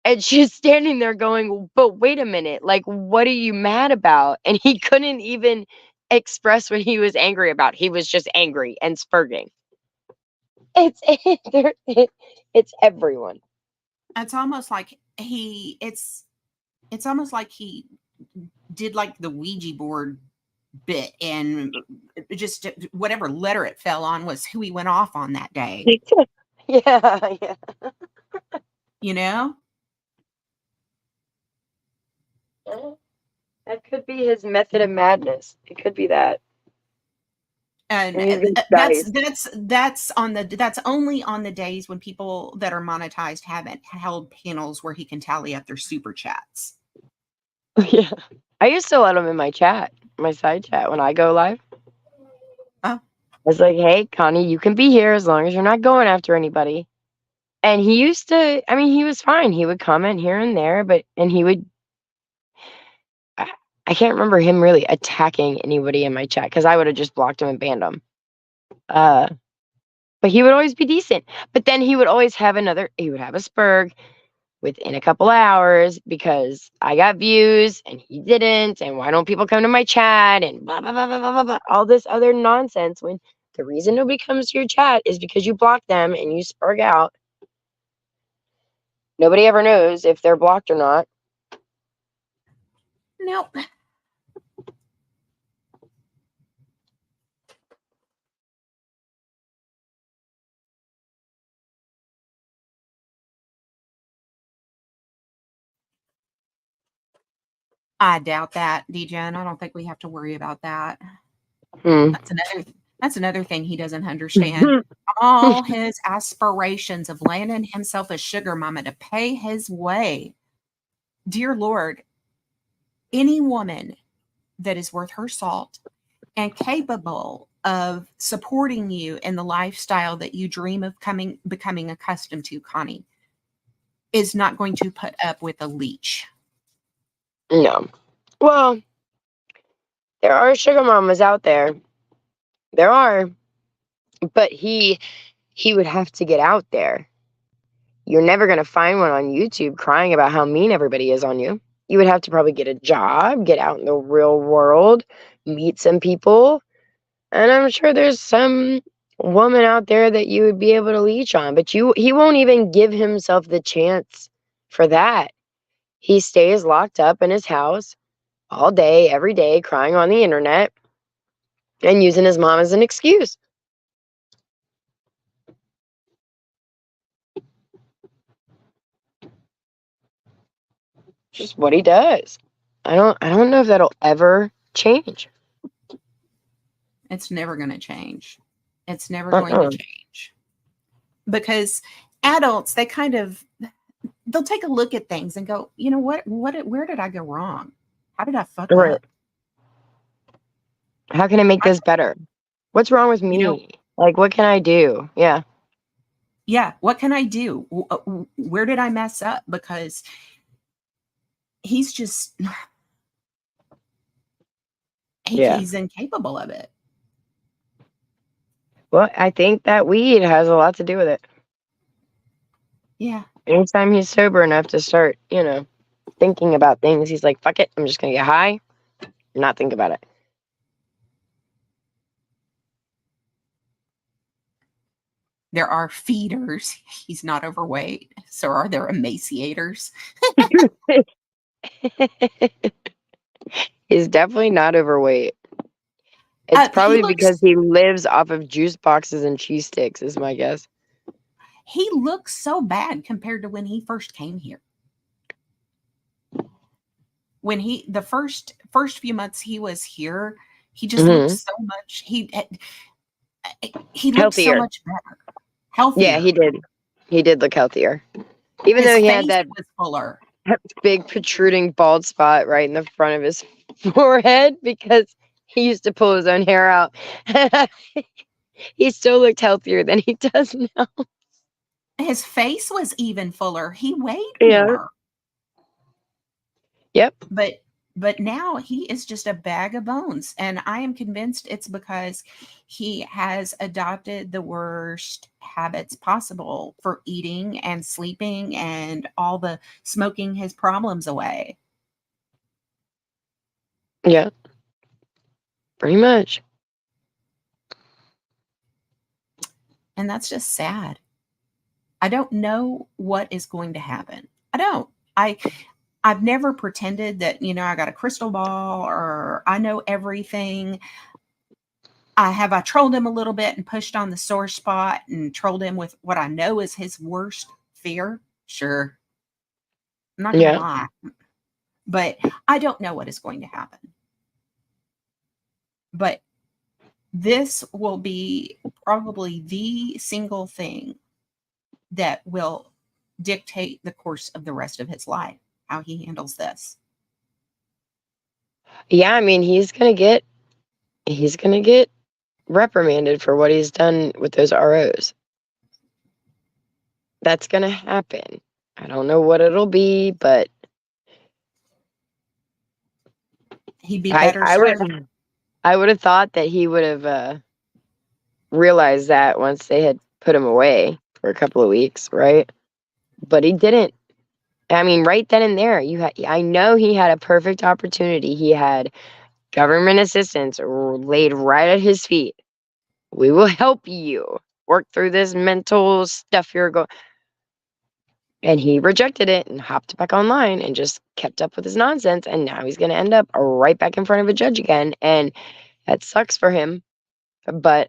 C: And she's standing there going, but wait a minute, like, what are you mad about? And he couldn't even express what he was angry about. He was just angry and spurging. It's everyone.
B: It's almost like it's almost like he did like the Ouija board bit, and just whatever letter it fell on was who he went off on that day.
C: Yeah. That could be his method of madness. It could be that.
B: And that's only on the days when people that are monetized haven't held panels where he can tally up their super chats.
C: Yeah. I used to let him in my chat, my side chat when I go live.
B: Oh.
C: I was like, hey, Connie, you can be here as long as you're not going after anybody. And he used to, I mean, he was fine. He would comment here and there, and he would, I can't remember him really attacking anybody in my chat because I would have just blocked him and banned him. But he would always be decent. But then he would always have he would have a spurg within a couple hours because I got views and he didn't. And why don't people come to my chat and blah, blah, blah, blah, blah, blah, blah, all this other nonsense when the reason nobody comes to your chat is because you block them and you spurg out. Nobody ever knows if they're blocked or not.
B: Nope. I doubt that, DJen. I don't think we have to worry about that.
C: Hmm.
B: That's another thing he doesn't understand. All his aspirations of landing himself a sugar mama to pay his way. Dear Lord, any woman that is worth her salt and capable of supporting you in the lifestyle that you dream of becoming accustomed to, Connie, is not going to put up with a leech.
C: No. Well, there are sugar mamas out there. There are. But he would have to get out there. You're never going to find one on YouTube crying about how mean everybody is on you. You would have to probably get a job, get out in the real world, meet some people. And I'm sure there's some woman out there that you would be able to leech on, but he won't even give himself the chance for that. He stays locked up in his house all day, every day, crying on the internet and using his mom as an excuse. Just what he does. I don't know if that'll ever change.
B: It's never going to change. It's never going to change. Because adults, they'll take a look at things and go, you know what, where did I go wrong? How did I fuck up?
C: How can I make this better? What's wrong with me?
B: You know,
C: like, what can I do? Yeah.
B: Yeah. What can I do? Where did I mess up? Because he's just, he's incapable of it.
C: Well, I think that weed has a lot to do with it.
B: Yeah.
C: Anytime he's sober enough to start, thinking about things, he's like, fuck it, I'm just going to get high and not think about it.
B: There are feeders. He's not overweight. So are there emaciators?
C: He's definitely not overweight. It's probably because he lives off of juice boxes and cheese sticks, is my guess.
B: He looks so bad compared to when he first came here. When the first few months he was here, he just looked so much. He looked so much better, healthier.
C: Yeah, he did. He did look healthier, even though he had that
B: was fuller,
C: big protruding bald spot right in the front of his forehead because he used to pull his own hair out. He still looked healthier than he does now.
B: His face was even fuller. He weighed more.
C: Yep.
B: But now he is just a bag of bones. And I am convinced it's because he has adopted the worst habits possible for eating and sleeping and all the smoking his problems away.
C: Yeah. Pretty much.
B: And that's just sad. I don't know what is going to happen. I don't. I've never pretended that, I got a crystal ball or I know everything. I trolled him a little bit and pushed on the sore spot and trolled him with what I know is his worst fear. Sure. I'm not going to lie. But I don't know what is going to happen. But this will be probably the single thing that will dictate the course of the rest of his life, how he handles this.
C: Yeah, I mean, he's gonna get reprimanded for what he's done with those ROs. That's gonna happen. I don't know what it'll be, but
B: he'd be better served.
C: I would have thought that he would have realized that once they had put him away for a couple of weeks, right? But he didn't. I mean, right then and there, I know he had a perfect opportunity. He had government assistance laid right at his feet. We will help you work through this mental stuff you're going. And he rejected it and hopped back online and just kept up with his nonsense. And now he's going to end up right back in front of a judge again. And that sucks for him. But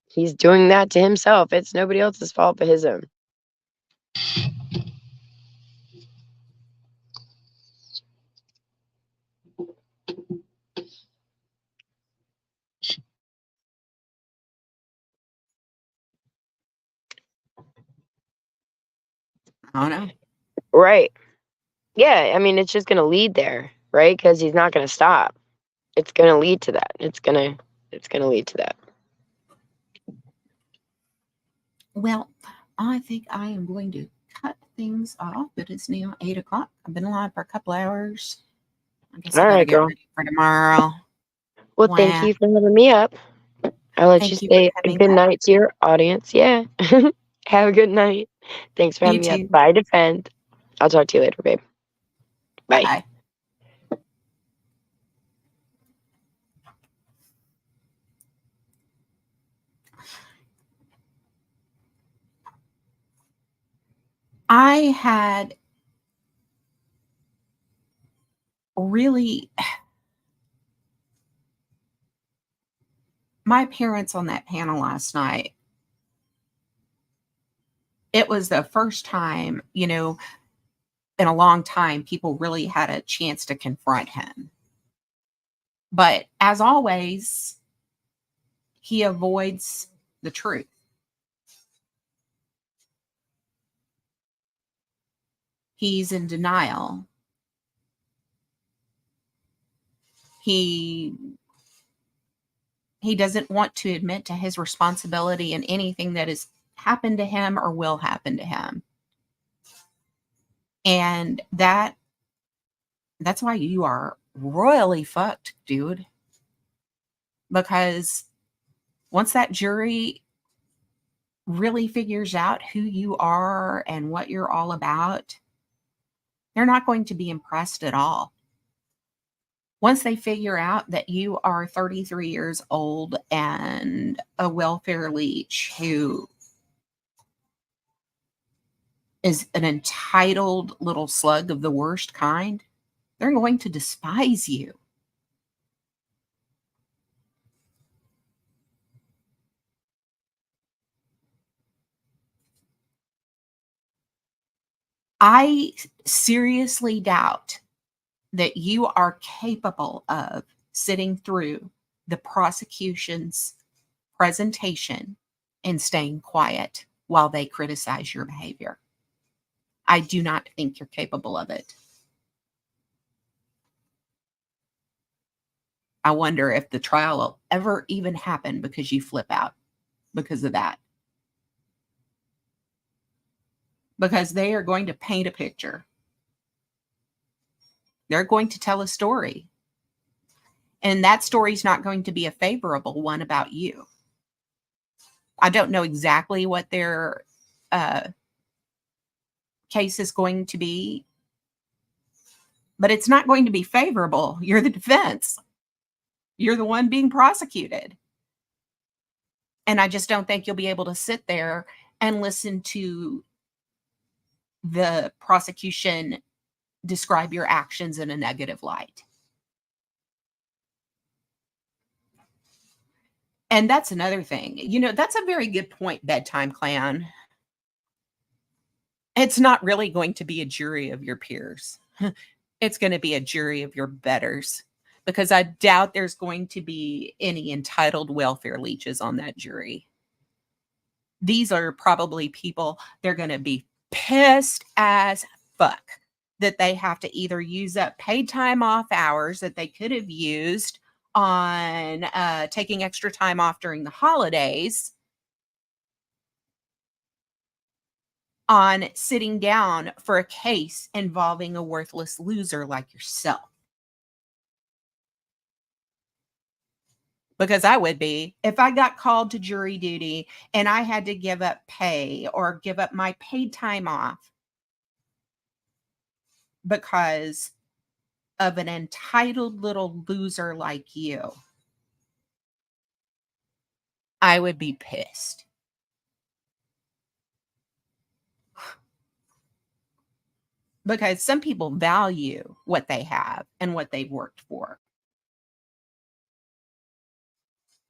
C: he's doing that to himself. It's nobody else's fault but his own.
B: I don't know.
C: Right. Yeah, I mean, it's just going to lead there, right? Because he's not going to stop. It's going to lead to that. It's going to lead to that.
B: Well, I think I am going to cut things off. It is now 8 o'clock. I've been live for a couple hours. I guess I
C: All
B: gotta
C: right,
B: get
C: girl.
B: ready for tomorrow.
C: Well, thank you for having me up. I'll let you
B: Thank you for
C: say a
B: coming
C: good
B: back.
C: night to your audience. Yeah. Have a good night. Thanks for
B: You
C: having me up.
B: too.
C: Bye, Defend. I'll talk to you later, babe. Bye.
B: Bye. I had really my appearance on that panel last night. It was the first time, in a long time, people really had a chance to confront him. But as always, he avoids the truth. He's in denial. He doesn't want to admit to his responsibility in anything that has happened to him or will happen to him. And that's why you are royally fucked, dude. Because once that jury really figures out who you are and what you're all about, they're not going to be impressed at all. Once they figure out that you are 33 years old and a welfare leech who is an entitled little slug of the worst kind, they're going to despise you. I seriously doubt that you are capable of sitting through the prosecution's presentation and staying quiet while they criticize your behavior. I do not think you're capable of it. I wonder if the trial will ever even happen because you flip out because of that. Because they are going to paint a picture. They're going to tell a story. And that story is not going to be a favorable one about you. I don't know exactly what their case is going to be, but it's not going to be favorable. You're the defense. You're the one being prosecuted. And I just don't think you'll be able to sit there and listen to the prosecution describe your actions in a negative light. And that's another thing. That's a very good point, Bedtime Clan. It's not really going to be a jury of your peers. It's going to be a jury of your betters, because I doubt there's going to be any entitled welfare leeches on that jury. These are probably people, they're going to be pissed as fuck that they have to either use up paid time off hours that they could have used on taking extra time off during the holidays, on sitting down for a case involving a worthless loser like yourself. Because I would be, if I got called to jury duty and I had to give up pay or give up my paid time off because of an entitled little loser like you, I would be pissed. Because some people value what they have and what they've worked for.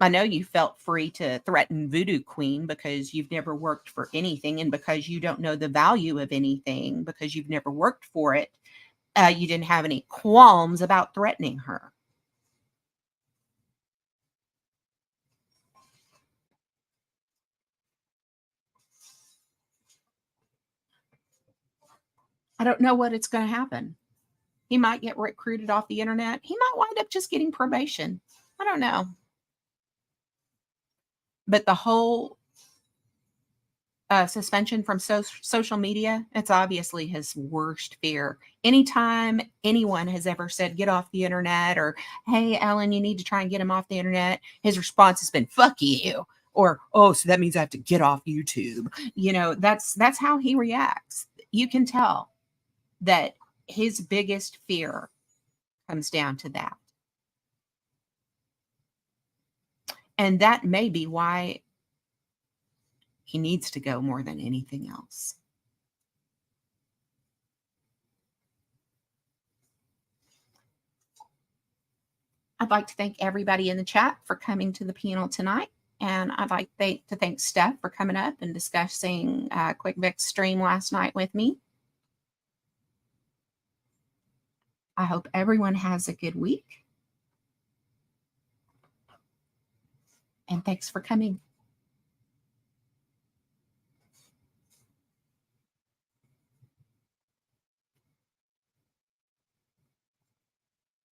B: I know you felt free to threaten Voodoo Queen because you've never worked for anything and because you don't know the value of anything, because you've never worked for it. You didn't have any qualms about threatening her. I don't know what it's going to happen. He might get recruited off the internet. He might wind up just getting probation. I don't know. But the whole suspension from social media, it's obviously his worst fear. Anytime anyone has ever said, get off the internet, or, hey, Alan, you need to try and get him off the internet, his response has been, fuck you. Or, oh, so that means I have to get off YouTube. You know, that's how he reacts. You can tell that his biggest fear comes down to that. And that may be why he needs to go more than anything else. I'd like to thank everybody in the chat for coming to the panel tonight. And I'd like to thank Steph for coming up and discussing Quick Vic's stream last night with me. I hope everyone has a good week. And thanks for coming.